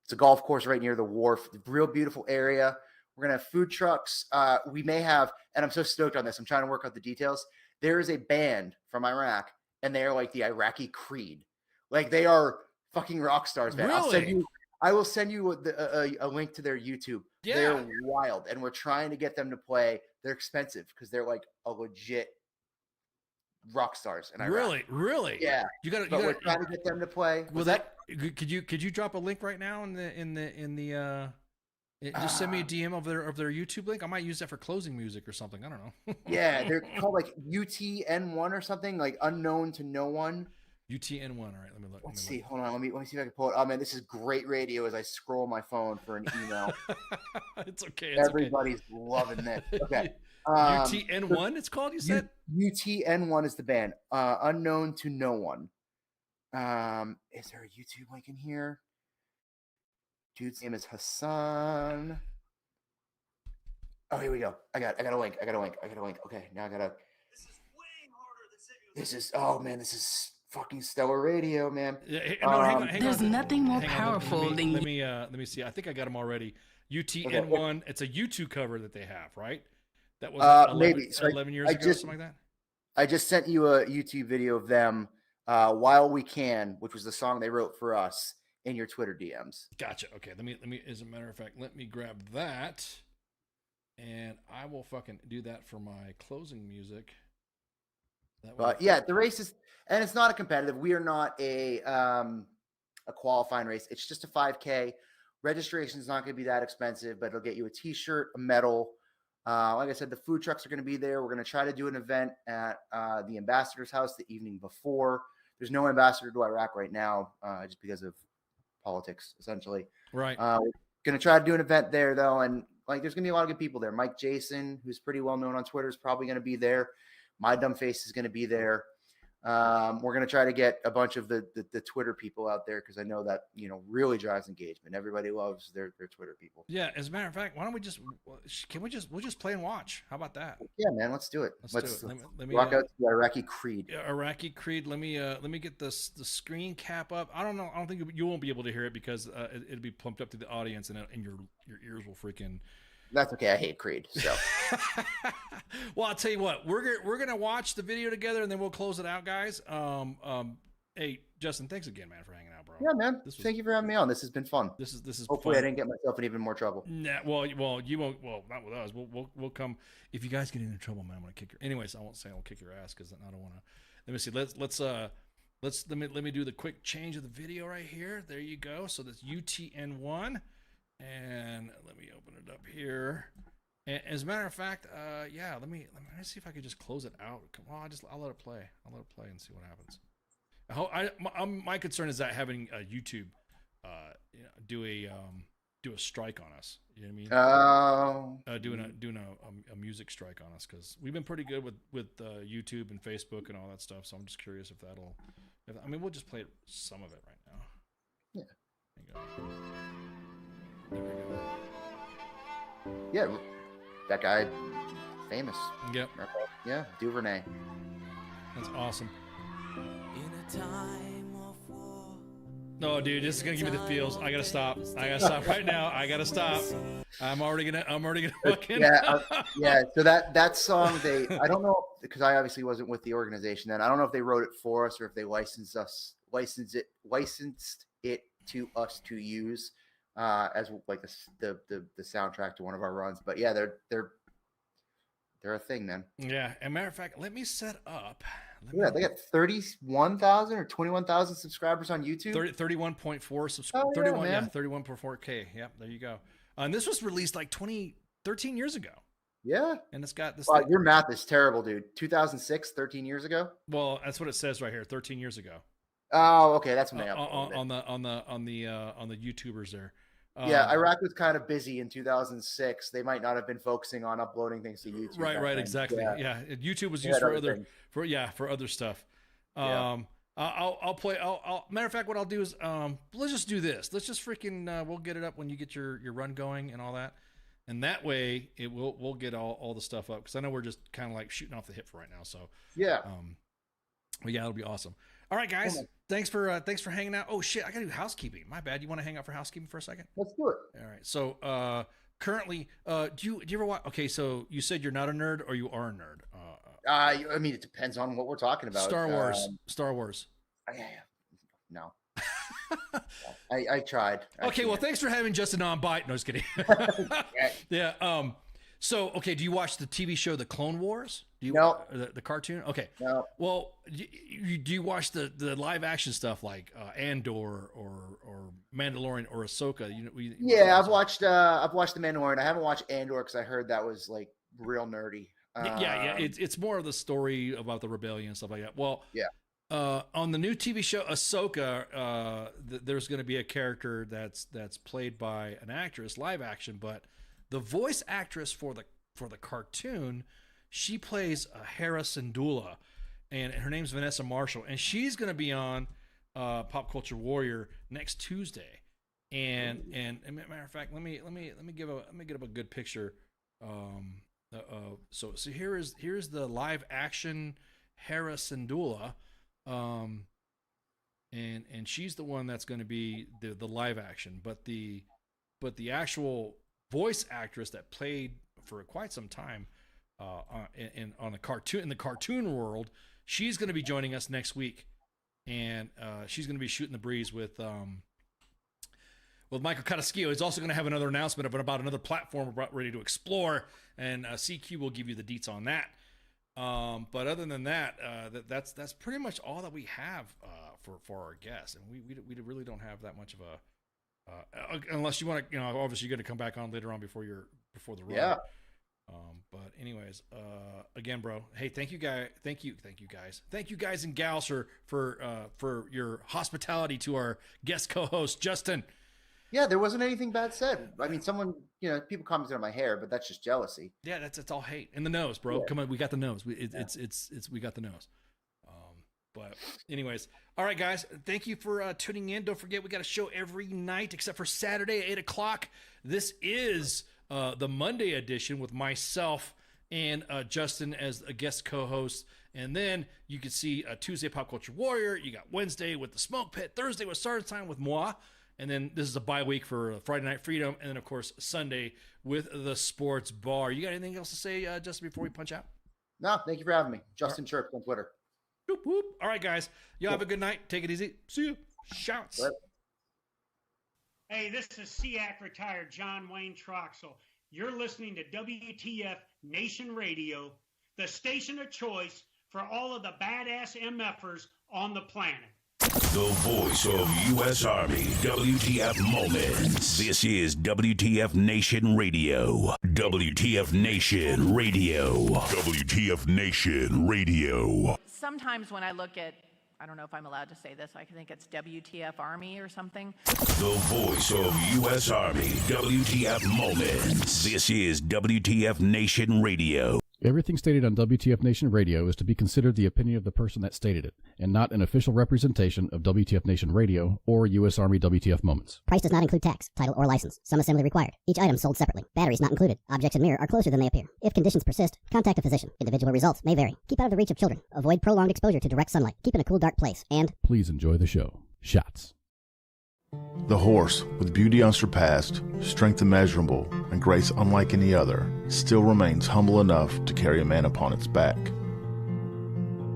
it's a golf course right near the wharf. Real beautiful area. We're gonna have food trucks. We may have, and I'm so stoked on this. I'm trying to work out the details. There is a band from Iraq, and they are like the Iraqi Creed. Like, they are fucking rock stars, man. Really? I will send you a link to their YouTube. Yeah. They're wild, and we're trying to get them to play. They're expensive because they're like a legit rock stars in Iraq. Really? Yeah. We're trying to get them to play. Could you drop a link right now in the just send me a DM of their YouTube link. I might use that for closing music or something. I don't know. Yeah, they're called like UTN1 or something, like unknown to no one. UTN1. All right, let me look. Let's see. Hold on. Let me see if I can pull it. Oh man, this is great radio as I scroll my phone for an email. It's okay. Everybody's loving this. Okay. UTN1. It's called. You said UTN1 is the band. Unknown to no one. Is there a YouTube link in here? Dude's name is Hassan. Oh, here we go. I got a link. Okay, now I gotta. This is way harder than this is fucking stellar radio, man. Yeah, hang on. There's nothing more powerful than. Let me see. I think I got them already. UTN1. Okay. It's a YouTube cover that they have, right? That was 11 years ago, something like that. I just sent you a YouTube video of them, "While We Can," which was the song they wrote for us, in your Twitter DMs. Gotcha. Okay. Let me. As a matter of fact, let me grab that, and I will fucking do that for my closing music. But yeah, the race is, and it's not a competitive. We are not a qualifying race. It's just a 5K. Registration is not going to be that expensive, but it'll get you a T-shirt, a medal. Like I said, the food trucks are going to be there. We're going to try to do an event at the ambassador's house the evening before. There's no ambassador to Iraq right now, just because of politics, essentially. Right. We're going to try to do an event there, though, and like there's going to be a lot of good people there. Mike Jason, who's pretty well known on Twitter, is probably going to be there. My Dumb Face is going to be there. We're going to try to get a bunch of the Twitter people out there because I know that, really drives engagement. Everybody loves their Twitter people. Yeah. As a matter of fact, why don't we'll just play and watch? How about that? Yeah, man, let's do it. Let's do it. Let me rock out to Iraqi Creed. Iraqi Creed. Let me get the screen cap up. I don't know. I don't think you won't be able to hear it because it'll be pumped up to the audience and your ears will freaking. That's okay. I hate Creed. So, well, I'll tell you what. We're gonna watch the video together and then we'll close it out, guys. Hey, Justin, thanks again, man, for hanging out, bro. Yeah, man. Thank you for having me on. This has been fun. This is hopefully fun. I didn't get myself in even more trouble. Nah, well, you won't. Well, not with us. We'll come if you guys get into trouble, man. I'm gonna kick your. Anyways, I won't say I'll kick your ass because I don't want to. Let me see. Let me do the quick change of the video right here. There you go. So that's UTN1. And let me open it up here. And as a matter of fact, yeah, let me see if I could just close it out. Well, I'll let it play. I'll let it play and see what happens. My concern is that having YouTube, do a strike on us. You know what I mean? Doing a music strike on us because we've been pretty good with YouTube and Facebook and all that stuff. So I'm just curious if that'll. We'll just play some of it right now. Yeah. There you go. There we go. Yeah, that guy, famous. Yep. Yeah, Duvernay. That's awesome. No, dude, this is gonna give me the feels. I gotta stop. Right now. I gotta stop. I'm already gonna fucking. Yeah. So that song, I don't know, because I obviously wasn't with the organization then. I don't know if they wrote it for us or if they licensed it to us to use as like the soundtrack to one of our runs. But yeah, they're a thing, man. Yeah. As a matter of fact, let me set up. They got 31,000 or 21,000 subscribers on YouTube. 31.4 subscribers. 31.4K. Yep, there you go. And this was released like 13 years ago. Yeah. And it's got this. Wow, your math is terrible, dude. 2006, 13 years ago. Well, that's what it says right here. 13 years ago. Oh, okay, that's what on the YouTubers there. Yeah, Iraq was kind of busy in 2006. They might not have been focusing on uploading things to YouTube. Right, exactly. Yeah. YouTube was used for other stuff. I'll play. Matter of fact, what I'll do is let's just do this. Let's just freaking we'll get it up when you get your run going and all that, and that way we'll get all the stuff up because I know we're just kind of like shooting off the hip for right now. So yeah. But yeah, it'll be awesome. All right, guys. Thanks for hanging out. Oh shit, I gotta do housekeeping. My bad. You want to hang out for housekeeping for a second? Let's do it. All right. So currently, do you ever watch? Okay, so you said you're not a nerd, or you are a nerd. I mean, it depends on what we're talking about. Star Wars. No. I tried. Okay, well, thanks for having Justin on bite. No, just kidding. Yeah. So, okay, do you watch the TV show The Clone Wars? No. The cartoon? Okay. No. Well, do you watch the live action stuff like Andor or Mandalorian or Ahsoka? Yeah, I've watched The Mandalorian. I haven't watched Andor because I heard that was like real nerdy. Yeah. It's more of the story about the rebellion and stuff like that. Well, yeah. On the new TV show Ahsoka, there's going to be a character that's played by an actress, live action, but the voice actress for the cartoon, she plays Hera Syndulla, and her name's Vanessa Marshall, and she's going to be on Pop Culture Warrior next Tuesday. And matter of fact, let me get up a good picture. So here is the live action Hera Syndulla, and she's the one that's going to be the live action, but the actual voice actress that played for quite some time in the cartoon world, she's going to be joining us next week, and she's going to be shooting the breeze with Michael Cataskio. He's also going to have another announcement about another platform we're ready to explore, and CQ will give you the deets on that. But other than that, that's pretty much all that we have for our guests, and we really don't have that much of a unless you want to, obviously you're going to come back on later on before the run. Yeah. But anyways, again, bro, hey, thank you guys and gals for your hospitality to our guest co-host Justin. Yeah, there wasn't anything bad said. I mean, someone, people commented on my hair, but that's just jealousy. Yeah, that's all hate. And the nose, bro. Yeah. Come on, we got the nose. We got the nose. But anyways, all right, guys, thank you for tuning in. Don't forget, we got a show every night except for Saturday at 8:00. This is the Monday edition with myself and Justin as a guest co-host. And then you can see Tuesday Pop Culture Warrior. You got Wednesday with the Smoke Pit. Thursday with Start Time with moi. And then this is a bye week for Friday Night Freedom. And then, of course, Sunday with the Sports Bar. You got anything else to say, Justin, before we punch out? No, thank you for having me. Justin Chirp on Twitter. Whoop, whoop. All right, guys. Y'all have a good night. Take it easy. See you. Shouts. Hey, this is SEAC retired John Wayne Troxel. You're listening to WTF Nation Radio, the station of choice for all of the badass MFers on the planet. The voice of U.S. Army, WTF Moments. This is WTF Nation Radio. WTF Nation Radio. WTF Nation Radio. Sometimes when I look at, I don't know if I'm allowed to say this, I think it's WTF Army or something. The voice of U.S. Army, WTF Moments. This is WTF Nation Radio. Everything stated on WTF Nation Radio is to be considered the opinion of the person that stated it, and not an official representation of WTF Nation Radio or U.S. Army WTF Moments. Price does not include tax, title, or license. Some assembly required. Each item sold separately. Batteries not included. Objects in mirror are closer than they appear. If conditions persist, contact a physician. Individual results may vary. Keep out of the reach of children. Avoid prolonged exposure to direct sunlight. Keep in a cool, dark place. And please enjoy the show. Shots. The horse, with beauty unsurpassed, strength immeasurable, and grace unlike any other, still remains humble enough to carry a man upon its back.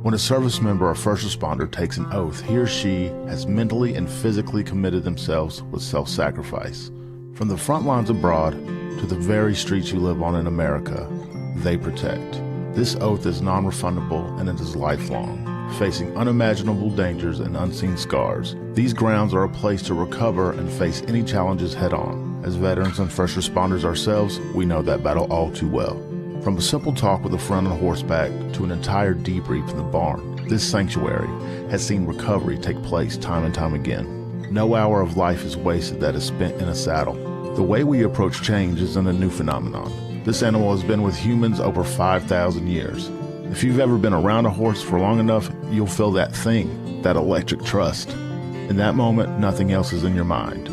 When a service member or first responder takes an oath, he or she has mentally and physically committed themselves with self-sacrifice. From the front lines abroad to the very streets you live on in America, they protect. This oath is non-refundable and it is lifelong. Facing unimaginable dangers and unseen scars, these grounds are a place to recover and face any challenges head-on. As veterans and first responders ourselves, we know that battle all too well. From a simple talk with a friend on horseback to an entire debrief in the barn, this sanctuary has seen recovery take place time and time again. No hour of life is wasted that is spent in a saddle. The way we approach change isn't a new phenomenon. This animal has been with humans over 5,000 years. If you've ever been around a horse for long enough, you'll feel that thing, that electric trust. In that moment, nothing else is in your mind.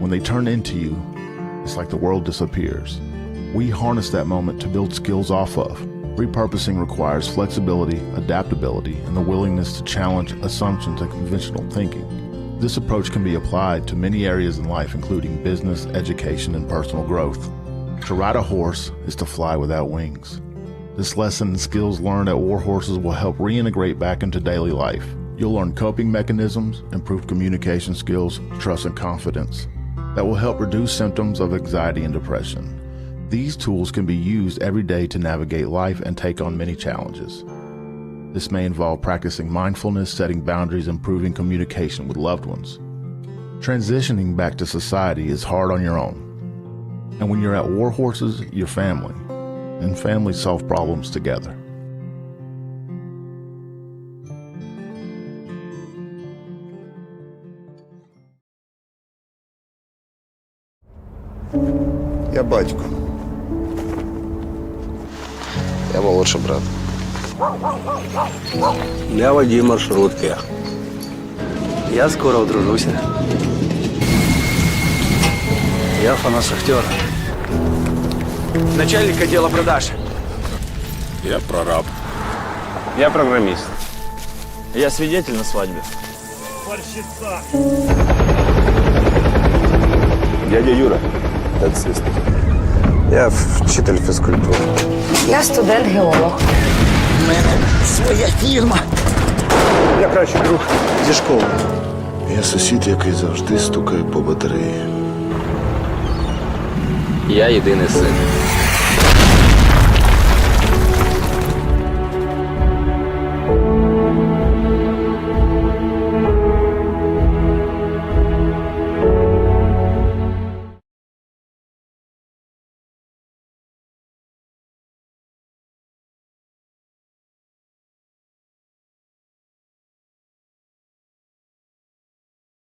When they turn into you, it's like the world disappears. We harness that moment to build skills off of. Repurposing requires flexibility, adaptability, and the willingness to challenge assumptions and conventional thinking. This approach can be applied to many areas in life, including business, education, and personal growth. To ride a horse is to fly without wings. This lesson and skills learned at War Horses will help reintegrate back into daily life. You'll learn coping mechanisms, improved communication skills, trust and confidence that will help reduce symptoms of anxiety and depression. These tools can be used every day to navigate life and take on many challenges. This may involve practicing mindfulness, setting boundaries, improving communication with loved ones. Transitioning back to society is hard on your own. And when you're at War Horses, you're family. And families solve problems together. Я батько. Я молодший брат. Я водій маршрутки. Я скоро одружуся. Я фанат Шахтера. Начальник отдела продаж. Я прораб. Я программист. Я свидетель на свадьбе. Борщица. Дядя Юра, таксист. Я вчитель фізкультури. Я студент-геолог. У мене своя фірма. Я кращий друг зі школи. Я сусід, який завжди стукає по батареї. Я єдиний син.